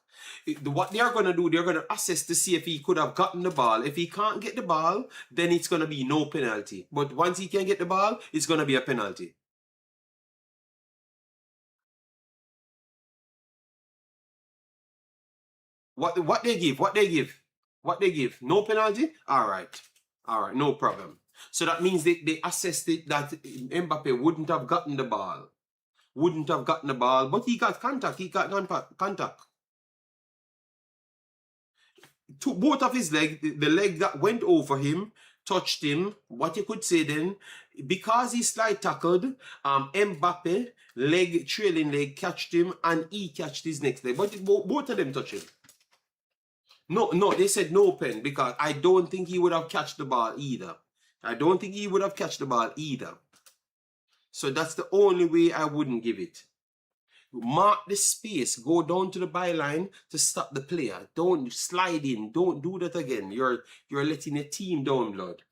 What they are going to do, they're going to assess to see if he could have gotten the ball. If he can't get the ball, then it's going to be no penalty. But once he can get the ball, it's going to be a penalty. What they give? What they give? What they give? No penalty? All right. All right, no problem. So that means they assessed it that Mbappe wouldn't have gotten the ball. Wouldn't have gotten the ball, but he got contact. He got contact. To both of his legs, the leg that went over him, touched him. What you could say then, because he slide tackled, Mbappe trailing leg catched him, and he catched his next leg. But both of them touched him. No, they said no pen because I don't think he would have catched the ball either. I don't think he would have catched the ball either. So that's the only way I wouldn't give it. Mark the space. Go down to the byline to stop the player. Don't slide in. Don't do that again. You're letting a team down, blood.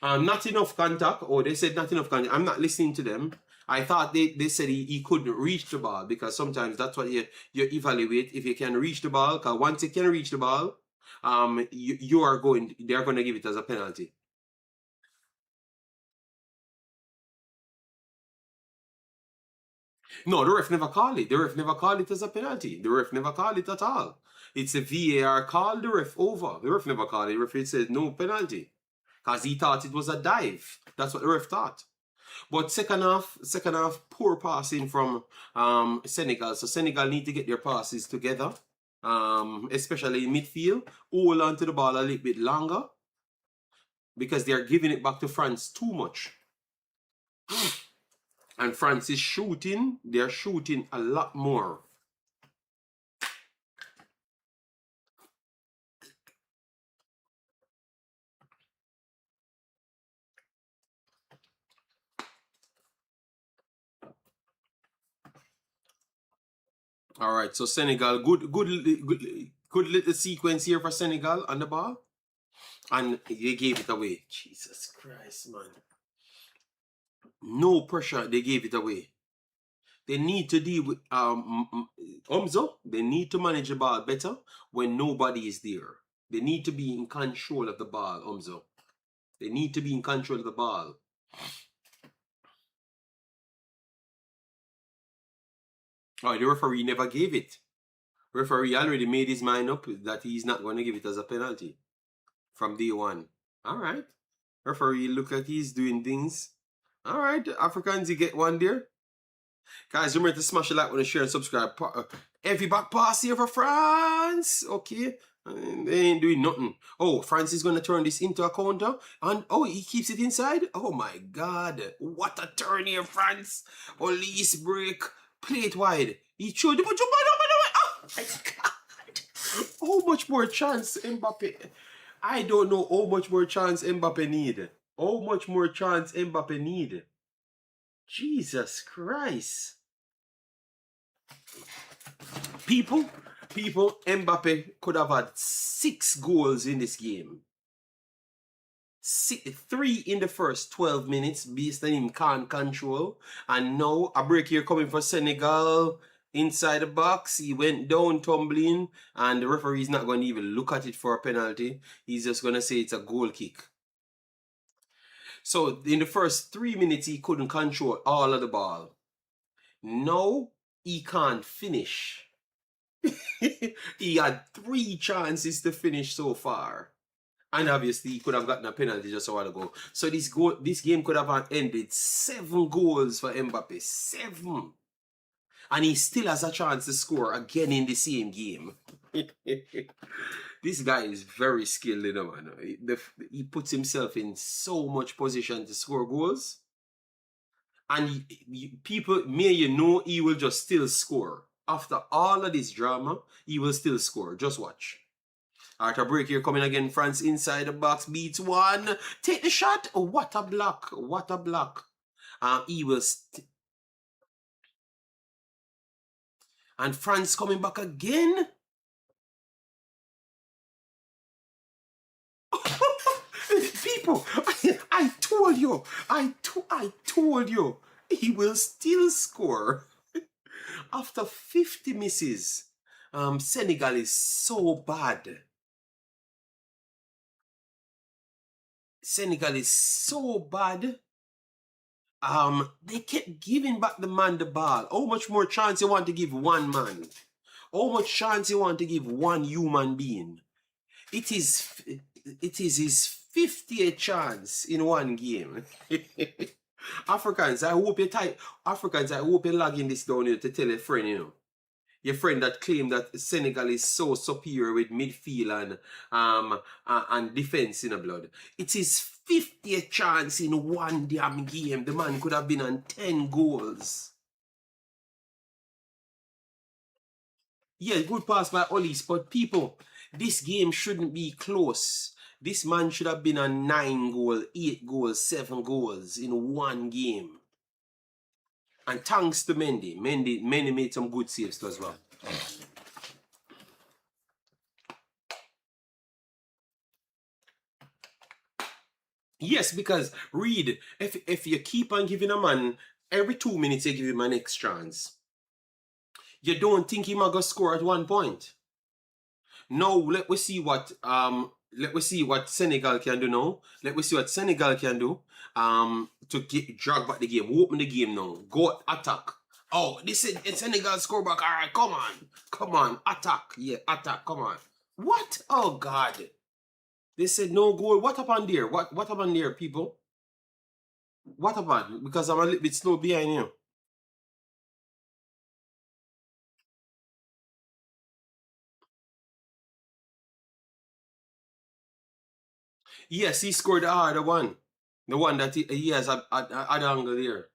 Not enough contact. Oh, they said not enough contact. I'm not listening to them. I thought they said he couldn't reach the ball because sometimes that's what you evaluate if you can reach the ball. Because once you can reach the ball, they're going to give it as a penalty. No, the ref never called it. The ref never called it as a penalty. The ref never called it at all. It's a VAR called the ref over. The ref never called it. The ref said no penalty because he thought it was a dive. That's what the ref thought. But second half, poor passing from Senegal. So Senegal need to get their passes together, especially in midfield. Hold on to the ball a little bit longer because they are giving it back to France too much. And France is shooting. They're shooting a lot more. All right, so Senegal, good little sequence here for Senegal on the ball. And they gave it away. Jesus Christ, man. No pressure, they gave it away. They need to deal with Umzo. They need to manage the ball better when nobody is there. They need to be in control of the ball, Umzo. They need to be in control of the ball. Oh, the referee never gave it. Referee already made his mind up that he's not going to give it as a penalty from day one. All right. Referee look like he's doing things. All right, Africans, you get one there. Guys, remember to smash the like, want to share and subscribe. Every back pass here for France. Okay. They ain't doing nothing. Oh, France is going to turn this into a counter. And oh, he keeps it inside. Oh my God. What a turn here, France. Police break. Play it wide. He showed the oh my God. How much more chance Mbappe? I don't know how much more chance Mbappe need. How much more chance Mbappe need? Jesus Christ. People, Mbappe could have had 6 goals in this game. 3 in the first 12 minutes based on him can't control. And now a break here coming for Senegal inside the box. He went down tumbling and the referee is not going to even look at it for a penalty. He's just going to say it's a goal kick. So in the first 3 minutes, he couldn't control all of the ball. Now he can't finish. He had 3 chances to finish so far. And obviously, he could have gotten a penalty just a while ago. So this game could have ended 7 goals for Mbappe. 7. And he still has a chance to score again in the same game. This guy is very skilled, you know, man. He puts himself in so much position to score goals. And people, may you know, he will just still score. After all of this drama, he will still score. Just watch. After break here, coming again, France inside the box, beats one. Take the shot. Oh, what a block. What a block. He will... and France coming back again. People, I told you. I told you. He will still score. After 50 misses. Senegal is so bad. Senegal is so bad. They kept giving back the man the ball. How much more chance you want to give one man? How much chance you want to give one human being? It is his 50th chance in one game. Africans, I hope you're logging this down here to tell a friend, you know. Your friend that claimed that Senegal is so superior with midfield and defense in the blood. It is 50th chance in one damn game. The man could have been on 10 goals. Yeah, good pass by Olis, but people, this game shouldn't be close. This man should have been on 9 goals, 8 goals, 7 goals in one game. And thanks to Mendy. Mendy made some good saves too as well. Yes, because Reed, if you keep on giving a man every 2 minutes, you give him an next chance. You don't think he might go score at one point. No, let me see what Senegal can do now. Let me see what Senegal can do to drag back the game. Open the game now. Go attack. Oh, this is Senegal score back. All right, come on. Come on. Attack. Yeah, attack. Come on. What? Oh, God. They said no goal. What happened there? What happened there, people? What happened? Because I'm a little bit slow behind you. Yes, he scored the harder one. The one that he has at angle there.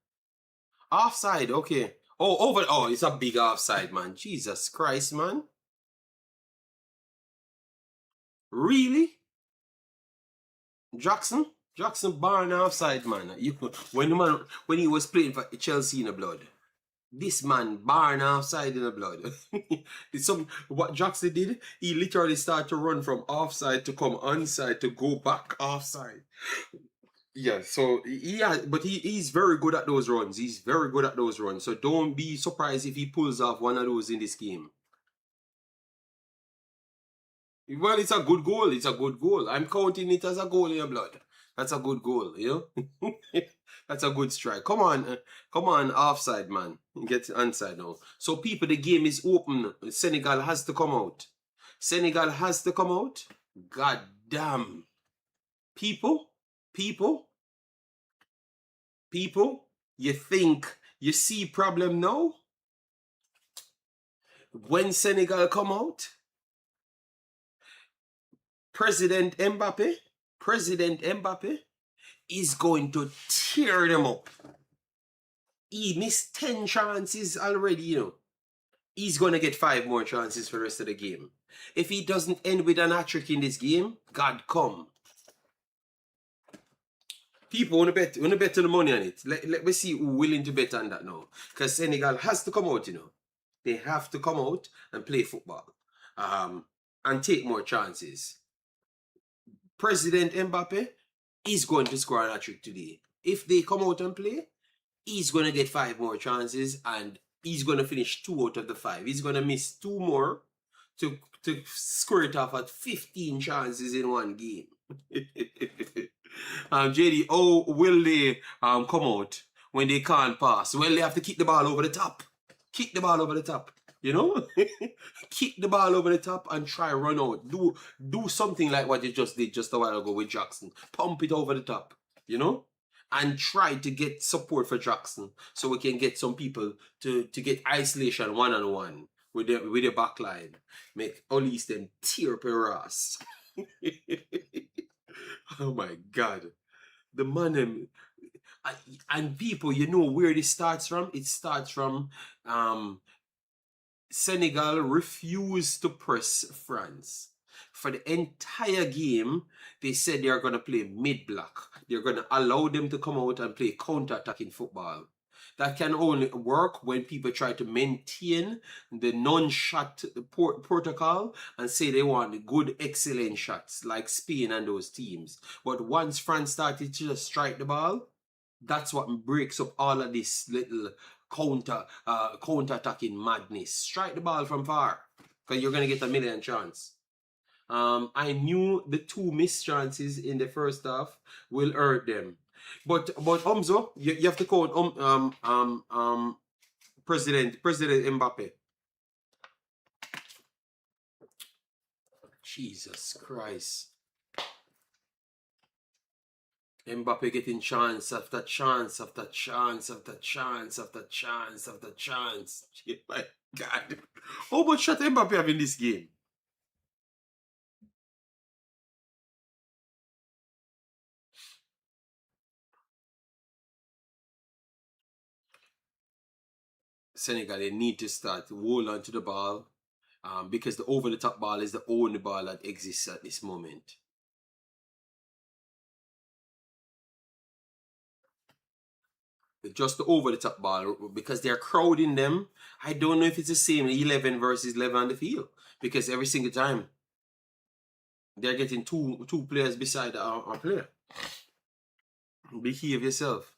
Offside, okay. Oh, over. Oh, it's a big offside, man. Jesus Christ, man. Really? Jackson barn offside, man. When he was playing for Chelsea in the blood. This man barn offside in the blood. What Jackson did, he literally started to run from offside to come onside to go back offside. Yeah, so but he's very good at those runs. He's very good at those runs. So don't be surprised if he pulls off one of those in this game. Well, it's a good goal. It's a good goal. I'm counting it as a goal in your blood. That's a good goal, you know? That's a good strike. Come on, offside, man. Get onside now. So, people, the game is open. Senegal has to come out. Senegal has to come out. God damn. People, you think you see problem now? When Senegal come out, President Mbappe is going to tear them up. He missed 10 chances already, you know. He's going to get 5 more chances for the rest of the game. If he doesn't end with an hat-trick in this game, God come. People want to bet the money on it. Let me see who's willing to bet on that now. Because Senegal has to come out, you know. They have to come out and play football. And take more chances. President Mbappe is going to score a hat-trick today. If they come out and play, he's going to get 5 more chances and he's going to finish 2 out of the 5. He's going to miss 2 more to score it off at 15 chances in one game. JD, oh, will they come out when they can't pass? Well, they have to kick the ball over the top. Kick the ball over the top. You know? Kick the ball over the top and try run out. Do something like what you just did just a while ago with Jackson. Pump it over the top. You know? And try to get support for Jackson so we can get some people to get isolation one-on-one with the back line. Make all these them tear up your ass. Oh my God. The man, And people, you know where this starts from? It starts from Senegal refused to press France. For the entire game, they said they are going to play mid-block. They're going to allow them to come out and play counter-attacking football. That can only work when people try to maintain the non-shot protocol and say they want good, excellent shots like Spain and those teams. But once France started to just strike the ball, that's what breaks up all of this little counter-attacking madness. Strike the ball from far, because you're gonna get a million chance. I knew the two missed chances in the first half will hurt them, but Umzo, you have to call President Mbappe. Jesus Christ. Mbappe getting chance after chance after chance after chance after chance after chance. My God. How much shot Mbappe have in this game? Senegal, they need to start hold on to the ball because the over-the-top ball is the only ball that exists at this moment. Just the over-the-top ball, because they're crowding them. I don't know if it's the same 11 versus 11 on the field, because every single time they're getting two players beside our player. Behave yourself.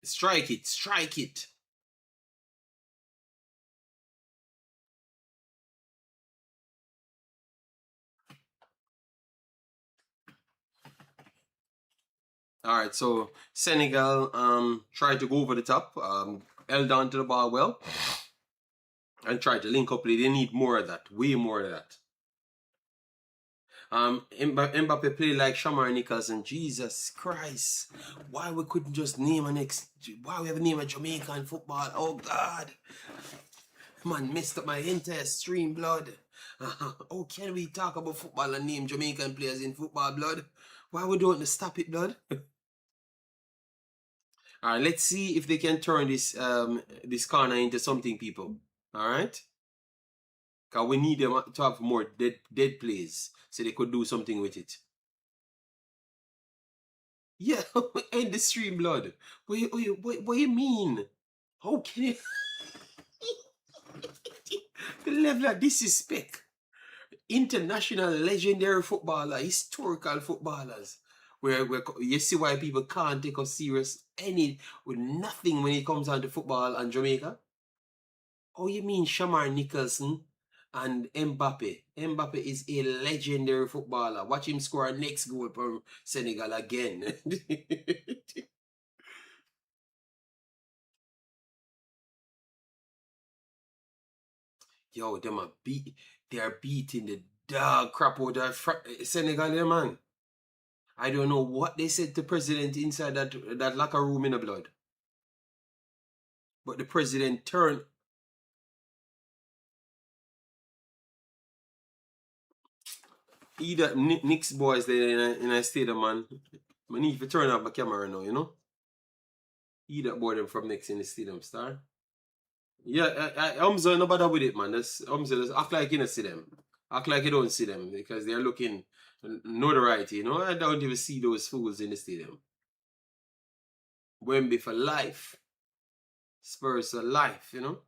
Strike it, strike it. All right, so Senegal tried to go over the top, held on to the ball well, and tried to link up play. They need more of that, way more of that. Mbappe played like Shamar Nicholson. Jesus Christ, why we couldn't just name why we have a name a Jamaican football? Oh God, man, messed up my entire stream, blood. How can we talk about football and name Jamaican players in football, blood? Why we don't stop it, blood? All right, let's see if they can turn this this corner into something, people. All right, because we need them to have more dead plays so they could do something with it. Yeah, end the stream, blood. What you mean? How can you? The level of disrespect. International legendary footballer, historical footballers. Where you see why people can't take us serious with nothing when it comes down to football and Jamaica. Oh, you mean Shamar Nicholson and Mbappe? Mbappe is a legendary footballer. Watch him score a next goal from Senegal again. Yo, they are beating the dog crap out of Senegal, yeah, man. I don't know what they said to president inside that locker room in the blood. But the president turned. Either Knicks boys there in a stadium, man. I need to turn off my camera now, you know? Either boy them from Knicks in the stadium, star. Yeah, I'm so no bother with it, man. I'm just act like you don't see them. Act like you don't see them because they're looking notoriety, you know? I don't even see those fools in the stadium. Wemby for life. Spurs for life, you know?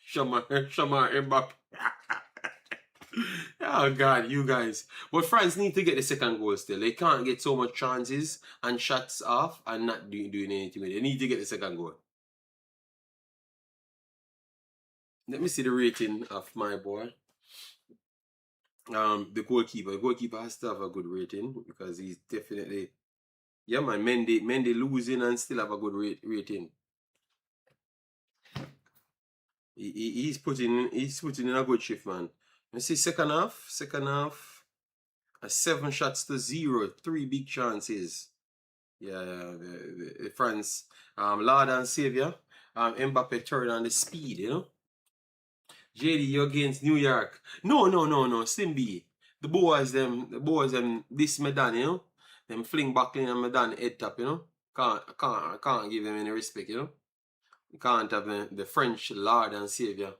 Shamar Mbappe. Oh God, you guys. But France need to get the second goal still. They can't get so much chances and shots off and not doing anything with it. They need to get the second goal. Let me see the rating of my boy. The goalkeeper. The goalkeeper has to have a good rating because he's definitely, yeah, man. Mendy losing and still have a good rating. He's putting in a good shift, man. You see second half, 7 shots to 0, 3 big chances. Yeah, the France, Lord and Savior, Mbappe turned on the speed, you know. JD, you're against New York. No, Simbi. the boys them this Medan, you know. Them fling back in and Medan head top, you know. I can't give them any respect, you know. You can't have the French Lord and Savior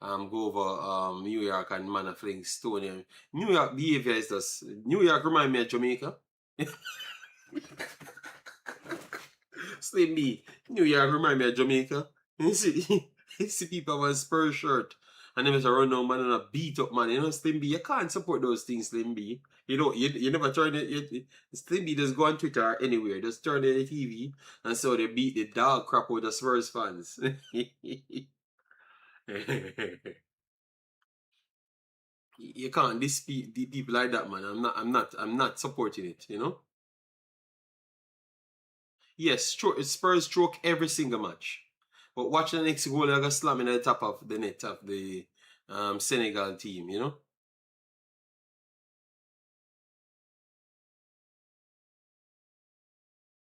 go over New York and man a fling stone. New York behavior is just New York remind me of Jamaica. Slim B, New York remind me of Jamaica. You see, you see people with a Spurs shirt and them just run down man and a beat up man. You know, Slim B, you can't support those things, Slim B. You know, you never turn it. Slim B just go on Twitter or anywhere, just turn on the TV and so they beat the dog crap with the Spurs fans. You can't dispute the people like that, man. I'm not supporting it, you know? Yes, Spurs stroke every single match. But watch the next goal, they're gonna slam in at the top of the net of the Senegal team, you know?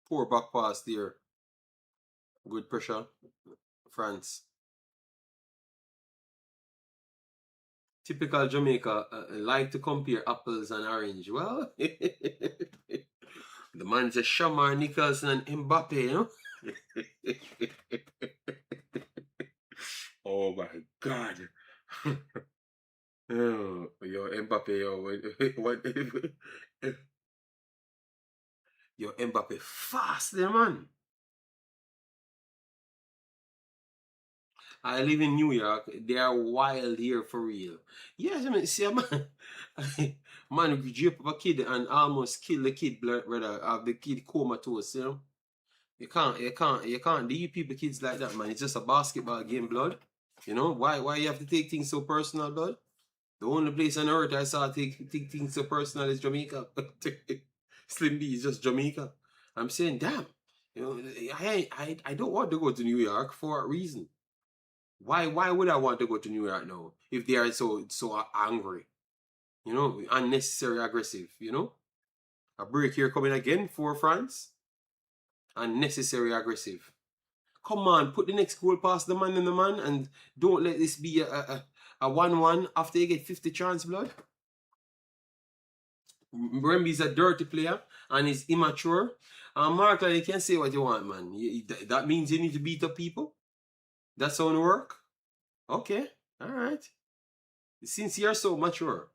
Poor back pass there. Good pressure. France. Typical Jamaica like to compare apples and orange. Well, the man's a Shamar, Nicholson, and Mbappe, you know? Oh my God. Oh, yo, Mbappe, yo, what, yo, Mbappe fast there, man. I live in New York. They are wild here for real. Yes, I mean, see, man, man, you drape up a kid and almost kill the kid, brother. Have the kid comatose, you know. You can't leave people kids like that, man. It's just a basketball game, blood. You know why you have to take things so personal, blood? The only place on earth I saw take things so personal is Jamaica. Slim B is just Jamaica. I'm saying, damn, you know, I don't want to go to New York for a reason. Why would I want to go to New York now if they are so angry? You know, unnecessary aggressive. You know, a break here coming again for France. Unnecessary aggressive. Come on, put the next goal past the man and the man, and don't let this be a 1-1 after you get 50 chance, blood. Remember, a dirty player and he's immature. And Mark, you can say what you want, man. That means you need to beat up people. That's how it work. Okay, all right. Since you're so mature,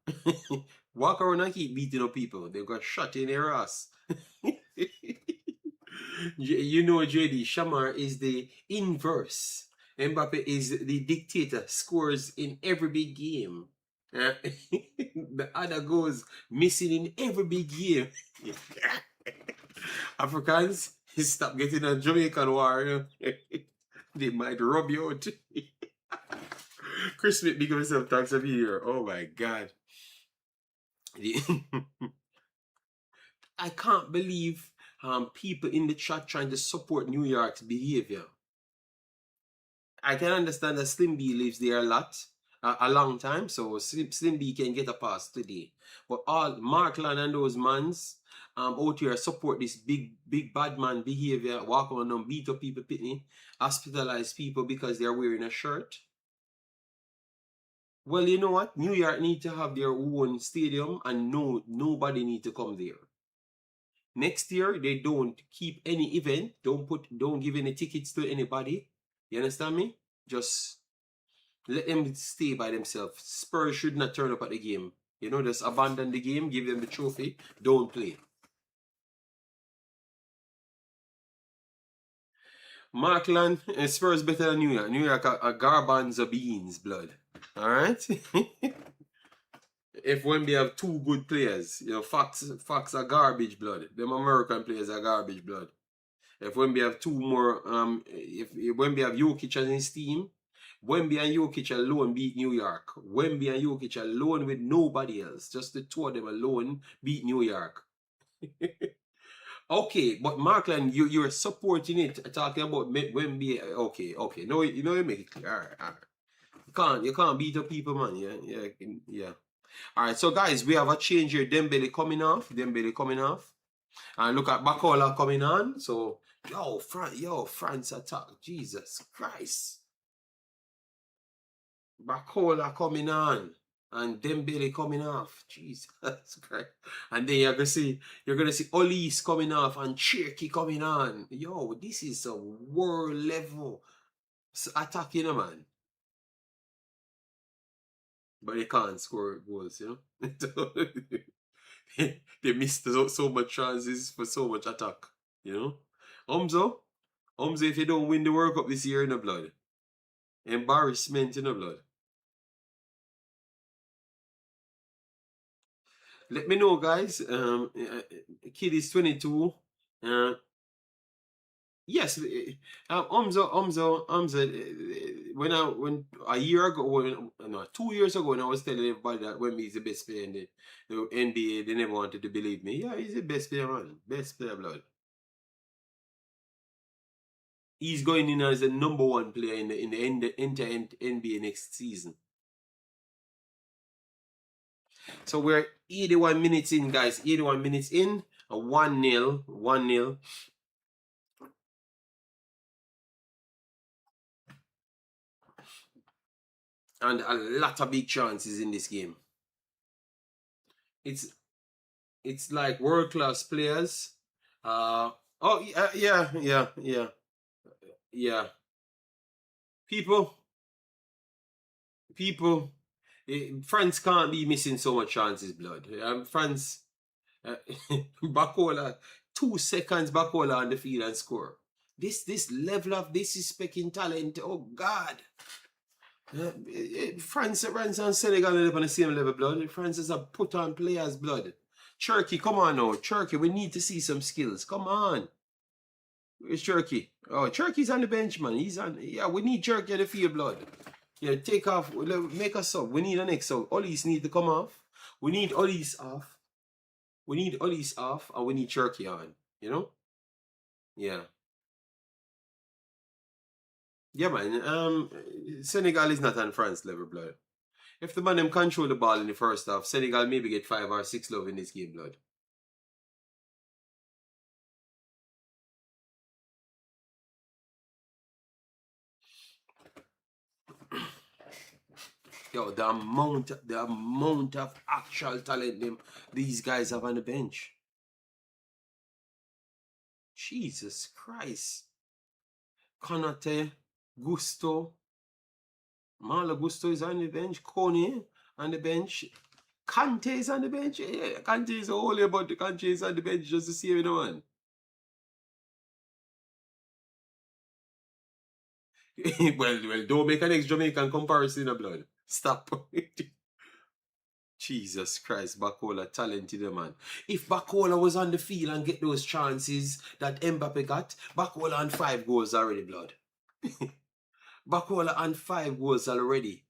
walk around and keep beating up people. They've got shot in their ass. You know, JD, Shamar is the inverse. Mbappe is the dictator, scores in every big game. The other goes missing in every big game. Africans, stop getting a Jamaican war. They might rob you out. Chris Smith big of himself talks of here. Oh my God. I can't believe people in the chat trying to support New York's behavior. I can understand that Slim B lives there a long time, so Slim B can get a pass today. But all Markland and those mans out here support this big bad man behavior, walk on them, beat up people, pitney, hospitalize people because they're wearing a shirt. Well, you know what? New York need to have their own stadium and nobody need to come there. Next year, they don't keep any event, don't give any tickets to anybody. You understand me? Just let them stay by themselves. Spurs should not turn up at the game. You know, just abandon the game, give them the trophy, don't play. Markland, Spurs better than New York. New York are garbanzo beans, blood. Alright? If Wemby have two good players, you know, Fox are garbage blood. Them American players are garbage blood. If Wemby have two more, if Wemby have Jokic and his team, Wemby and Jokic alone beat New York. Wemby and Jokic alone with nobody else. Just the two of them alone beat New York. Okay, but Markland, you're supporting it, talking about Wemby. Okay. No, you know you make it clear. All right. You can't beat up people, man. Yeah. All right, so guys, we have a change here. Dembele coming off. And look at Bacola coming on. So, France attack. Jesus Christ. Bacola coming on. and Dembele coming off. Jesus Christ. And then you're gonna see Olis coming off and Cherky coming on. Yo, this is a world level attack, man. But they can't score goals, they missed so much chances for so much attack, you know. Umzo, Umzo, if you don't win the World Cup this year in the blood, embarrassment in the blood. Let me know, guys. Kid is 22. Uh, yes, Umzo. When a year ago, no, 2 years ago, when I was telling everybody that Wemby is the best player in the NBA, they never wanted to believe me. Yeah, he's the best player, man. Best player, blood. He's going in as the number one player in the entire NBA next season. So we're 81 minutes in, guys. 81 minutes in. A 1-0. 1-0. And a lot of big chances in this game. It's like world class players. Oh yeah. People, people. France can't be missing so much chances, blood. France, uh, Bakola, 2 seconds Bakola on the field and score. This level of disrespecting talent. Oh God. France and Senegal live on the same level, blood. France is a put on players, blood. Turkey, come on now. Turkey, we need to see some skills. Come on. Where's Turkey? Oh, Turkey's on the bench, man. He's on. Yeah, we need Turkey on the field, blood. Yeah, take off. Make a sub. We need an next sub. Ollies need to come off. We need Ollies off. We need Ollies off, and we need Turkey on. You know? Yeah. Yeah, man. Senegal is not on France level, blood. If the man them control the ball in the first half, Senegal maybe get 5 or 6 love in this game, blood. Yo, the amount of actual talent these guys have on the bench. Jesus Christ. Konate, Gusto, Malo Gusto is on the bench. Kone on the bench. Kante is on the bench. Yeah, Kante is all about the Kante is on the bench just to see you know, man. well, don't make an ex-Jamaican comparison of blood. Stop. Jesus Christ, Bakola talented man. If Bakola was on the field and get those chances that Mbappe got, Bakola on 5 goals already, blood. Bakola on 5 goals already.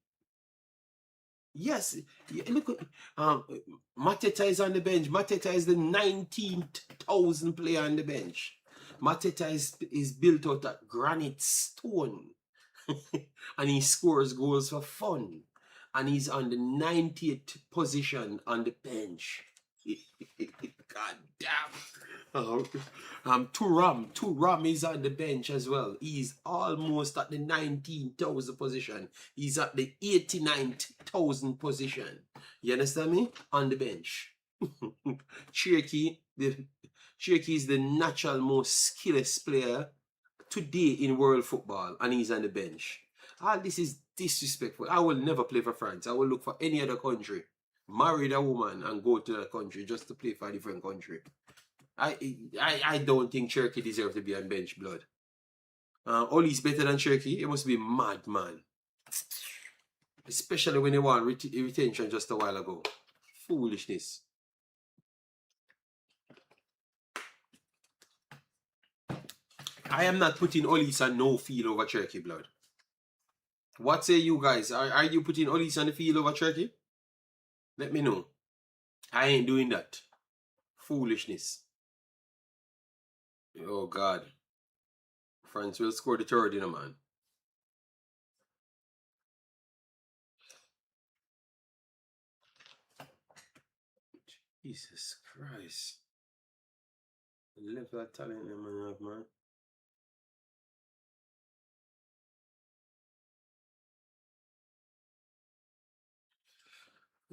Yes, look, Mateta is on the bench. Mateta is the 19,000 player on the bench. Mateta is built out of granite stone. And he scores goals for fun. And he's on the 90th position on the bench. God damn. Turam is on the bench as well. He's almost at the 19,000 position. He's at the 89,000 position. You understand me? On the bench. Cherky is the natural most skillless player today in world football, and he's on the bench. All this is disrespectful. I will never play for France. I will look for any other country, marry a woman, and go to that country just to play for a different country. I don't think Cherky deserves to be on bench, blood. Ollie's better than Cherky. It must be mad, man. Especially when they want retention just a while ago. Foolishness. I am not putting Ollie's on no field over Cherky, blood. What say you guys? Are you putting Ollie's on the field over Cherky? Let me know. I ain't doing that. Foolishness. Oh God. France will score the third, man. Jesus Christ. The level of talent them man have, man.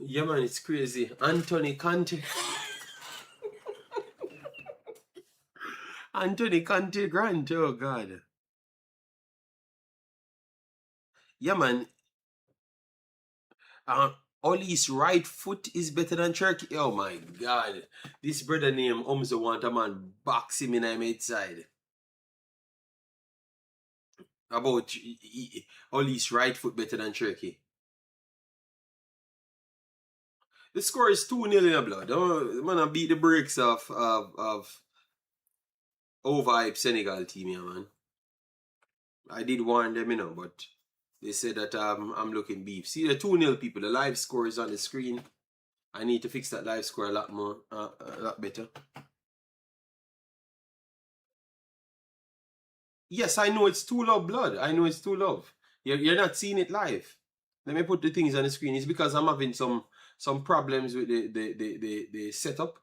Yeah, man, it's crazy. Anthony Conte. Anthony Conte Grant. Oh, God. Yeah, man. Uh, Ollie's right foot is better than Cherky. Oh, my God. This brother named Umzo want a man box him in my side. About Ollie's right foot better than Cherky. The score is 2-0 in a blood. Oh, man, I beat the brakes of overhyped Senegal team, yeah, man. I did warn them, but they said that I'm looking beef. See the 2-0 people, the live score is on the screen. I need to fix that live score a lot more, a lot better. Yes, I know it's too low blood. I know it's too low. You're not seeing it live. Let me put the things on the screen. It's because I'm having some problems with the setup.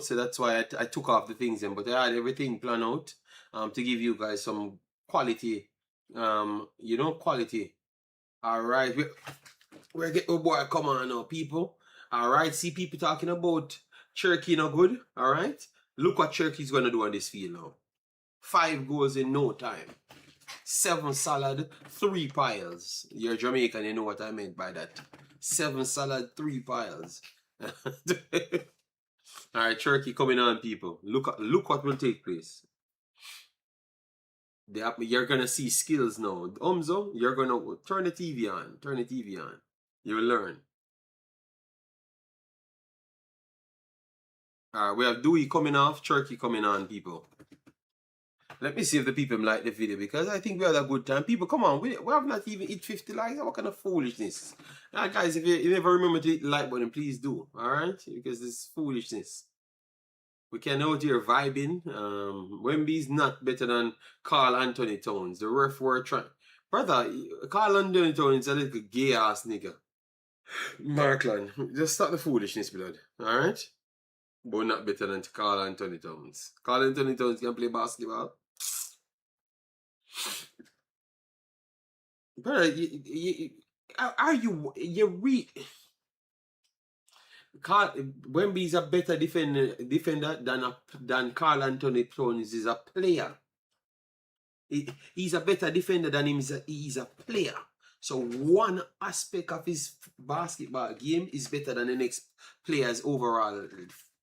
So that's why I took off the things then, but I had everything planned out to give you guys some quality, quality. All right, we're getting, oh boy, come on now, people. All right, see people talking about Cherky no good. All right, look what Cherky's gonna do on this field now. 5 goals in no time. 7 salad, 3 piles. You're Jamaican, you know what I meant by that. 7 salad, 3 piles. All right, Cherky coming on, people. Look what will take place. You're gonna see skills now. Umzo, you're gonna turn the TV on. Turn the TV on. You'll learn. All right, we have Dewey coming off, Cherky coming on, people. Let me see if the people like the video because I think we had a good time. People, come on, we have not even hit 50 likes. What kind of foolishness? Guys, if you never remember to hit the like button, please do. All right, because this is foolishness. We can out here vibing. Wemby's not better than Carl Anthony Towns. The ref were trying. Brother, Carl Anthony Towns is a little gay ass nigga. Markland, just stop the foolishness, blood. Alright? But not better than Carl Anthony Towns. Carl Anthony Towns can play basketball. Brother, Wemby's a better defender than Carl Anthony Towns is a player. He's a better defender than him. He's a player. So one aspect of his basketball game is better than the next player's overall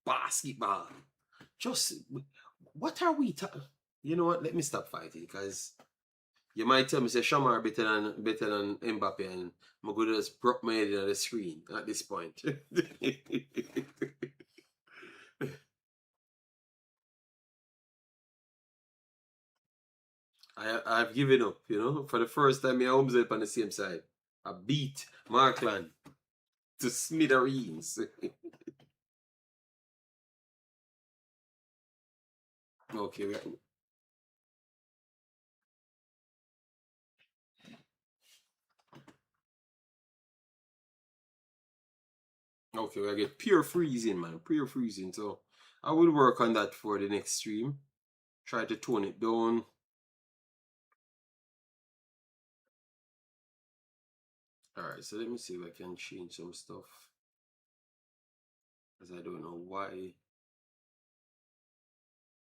basketball. Just what are we talking? You know what? Let me stop fighting because you might tell me say Shamar better than Mbappe and I'm gonna just broke my head on the screen at this point. I've given up, for the first time. I almost up on the same side. I beat Markland to smithereens. Okay, we get pure freezing, man. Pure freezing. So I will work on that for the next stream. Try to tone it down. Alright, so let me see if I can change some stuff. Because I don't know why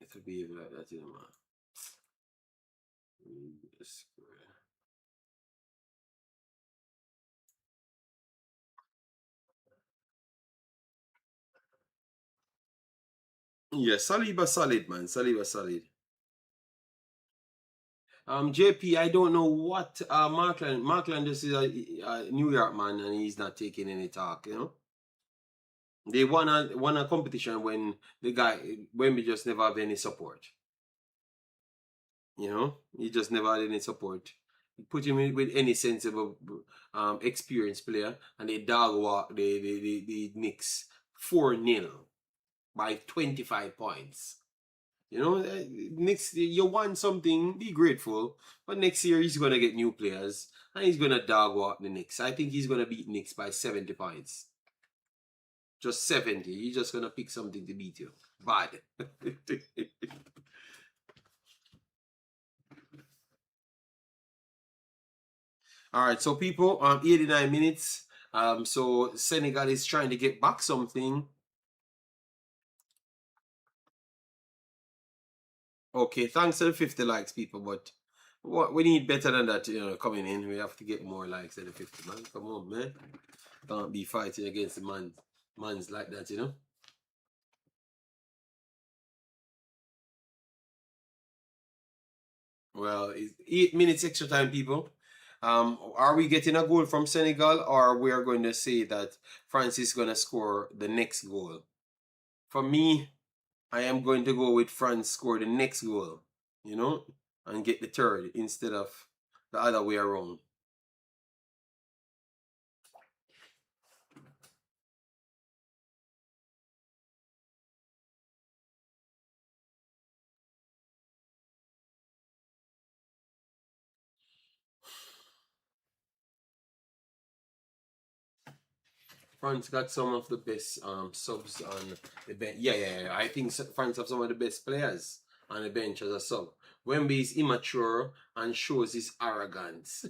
it'll behave like that, man. Yeah, Saliba solid, man. Saliba solid. JP, I don't know what Markland. Markland just is a New York man, and he's not taking any talk. They won a competition when we just never have any support. He just never had any support. Put him in with any sensible experienced player, and they dog walk the Knicks 4-0 by 25 points. Next year you want something, be grateful. But next year he's gonna get new players and he's gonna dog walk the Knicks. I think he's gonna beat Knicks by 70 points. Just 70. He's just gonna pick something to beat you. Bad. All right, so people, 89 minutes. So Senegal is trying to get back something. Okay, thanks to the 50 likes, people, but what we need better than that, coming in. We have to get more likes than the 50, man. Come on, man. Can't be fighting against the mans like that. Well, it's 8 minutes extra time, people. Are we getting a goal from Senegal, or we are going to say that France is going to score the next goal? For me, I am going to go with France score the next goal, and get the third instead of the other way around. France got some of the best subs on the bench. Yeah. I think France have some of the best players on the bench as a sub. Wemby is immature and shows his arrogance.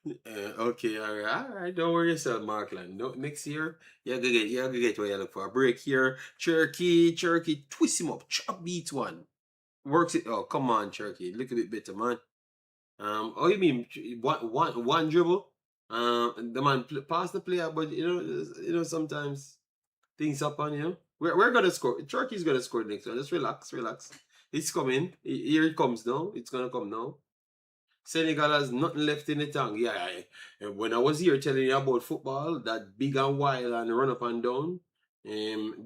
Okay, all right. Don't worry yourself, Markland. No, next year, you gonna get what you look for. A break here. Cherky, twist him up. Chop beat one. Works it. Oh, come on, Cherky. Look a bit better, man. Oh, you mean one dribble? The man pass the player, but sometimes things happen. We're gonna score. Turkey's gonna score the next one. Just relax. It's coming. Here it comes now. It's gonna come now. Senegal has nothing left in the tank. Yeah, when I was here telling you about football, that big and wild and run up and down,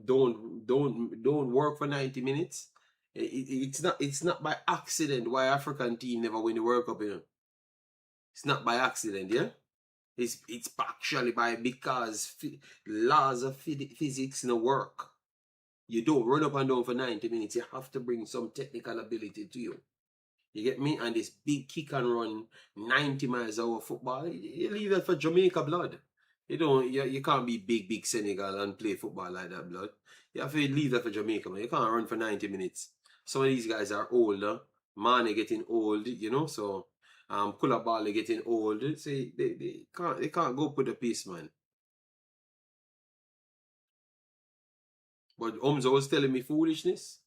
don't work for 90 minutes. It's not by accident why African team never win the World Cup. It's not by accident, yeah. It's actually by because laws of physics no work. You don't run up and down for 90 minutes. You have to bring some technical ability to you. You get me? And this big kick and run 90 miles hour football, you leave that for Jamaica blood. You can't be big Senegal and play football like that blood. You have to leave that for Jamaica, man. You can't run for 90 minutes. Some of these guys are older. Mane getting old, so Koulibaly getting old. See, they can't go put the piece, man. But Omzo was telling me foolishness.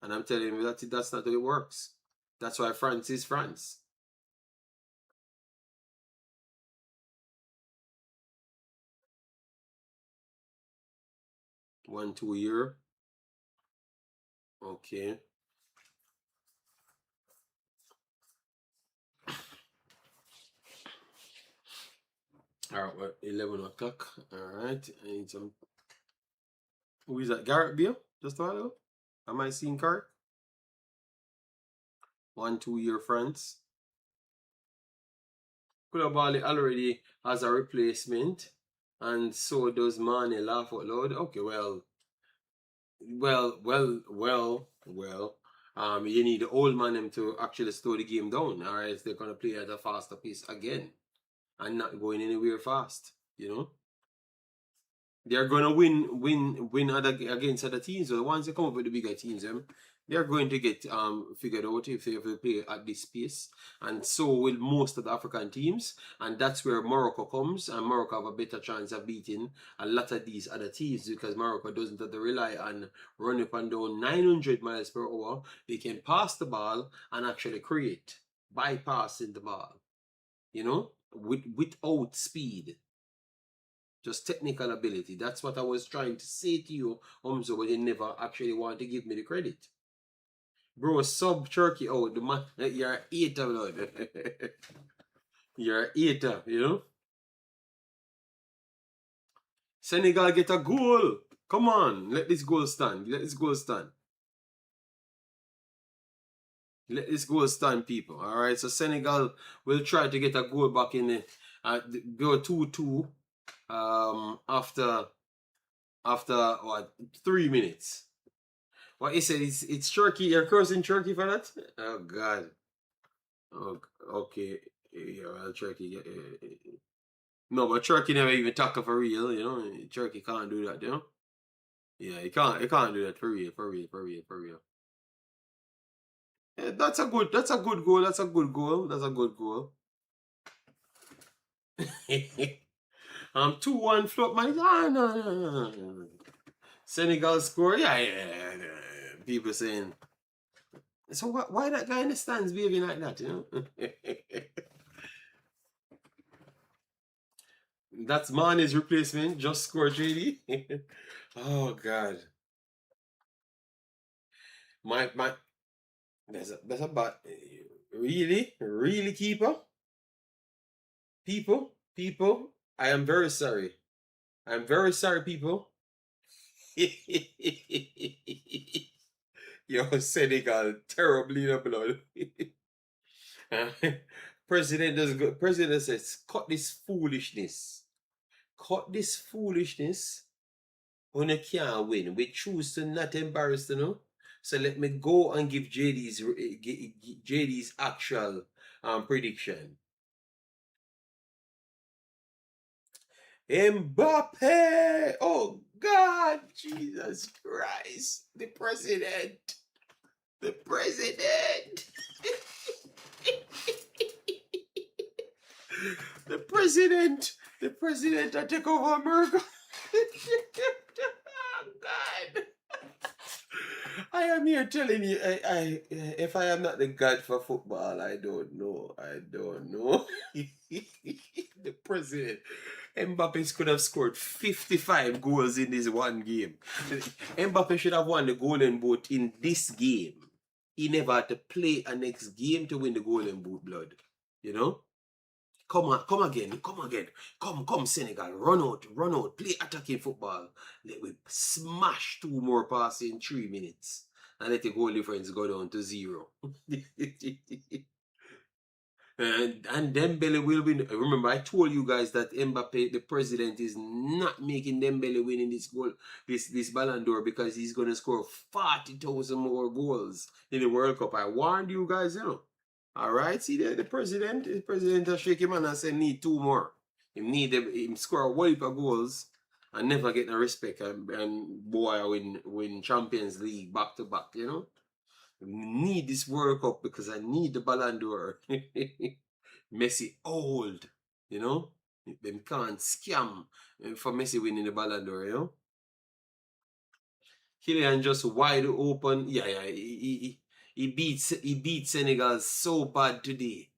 And I'm telling him that's not how it works. That's why France is France. 1 2 year. Okay. All right, well, 11 o'clock. All right. I need some. Who is that? Garrett Beal? Just a while ago? Am I seeing card? 1 2 year France. Koulibaly already has a replacement, and so does Mane. Laugh out loud. Okay, well. You need the old man him to actually slow the game down. All right, they're gonna play at a faster pace again and not going anywhere fast. They're gonna win against other teams. So once they come up with the bigger teams, they're going to get figured out if they ever play at this pace. And so will most of the African teams. And that's where Morocco comes, and Morocco have a better chance of beating a lot of these other teams because Morocco doesn't have to rely on run up and down 900 miles per hour. They can pass the ball and actually create, bypassing the ball, without speed. Just technical ability. That's what I was trying to say to you, Umzo, but you never actually want to give me the credit. Bro, sub Turkey out. The man, you're a hater, blood. You're a hater. Senegal get a goal. Come on, let this goal stand. Let this goal stand. Let this goal stand, people. All right, so Senegal will try to get a goal back in the go 2-2 after what 3 minutes. What he said, it's Turkey. You're cursing Turkey for that? Oh God. Oh, okay. Yeah, well, Turkey. No, but Turkey never even tackle for real. Turkey can't do that. Yeah, he can't do that for real, for real. Yeah, that's a good goal. That's a good goal. 2-1 flop, man. Ah, no. Senegal score, yeah. People saying, so why that guy in the stands behaving like that, you know? That's Mane's replacement, just score JD. Oh God. My that's a bad really keeper? People, I am very sorry. I'm very sorry, people. Yo, Senegal, terribly in the blood. President does good. President says, cut this foolishness. Cut this foolishness. When you can't win, we choose to not embarrass you know. So let me go and give JD's actual prediction. Mbappe! Oh God, Jesus Christ, the president, the president, the president, the president that take over America. Oh God. I am here telling you, if I am not the god for football, I don't know. The president. Mbappe could have scored 55 goals in this one game. Mbappe should have won the Golden Boot in this game. He never had to play a next game to win the Golden Boot, blood. You know? Come again. Come, Senegal. Run out. Play attacking football. Let we smash 2 more passes in 3 minutes. And let the goal difference go down to 0. and Dembele will win. Remember, I told you guys that Mbappe, the president, is not making Dembele winning this goal, this Ballon d'Or, because he's going to score 40,000 more goals in the World Cup. I warned you guys, you know. All right, see there, the president will shake him and say need 2 more. Him score a whole heap of goals and never get no respect, and boy win Champions League back to back, you know. I need this World Cup because I need the Ballon d'Or. Messi old, you know. Them can't scam for Messi winning the Ballon d'Or, you know. Kylian just wide open. Yeah. He beat Senegal so bad today.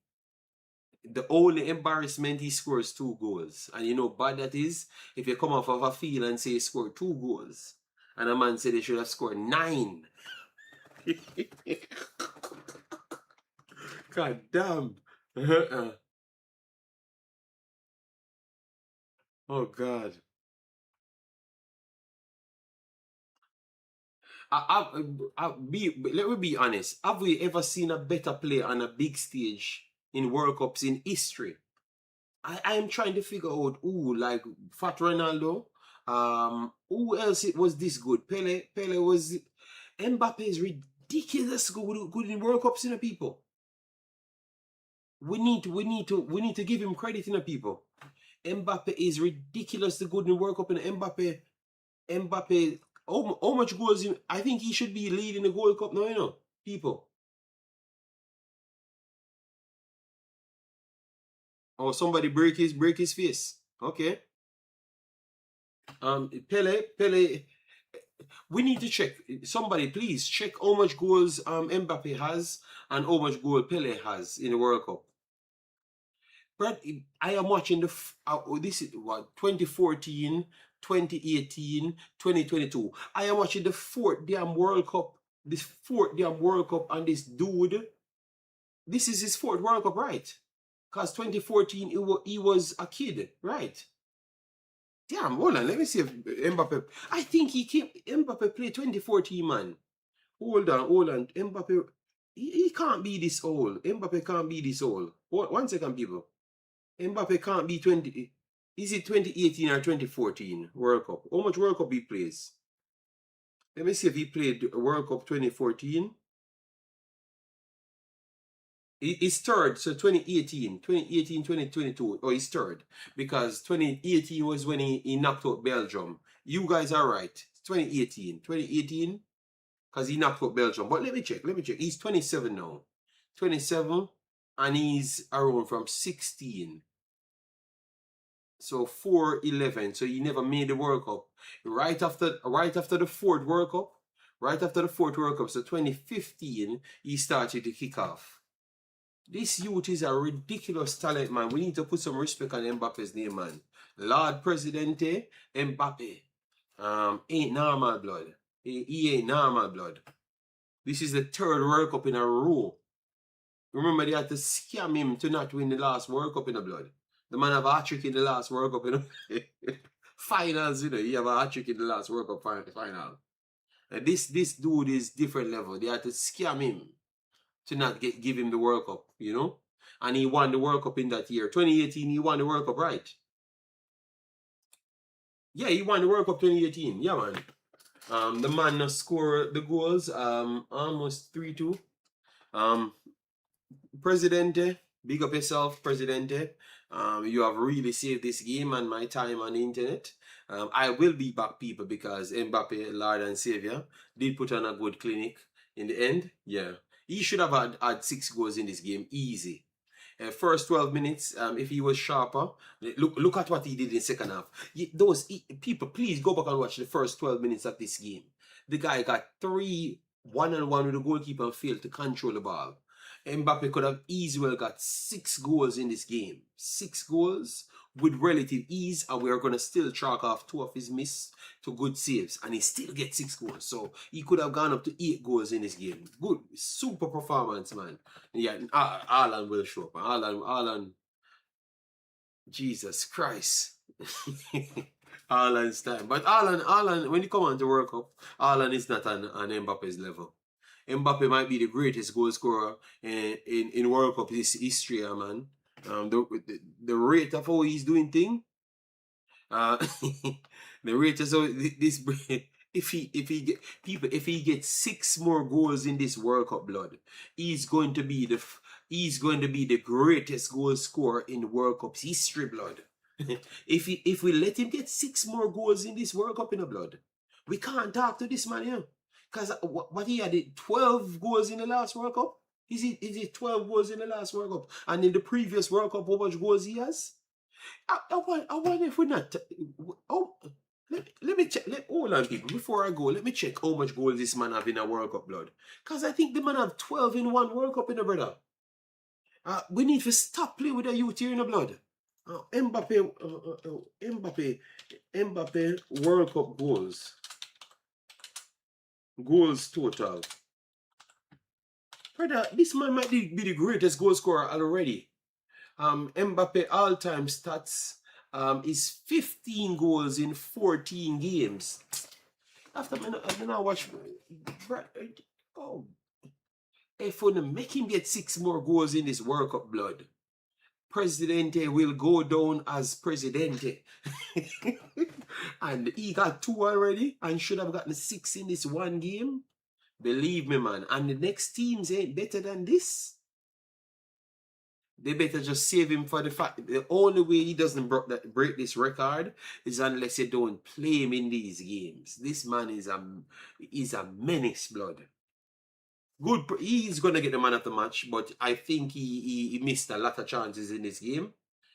The only embarrassment, he scores 2 goals. And you know bad that is? If you come off of a field and say he scored 2 goals, and a man said they should have scored 9. God damn. Oh God. Let me be honest. Have we ever seen a better player on a big stage in World Cups in history? I am trying to figure out who, like Fat Ronaldo. Who else it was this good? Pele was. Mbappe is ridiculous good in World Cups, you know, people. We need to give him credit, you know, people. Mbappe is ridiculously good in World Cup, and Mbappe, how much goals? I think he should be leading the World Cup now, you know, people. Or somebody break his face. Okay. Pele. We need to check. Somebody, please check how much goals Mbappe has and how much goal Pele has in the World Cup. But I am watching this is what 2014, 2018, 2022. I am watching the 4th damn World Cup. This 4th damn World Cup, and this dude. This is his 4th World Cup, right? Because 2014 he was a kid, right? Damn, hold on. Let me see if Mbappe. I think Mbappe played 2014, man. Hold on. Mbappe, he can't be this old. Mbappe can't be this old. 1 second, people. Mbappe can't be 20. Is it 2018 or 2014 World Cup? How much World Cup he plays? Let me see if he played World Cup 2014. He's 3rd, so 2018, 2022. Oh, he's 3rd. Because 2018 was when he knocked out Belgium. You guys are right. 2018. Because he knocked out Belgium. But let me check. He's 27 now. 27, and he's around from 16. So 4-11. So he never made the World Cup. Right after the fourth World Cup, so 2015, he started to kick off. This youth is a ridiculous talent, man. We need to put some respect on Mbappe's name, man. Lord Presidente Mbappe. Ain't normal blood. He ain't normal blood. This is the third World Cup in a row. Remember, they had to scam him to not win the last World Cup in the blood. The man have a hat-trick in the last World Cup in the finals, you know. He have a hat-trick in the last World Cup final. And this dude is different level. They had to scam him to not give him the World Cup, you know. And he won the World Cup in that year. 2018, he won the World Cup, right? Yeah, he won the World Cup 2018. Yeah, man. The man scored the goals, almost 3-2. Presidente, big up yourself, Presidente. You have really saved this game and my time on the internet. I will be back, people, because Mbappe, Lord and Savior, did put on a good clinic in the end. Yeah, he should have had 6 goals in this game, easy. First 12 minutes, if he was sharper, look at what he did in second half. People, please go back and watch the first 12 minutes of this game. The guy got 3 1-on-1 with the goalkeeper and failed to control the ball. Mbappe could have easily got 6 goals in this game. 6 goals with relative ease, and we're going to still chalk off 2 of his miss to good saves, and he still gets 6 goals. So he could have gone up to 8 goals in this game. Good, super performance, man. Yeah, Alan will show up. Alan, Jesus Christ. Alan's time. But Alan, when you come on to World Cup, Alan is not on Mbappe's level. Mbappe might be the greatest goal scorer in World Cup history, man. The rate of how he's doing thing, the rate of how this if he gets 6 more goals in this World Cup, blood, he's going to be the greatest goal scorer in World Cup history, blood. If we let him get 6 more goals in this World Cup in the blood, we can't talk to this man here. Because what he had, 12 goals in the last World Cup? Is it 12 goals in the last World Cup? And in the previous World Cup, how much goals he has? I wonder if we're not... let me check. Hold on, people. Before I go, let me check how much goals this man have in a World Cup, blood. Because I think the man have 12 in one World Cup in the brother. We need to stop playing with the youth here in the blood. Mbappe World Cup goals. Goals total. Brother, this man might be the greatest goal scorer already. Mbappe all-time stats is 15 goals in 14 games. After I watch, if we make him get 6 more goals in this World Cup, blood, Presidente will go down as Presidente. And he got 2 already and should have gotten 6 in this one game. Believe me, man. And the next teams ain't better than this. They better just save him for the fact the only way he doesn't break this record is unless you don't play him in these games. This man is a menace, blood. Good, he's gonna get the man of the match, but I think he missed a lot of chances in this game.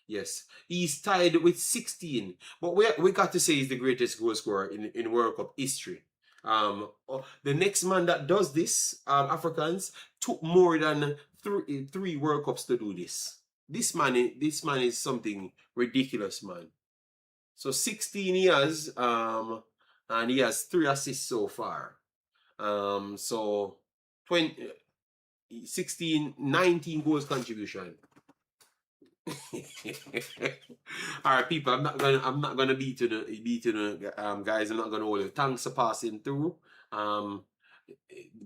Yes, he's tied with 16, but we got to say he's the greatest goal scorer in World Cup history. The next man that does this, Africans, took more than three World Cups to do this. This man is something ridiculous, man. So 16 years, and he has 3 assists so far. So 19 goals contribution. All right, people. I'm not gonna beat you, guys. I'm not gonna hold you. Thanks for passing through.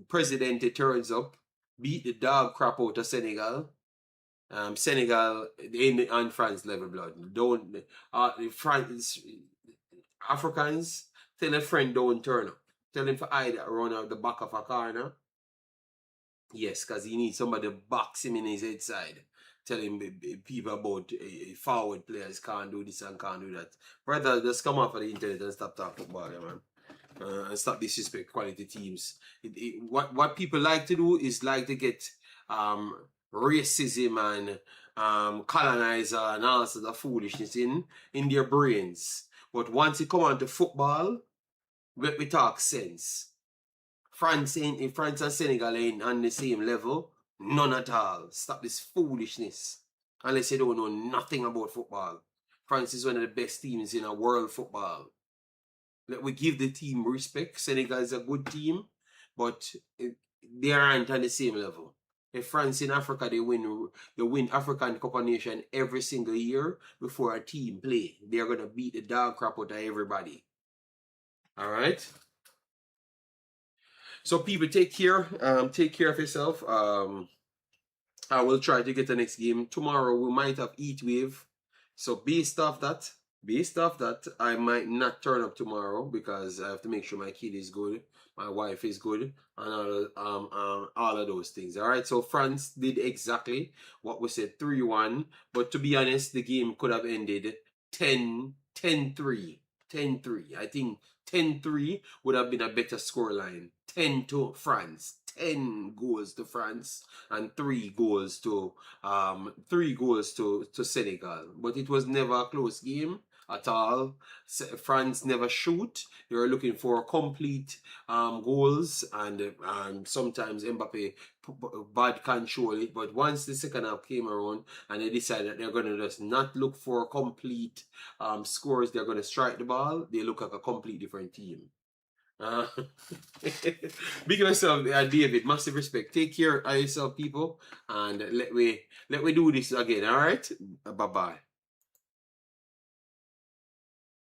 President turns up, beat the dog crap out of Senegal. Senegal on France level, blood. Don't France Africans, tell a friend don't turn up. Tell him to hide around out the back of a corner. Yes, because he needs somebody to box him in his head side. Tell him people about forward players can't do this and can't do that. Brother, just come off of the internet and stop talking about it, man. And stop disrespect quality teams. What people like to do is like to get racism and colonizer and all sorts of foolishness in their brains. But once it come on to football, we talk sense. France and Senegal ain't on the same level. None at all. Stop this foolishness. Unless you don't know nothing about football. France is one of the best teams in a world football. Let we give the team respect. Senegal is a good team, but they aren't on the same level. If France in Africa, they win African Cup of Nation every single year before a team play. They're gonna beat the dog crap out of everybody. All right. So people, take care. Take care of yourself. I will try to get the next game tomorrow. We might have heat wave, so based off that, I might not turn up tomorrow because I have to make sure my kid is good, my wife is good, and all of those things. All right. So France did exactly what we said, 3-1. But to be honest, the game could have ended 10-3. 10-3. I think 10-3 would have been a better scoreline. 10 to France. 10 goals to France and 3 goals to Senegal. But it was never a close game at all. France never shoot. They were looking for complete goals, and sometimes Mbappe bad control it. But once the second half came around and they decided that they're going to just not look for complete scores, they're going to strike the ball, they look like a complete different team. Big yourself, David. Massive respect. Take care of yourself, people, and let we do this again. All right. Bye bye.